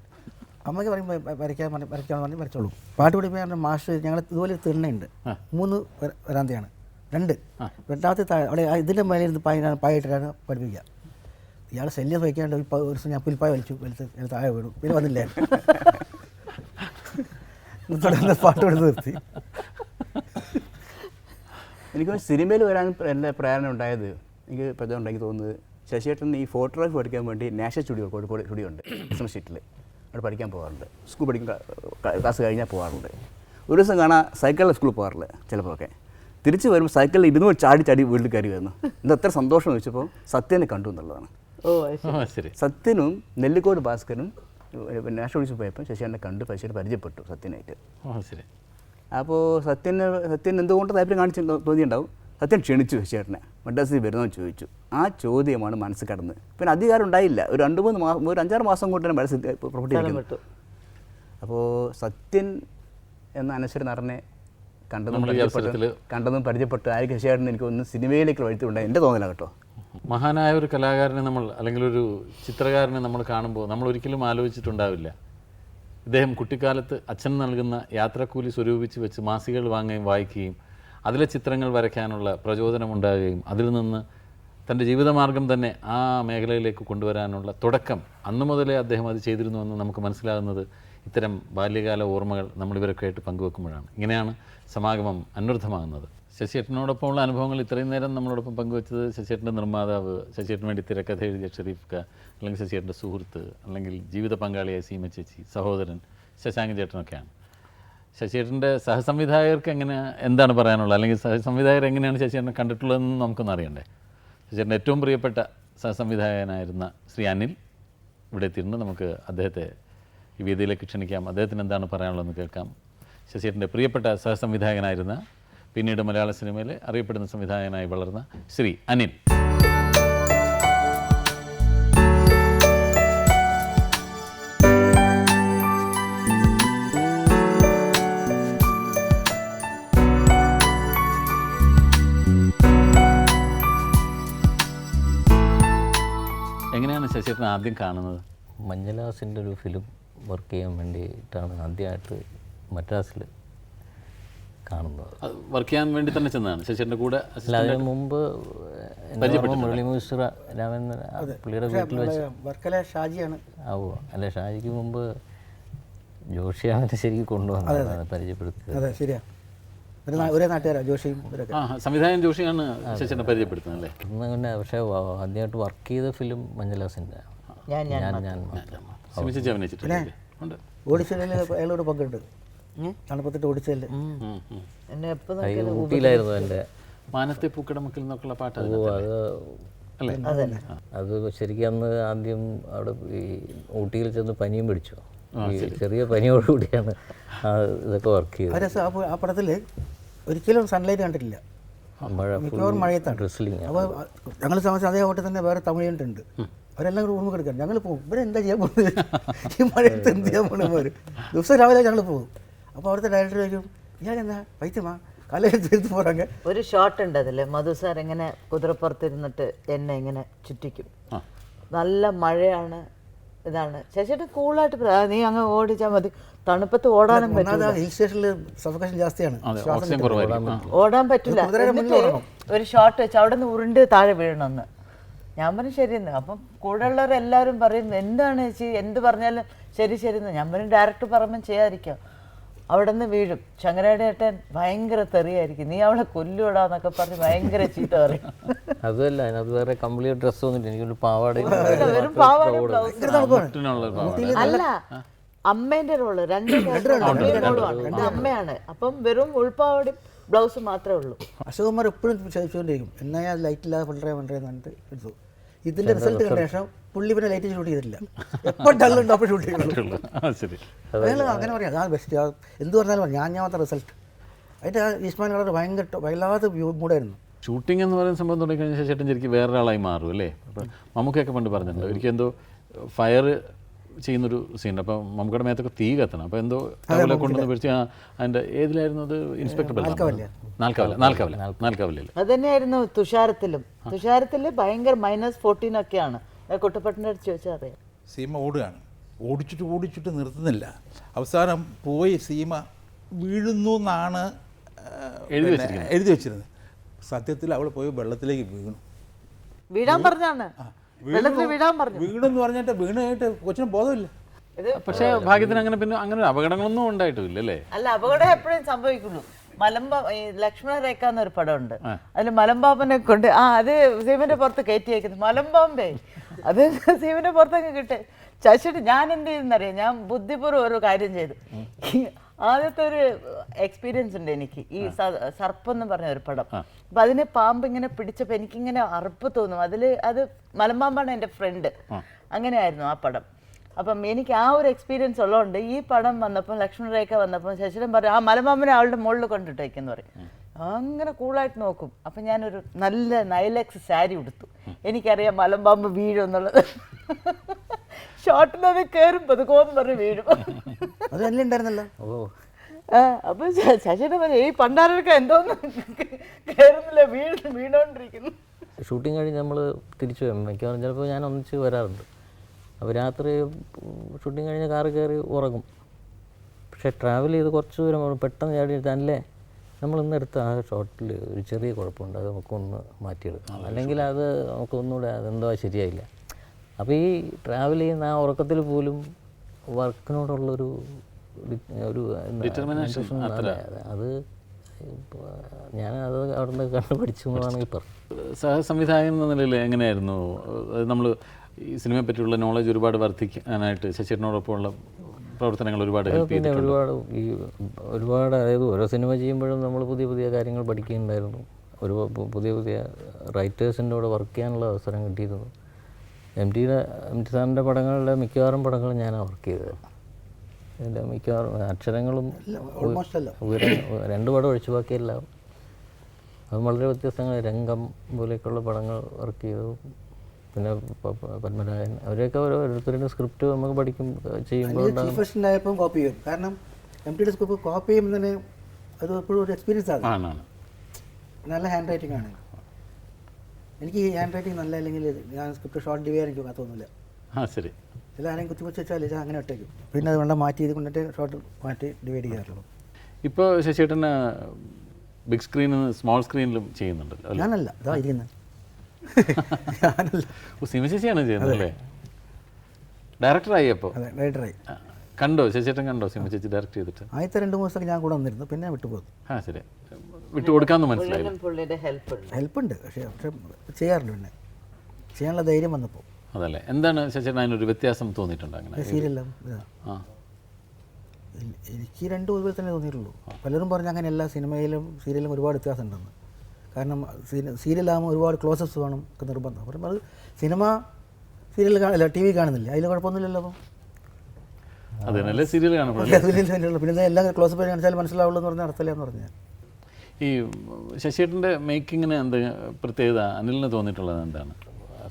അമ്മയ്ക്ക് പറയുമ്പോൾ വരയ്ക്കാൻ പറഞ്ഞ് വരച്ചോളൂ. പാട്ട് പഠിപ്പിക്കാൻ മാഷ് ഞങ്ങൾ ഇതുപോലെ തിണ്ണയുണ്ട്, 3 വരാന്തയാണ്, 2 രണ്ടാമത്തെ താഴെ അവിടെ ഇതിൻ്റെ മേലെ ഇരുന്ന് പായിട്ടാണ് പഠിപ്പിക്കുക. ഇയാൾ ശല്യം വയ്ക്കാണ്ട് ഒരു ദിവസം ഞാൻ പുൽപ്പായ വലിച്ചു താഴെ വീണു, പിന്നെ വന്നില്ല. പാട്ട് കൊടുത്ത് നിർത്തി. എനിക്ക് സിനിമയിൽ വരാൻ എൻ്റെ പ്രേരണ ഉണ്ടായത് എനിക്ക് പ്രചോദനം ഉണ്ടാക്കി തോന്നുന്നത്, ശശിയേട്ടൻ ഈ ഫോട്ടോഗ്രാഫി പഠിക്കാൻ വേണ്ടി നാഷണൽ സ്റ്റുഡിയോ കോഴിക്കോട് സ്റ്റുഡിയോ ഉണ്ട്, എസ് സ്ട്രീറ്റിൽ. അവിടെ പഠിക്കാൻ പോകാറുണ്ട്. സ്കൂൾ പഠിക്കുന്ന ക്ലാസ് കഴിഞ്ഞാൽ പോകാറുണ്ട്. ഒരു ദിവസം കാണാൻ സൈക്കിളിൽ സ്കൂളിൽ പോകാറില്ല ചിലപ്പോഴൊക്കെ. തിരിച്ച് വരുമ്പോൾ സൈക്കിളിൽ ഇരുന്ന് ചാടി ചാടി വീട്ടിൽ കയറി വരുന്നു. ഇത് എത്ര സന്തോഷം എന്ന് വെച്ചപ്പോൾ സത്യനെ കണ്ടു എന്നുള്ളതാണ്. ശരി. സത്യനും നെല്ലിക്കോട് ഭാസ്കരനും നാഷണൽ ഓഡിഷൻ പോയപ്പോൾ ശശിയേട്ടനെ കണ്ട് ശശിയേട്ടൻ പരിചയപ്പെട്ടു സത്യനായിട്ട്. ശരി. അപ്പോൾ സത്യൻ എന്തുകൊണ്ട് താല്പര്യം കാണിച്ച് തോന്നിയിട്ടുണ്ടാവും. സത്യൻ ക്ഷണിച്ചു ശശിയേട്ടനെ, മദ്രാസിൽ വരുന്നതെന്ന് ചോദിച്ചു. ആ ചോദ്യമാണ് മനസ്സിൽ കടന്ന്. പിന്നെ അധികാരം ഉണ്ടായില്ല. ഒരു 5-6 മാസം കൊണ്ട് തന്നെ മനസ്സിൽ പുറപ്പെട്ടിരിക്കുന്നു. അപ്പോൾ സത്യൻ എന്ന അനശ്വര നടനെ കണ്ടതും പരിചയപ്പെട്ടു ആയിരിക്കും ശശിയേട്ടൻ എനിക്ക് ഒന്ന് സിനിമയിലേക്ക് വഴുത്തിട്ടുണ്ടായി എൻ്റെ തോന്നല കേട്ടോ. മഹാനായ ഒരു കലാകാരനെ നമ്മൾ അല്ലെങ്കിൽ ഒരു ചിത്രകാരനെ നമ്മൾ കാണുമ്പോൾ നമ്മൾ ഒരിക്കലും ആലോചിച്ചിട്ടുണ്ടാവില്ല ഇദ്ദേഹം കുട്ടിക്കാലത്ത് അച്ഛൻ നൽകുന്ന യാത്രാക്കൂലി സ്വരൂപിച്ച് വെച്ച് മാസികകൾ വാങ്ങുകയും വായിക്കുകയും അതിലെ ചിത്രങ്ങൾ വരയ്ക്കാനുള്ള പ്രചോദനമുണ്ടാകുകയും അതിൽ നിന്ന് തൻ്റെ ജീവിതമാർഗം തന്നെ ആ മേഖലയിലേക്ക് കൊണ്ടുവരാനുള്ള തുടക്കം അന്നു മുതലേ അദ്ദേഹം അത് ചെയ്തിരുന്നുവെന്ന് നമുക്ക് മനസ്സിലാകുന്നത് ഇത്തരം ബാല്യകാല ഓർമ്മകൾ നമ്മളിവരൊക്കെ ആയിട്ട് പങ്കുവെക്കുമ്പോഴാണ്. ഇങ്ങനെയാണ് സമാഗമം അന്വർത്ഥമാകുന്നത്. ശശിയേട്ടനോടൊപ്പമുള്ള അനുഭവങ്ങൾ ഇത്രയും നേരം നമ്മളോടൊപ്പം പങ്കുവെച്ചത് ശശിയേട്ടൻ്റെ നിർമ്മാതാവ്, ശശിയേട്ടന് വേണ്ടി തിരക്കഥ എഴുതിയ ഷെരീഫ് ക, അല്ലെങ്കിൽ ശശിയേട്ടൻ്റെ സുഹൃത്ത്, അല്ലെങ്കിൽ ജീവിത പങ്കാളിയായ സീമ ചേച്ചി, സഹോദരൻ ശശാങ്കൻ ചേട്ടനൊക്കെയാണ്. ശശിയേട്ടൻ്റെ സഹസംവിധായകർക്ക് എന്താണ് പറയാനുള്ളത്, അല്ലെങ്കിൽ സഹസംവിധായകർ എങ്ങനെയാണ് ശശിയേട്ടനെ കണ്ടിട്ടുള്ളതെന്ന് നമുക്കൊന്ന് അറിയണ്ടേ. ശശിയേട്ടൻ്റെ ഏറ്റവും പ്രിയപ്പെട്ട സഹസംവിധായകനായിരുന്ന ശ്രീ അനിൽ ഇവിടെ എത്തിയിട്ടുണ്ട്. നമുക്ക് അദ്ദേഹത്തെ ഈ വേദിയിലേക്ക് ക്ഷണിക്കാം. അദ്ദേഹത്തിന് എന്താണ് പറയാനുള്ളതെന്ന് കേൾക്കാം. ശശിയേട്ടൻ്റെ പ്രിയപ്പെട്ട സഹസംവിധായകനായിരുന്ന, പിന്നീട് മലയാള സിനിമയിലെ അറിയപ്പെടുന്ന സംവിധായകനായി വളർന്ന ശ്രീ അനിൽ. എങ്ങനെയാണ് ശശിയേട്ടൻ ആദ്യം കാണുന്നത്? മഞ്ഞലാസിൻ്റെ ഒരു ഫിലിം വർക്ക് ചെയ്യാൻ വേണ്ടിയിട്ടാണ് ആദ്യമായിട്ട് മദ്രാസിൽ കാണുന്നത്. വർക്ക് ചെയ്യാൻ വേണ്ടി തന്നെ ചെന്നതാണ് ശശിയേട്ടൻ്റെ കൂടെ? അല്ല, അതിന് മുമ്പ് മുരളി മിശ്ര രാമേന്ദ്രൻ പുള്ളിയുടെ വീട്ടിൽ വെച്ച് വർക്കല ഷാജിയാണ്. അല്ല, ഷാജിക്ക് മുമ്പ് ജോഷിയാണ് ശരിക്കും കൊണ്ടുവന്നത്, പരിചയപ്പെടുത്തിയത്. അതെ, ശരിയാ. ഒരേ നാട്ടുകാരാണ് ജോഷിയും. സംവിധായകൻ ജോഷിയാണ് ശശിയേട്ടനെ പരിചയപ്പെടുത്തുന്നത് അല്ലേ? പിന്നെ പക്ഷേ ആദ്യമായിട്ട് വർക്ക് ചെയ്ത ഫിലിം മഞ്ഞലാസിൻ്റെ ഓഡിഷനിൽ അയാളോട് പങ്കുണ്ട്. തണുപ്പത്തിട്ട് ഓടിച്ചല്ലേ ഊട്ടിയിലായിരുന്നു എൻ്റെ മാനത്തെ പൂക്കടമക്കിൽ നിന്നൊക്കെയുള്ള പാട്ട്. അത് ശരിക്കും അന്ന് ആദ്യം അവിടെ ഈ ഊട്ടിയിൽ ചെന്ന് പനിയും പിടിച്ചു. ഈ ചെറിയ പനിയോടുകൂടിയാണ് ഇതൊക്കെ വർക്ക് ചെയ്തത്. ആ പടത്തിൽ ഒരിക്കലും സൺലൈറ്റ് കണ്ടിട്ടില്ല, മിക്കവാറും മഴയത്താണ്. അപ്പോൾ ഞങ്ങൾ താമസിച്ച അതേ ഹോട്ടൽ തന്നെ വേറെ തമിഴുണ്ട്. അവരെല്ലാം കൂടെ റൂമിൽ കിടക്കാൻ ഞങ്ങൾ പോകും. ഇവിടെ എന്താ ചെയ്യാൻ പോകുന്നത്, ഈ മഴയത്ത് എന്ത് ചെയ്യാൻ പോകുന്നവർ? ദിവസം രാവിലെ ഞങ്ങൾ പോകും. അപ്പോൾ അവിടുത്തെ ഡയറക്ടർ ചോദിക്കും, ഇയാളെന്താ വൈദ്യമാ കാലയിൽ തീർത്ത് പോകാൻ. ഒരു ഷോട്ട് ഉണ്ട് അതിൽ, മധു സാർ ഇങ്ങനെ കുതിരപ്പുറത്തിരുന്നിട്ട് എന്നെ ഇങ്ങനെ ചുറ്റിക്കും. നല്ല മഴയാണ്, ഇതാണ്. ശശിയുടെ കൂളായിട്ട് നീ അങ്ങ് ഓടിച്ചാൽ മതി, തണുപ്പത്ത് ഓടാനും പറ്റില്ല. ഹിൽ സ്റ്റേഷനിൽ സഫോക്കേഷൻ ജാസ്തിയാണ്, ഓടാൻ പറ്റില്ല. ഒരു ഷോട്ട് വെച്ച് അവിടെ നിന്ന് ഉരുണ്ട് താഴെ വീഴണമെന്ന് ഞാൻ പറഞ്ഞു ശരിയെന്ന്. അപ്പം കൂടെ ഉള്ളവരെല്ലാവരും പറയും എന്താണ് ചേച്ചി എന്ത് പറഞ്ഞാലും ശരി ശരിയെന്ന്. ഞാൻ പറഞ്ഞു ഡയറക്ടർ പറയുമ്പോൾ ചെയ്യാതിരിക്കാം. അവിടെ നിന്ന് വീഴും. ശങ്കരയുടെ ഏട്ടൻ ഭയങ്കര തെറിയായിരിക്കും, നീ അവളെ കൊല്ലൂടാന്നൊക്കെ പറഞ്ഞ് ഭയങ്കര ചീത്ത പറയും. അതുമല്ല, അതിനകത്ത് വേറെ കംപ്ലീറ്റ് ഡ്രസ്സ് ഒന്നുമില്ല, എനിക്കൊരു പാവാടയും വെറും പാവാടയും ബ്ലൗസ്. അല്ല, അമ്മേന്റെ റോള് രണ്ട് അമ്മയാണ്. അപ്പം വെറും ഉൾപ്പാവടയും ബ്ലൗസ് മാത്രമേ ഉള്ളൂ. അശോകുമാർ എപ്പോഴും ചോദിച്ചുകൊണ്ടിരിക്കും എന്നാ ലൈറ്റില്ലാതെ വളരെ വളരെ എന്നിട്ട് എടുത്തു. ഇതിന്റെ റിസൾട്ട് കണ്ട ശേഷം പുള്ളി പിന്നെ ലൈറ്റ് ഷൂട്ട് ചെയ്തിട്ടില്ല, എപ്പോൾ ഡള്ളുണ്ട് അപ്പോൾ ഷൂട്ട് ചെയ്യുള്ളൂ. അങ്ങനെ പറയാം, അതാണ് ബെസ്റ്റ്. എന്ത് പറഞ്ഞാലും ഞാൻ മാത്രം റിസൾട്ട്. അതിൻ്റെ ഈസ്മാൻ കളർ ഭയങ്കര വല്ലാതെ മൂടായിരുന്നു. ഷൂട്ടിംഗ് എന്ന് പറയുന്ന സംഭവം തുടങ്ങിക്കഴിഞ്ഞ ശേഷം ശരിക്കും വേറൊരാളായി മാറും അല്ലേ? അപ്പം മമ്മൂക്കയൊക്കെ പണ്ട് പറഞ്ഞിട്ടുണ്ട്, ഒരിക്കൽ എന്തോ ഫയർ ചെയ്യുന്നൊരു സീൻ, അപ്പം മമ്മൂക്കയുടെ മേത്തൊക്കെ തീ കത്തണം. അപ്പോൾ എന്തോ ടവലെ കൊണ്ടുവന്ന് പിടിച്ച് അതിൻ്റെ ഏതിലായിരുന്നു അത്? ഇൻസ്പെക്ടർ നാൽക്കാവലിൽ. അത് തന്നെയായിരുന്നു തുഷാരത്തിലും. തുഷാരത്തിൽ ഭയങ്കര -14 ഒക്കെയാണ്. കുട്ടപ്പട്ടിൻ്റെ അടുത്ത് ചോദിച്ചാൽ അറിയാം. സീമ ഓടുകയാണ്, ഓടിച്ചിട്ട് നിർത്തുന്നില്ല. അവസാനം പോയി സീമ വീഴുന്നു എന്നാണ് എഴുതി വെച്ചിരുന്നത്. സത്യത്തിൽ അവൾ പോയി വെള്ളത്തിലേക്ക് വീണു. വീഴാൻ പറഞ്ഞാണ്, വെള്ളത്തിൽ വീഴാൻ പറഞ്ഞു. വീണെന്ന് പറഞ്ഞിട്ട് വീണായിട്ട് കൊച്ചിന് ബോധമില്ല. പക്ഷേ ഭാഗ്യത്തിന് അങ്ങനെ പിന്നെ അങ്ങനെ അപകടങ്ങളൊന്നും ഉണ്ടായിട്ടില്ല അല്ലേ? അല്ല, അപകടം എപ്പോഴും സംഭവിക്കുള്ളൂ. ഈ ലക്ഷ്മണ രേഖ എന്നൊരു പടമുണ്ട്, അതിൽ മലമ്പാമ്പനെ കൊണ്ട് അത് സീമന്റെ പുറത്ത് കയറ്റി വയ്ക്കുന്നത്. മലമ്പാമ്പേ അത് സീമന്റെ പുറത്തൊക്കെ കിട്ടെ. ശശിട്ട് ഞാൻ എന്ത് ചെയ്തെന്നറിയാം, ഞാൻ ബുദ്ധിപൂർവ്വം ഒരു കാര്യം ചെയ്തു. ആദ്യത്തെ ഒരു എക്സ്പീരിയൻസ് ഉണ്ട് എനിക്ക് ഈ സർപ്പം എന്ന് പറഞ്ഞ ഒരു പടം. അപ്പം അതിന് പാമ്പ് ഇങ്ങനെ പിടിച്ചപ്പോൾ എനിക്കിങ്ങനെ അറപ്പ് തോന്നും. അത് മലമ്പാമ്പാണ് എൻ്റെ ഫ്രണ്ട്. അങ്ങനെയായിരുന്നു ആ പടം. അപ്പം എനിക്ക് ആ ഒരു എക്സ്പീരിയൻസ് ഉള്ളതുകൊണ്ട് ഈ പടം വന്നപ്പോൾ ലക്ഷ്മണ രേഖ വന്നപ്പോൾ ശശിധരൻ പറയും ആ മലമ്പാമ്പിനെ അവളുടെ മുകളിൽ കൊണ്ടിട്ടേക്കെന്ന് പറയും. അങ്ങനെ കൂളായിട്ട് നോക്കും. അപ്പം ഞാനൊരു നല്ല നൈലക്സ് സാരി ഉടുത്തു. എനിക്കറിയാം മലമ്പാമ്പ് വീഴും എന്നുള്ളത്. ഷോട്ടിൽ അത് കയറും പതുക്കോന്ന് പറഞ്ഞ് വീഴും. അത് എല്ലാം ഉണ്ടായിരുന്നല്ലോ. അപ്പം ശശിധരൻ പറയും ഈ പണ്ടാരൊക്കെ എന്തോന്ന് കയറുന്നില്ല വീണോണ്ടിരിക്കുന്നു. ഷൂട്ടിങ് കഴിഞ്ഞ് നമ്മൾ തിരിച്ചു വരും. മിക്കവാറും ചിലപ്പോൾ ഞാൻ ഒന്നിച്ച് വരാറുണ്ട്. അപ്പോൾ രാത്രി ഷൂട്ടിങ് കഴിഞ്ഞ് കാറ് കയറി ഉറങ്ങും. പക്ഷേ ട്രാവൽ ചെയ്ത് കുറച്ച് ദൂരം പെട്ടെന്ന് ചാടി എടുത്താലേ നമ്മൾ ഇന്നെടുത്ത ആ ഷോട്ടിൽ ഒരു ചെറിയ കുഴപ്പമുണ്ട്, അത് നമുക്കൊന്ന് മാറ്റിയെടുക്കാം, അല്ലെങ്കിൽ അത് നമുക്കൊന്നുകൂടെ അതെന്തോ ശരിയായില്ല. അപ്പോൾ ഈ ട്രാവൽ ചെയ്യുന്ന ആ ഉറക്കത്തിൽ പോലും വർക്കിനോടുള്ളൊരു അത് ഞാനത് അവിടെ നിന്ന് കണ്ടുപിടിച്ചു എന്നാണെങ്കിൽ പറഞ്ഞു. സഹസംവിധായകൻ എന്ന നിലയിൽ എങ്ങനെയായിരുന്നു നമ്മൾ ഈ സിനിമയെ പറ്റിയുള്ള നോളജ് ഒരുപാട് വർദ്ധിക്കാനായിട്ട് ശശിധരനോടൊപ്പമുള്ള പ്രവർത്തനങ്ങൾ ഒരുപാട് ഹെൽപ്പ് ചെയ്തിട്ടുണ്ട്? ഒരുപാട് അതായത് ഓരോ സിനിമ ചെയ്യുമ്പോഴും നമ്മൾ പുതിയ പുതിയ കാര്യങ്ങൾ പഠിക്കുന്നുണ്ടായിരുന്നു. പുതിയ റൈറ്റേഴ്സിൻ്റെ കൂടെ വർക്ക് ചെയ്യാനുള്ള അവസരം കിട്ടിയിരുന്നു. എം ടി സാറിൻ്റെ പടങ്ങളുടെ മിക്കവാറും പടങ്ങൾ ഞാനാണ് വർക്ക് ചെയ്തത്. എൻ്റെ മിക്കവാറും അക്ഷരങ്ങളും 2 പടം ഒഴിച്ചു ബാക്കിയെല്ലാം അത് വളരെ വ്യത്യസ്തങ്ങൾ. രംഗം പോലെയൊക്കെയുള്ള പടങ്ങൾ വർക്ക് ചെയ്തു. പിന്നെ പത്മരാജൻ അവരെയൊക്കെ ഓരോരുത്തരുടെ സ്ക്രിപ്റ്റ് നമുക്ക് പഠിക്കും ചെയ്യുമ്പോൾ ആയപ്പോൾ കോപ്പി ചെയ്യും. കാരണം എം ടിയുടെ സ്ക്രിപ്റ്റ് കോപ്പി ചെയ്യുമ്പോൾ തന്നെ അത് എപ്പോഴും ഒരു എക്സ്പീരിയൻസ് ആണ്. നല്ല ഹാൻഡ് റൈറ്റിംഗ് ആണ്. എനിക്ക് ഈ ഹാൻഡ് റൈറ്റിംഗ് നല്ല അല്ലെങ്കിൽ ഞാൻ സ്ക്രിപ്റ്റ് ഷോർട്ട് ഡിവൈഡ് എനിക്ക് തോന്നില്ല. ശരി, ചില ആരെയും കുത്തി വെച്ചാൽ ഇത് അങ്ങനെ ഒറ്റയ്ക്കും. പിന്നെ അത് വേണ്ട മാറ്റി ചെയ്ത് കൊണ്ടിട്ട് ഷോർട്ട് മാറ്റി ഡിവൈഡ് ചെയ്യാറുള്ളൂ. ഇപ്പോൾ ശശിയേട്ടന് ബിഗ് സ്ക്രീനിൽ നിന്ന് സ്മോൾ സ്ക്രീനിലും ചെയ്യുന്നുണ്ടല്ലോ? ഞാനല്ല, ഇതാ ഇരിക്കുന്നത്. സിനിമ ശശിയാണ് ചെയ്യുന്നത് അല്ലേ? ഡയറക്ടറായി അപ്പോൾ? അതെ, ഡയറക്ടറായി. കണ്ടോ ശശിയേട്ടൻ കണ്ടോ സിനിമ ചേച്ചി ഡയറക്റ്റ് ചെയ്തിട്ട്? ആദ്യത്തെ 2 ദിവസമൊക്കെ ഞാൻ കൂടെ വന്നിരുന്നു, പിന്നെ വിട്ടുപോകും. ശരി, വിട്ടുകൊടുക്കാമെന്ന് മനസ്സിലായി. ഹെൽപ്പുണ്ട്, പക്ഷേ ചെയ്യാറുണ്ട്. പിന്നെ ചെയ്യാനുള്ള ധൈര്യം വന്നപ്പോൾ. അതല്ലേ, എന്താണ് ശശിയേട്ടൻ അതിനൊരു വ്യത്യാസം തോന്നിയിട്ടുണ്ട്? അങ്ങനെ സീരിയലും എനിക്ക് 2 ഒരുപോലെ തന്നെ തോന്നിയിട്ടുള്ളൂ. പലരും പറഞ്ഞ് അങ്ങനെ എല്ലാ സിനിമയിലും സീരിയലും ഒരുപാട് വ്യത്യാസം ഉണ്ടെന്ന്. കാരണം സീരിയലാകുമ്പോൾ ഒരുപാട് ക്ലോസപ്സ് വേണം ഒക്കെ നിർബന്ധം. അപ്പം അത് സിനിമ സീരിയൽ കാണില്ല, TV കാണുന്നില്ല, അതിൽ കുഴപ്പമൊന്നുമില്ലല്ലോ. അപ്പം അതിനല്ലേ സീരിയൽ കാണുമ്പോൾ പിന്നെ എല്ലാം ക്ലോസപ്പ് കാണിച്ചാൽ മനസ്സിലാവുള്ളൂ എന്ന് പറഞ്ഞാൽ അർത്ഥമില്ല എന്ന് പറഞ്ഞാൽ. ഈ ശശിയേട്ടൻ്റെ മേക്കിങ്ങിന് എന്ത് പ്രത്യേകത അനിലിന് തോന്നിയിട്ടുള്ളത് എന്താണ്?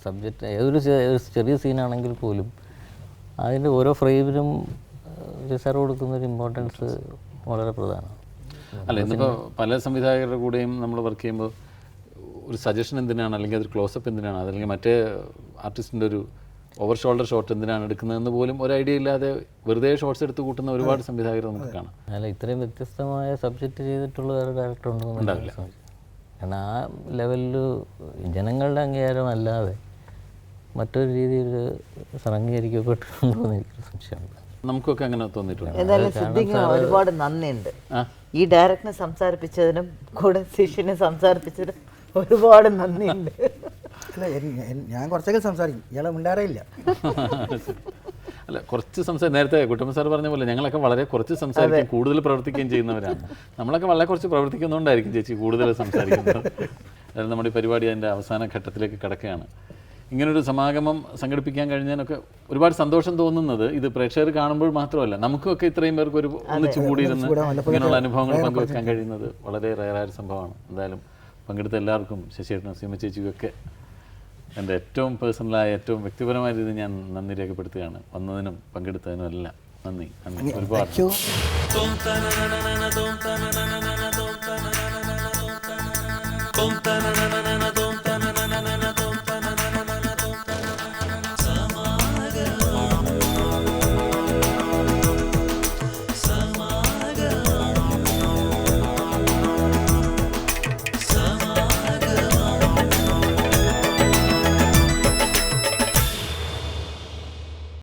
സബ്ജക്റ്റ് ഏതൊരു ചെറിയ സീനാണെങ്കിൽ പോലും അതിൻ്റെ ഓരോ ഫ്രെയിമിനും റിസർവ് കൊടുക്കുന്നൊരു ഇമ്പോർട്ടൻസ് വളരെ പ്രധാനമാണ്. അല്ല, ഇന്നിപ്പോൾ പല സംവിധായകരുടെ കൂടെയും നമ്മൾ വർക്ക് ചെയ്യുമ്പോൾ ഒരു സജഷൻ എന്തിനാണ്, അല്ലെങ്കിൽ അതൊരു ക്ലോസപ്പ് എന്തിനാണ്, അതല്ലെങ്കിൽ മറ്റേ ആർട്ടിസ്റ്റിൻ്റെ ഒരു ഓവർ ഷോൾഡർ ഷോട്ട് എന്തിനാണ് എടുക്കുന്നതെന്ന് പോലും ഒരു ഐഡിയ ഇല്ലാതെ വെറുതെ ഷോട്ട്സ് എടുത്ത് കൂട്ടുന്ന ഒരുപാട് സംവിധായകർ നമുക്ക് കാണാം. അല്ല, ഇത്രയും വ്യത്യസ്തമായ സബ്ജക്റ്റ് ചെയ്തിട്ടുള്ള വേറെ ഡയറക്ടർ ഉണ്ടെന്നുണ്ടാവില്ല. കാരണം ആ ലെവലിൽ ജനങ്ങളുടെ അംഗീകാരം അല്ലാതെ മറ്റൊരു രീതിയിൽ അംഗീകരിക്കപ്പെട്ടിട്ടുണ്ടോ എന്ന് എനിക്കൊരു സംശയമുണ്ട്. നമുക്കൊക്കെ അങ്ങനെ തോന്നിയിട്ടുണ്ട്. എന്തായാലും സിദ്ദിഖിന് ഒരുപാട് നന്ദിയുണ്ട്. ഈ ഡയറക്ടറിനെ സംസാരിപ്പിച്ചതിനും കൂടെ ശിഷ്യനെ സംസാരിപ്പിച്ചതിനും ഒരുപാട് നന്ദിയുണ്ട്. അല്ല, ഞാൻ കുറച്ചൊക്കെ സംസാരിക്കും, ഇയാളെ മിണ്ടാറേയില്ല. അല്ല, കുറച്ച് നേരത്തെ കുട്ടമ്മ സാർ പറഞ്ഞ പോലെ ഞങ്ങളൊക്കെ വളരെ കുറച്ച് സംസാരിക്കുകയും കൂടുതൽ പ്രവർത്തിക്കുകയും ചെയ്യുന്നവരാണ്. നമ്മളൊക്കെ വളരെ കുറച്ച് പ്രവർത്തിക്കുന്നതുകൊണ്ടായിരിക്കും ചേച്ചി കൂടുതൽ സംസാരിക്കുന്നത്. അതായത് നമ്മുടെ ഈ പരിപാടി അതിൻ്റെ അവസാന ഘട്ടത്തിലേക്ക് കിടക്കുകയാണ്. ഇങ്ങനൊരു സമാഗമം സംഘടിപ്പിക്കാൻ കഴിഞ്ഞതിനൊക്കെ ഒരുപാട് സന്തോഷം തോന്നുന്നത് ഇത് പ്രേക്ഷകർ കാണുമ്പോൾ മാത്രമല്ല, നമുക്കൊക്കെ ഇത്രയും പേർക്ക് ഒരു ഒന്നിച്ചു കൂടിയിരുന്ന് ഇങ്ങനെയുള്ള അനുഭവങ്ങൾ പങ്കുവെക്കാൻ കഴിയുന്നത് വളരെ റയറായൊരു സംഭവമാണ്. എന്തായാലും പങ്കെടുത്ത എല്ലാവർക്കും, ശശിയേട്ടനും സീമ ചേച്ചിക്കൊക്കെ എൻ്റെ ഏറ്റവും പേഴ്സണലായ ഏറ്റവും വ്യക്തിപരമായ രീതിയിൽ ഞാൻ നന്ദി രേഖപ്പെടുത്തുകയാണ്. വന്നതിനും പങ്കെടുത്തതിനും എല്ലാം നന്ദി ഒരുപാട്.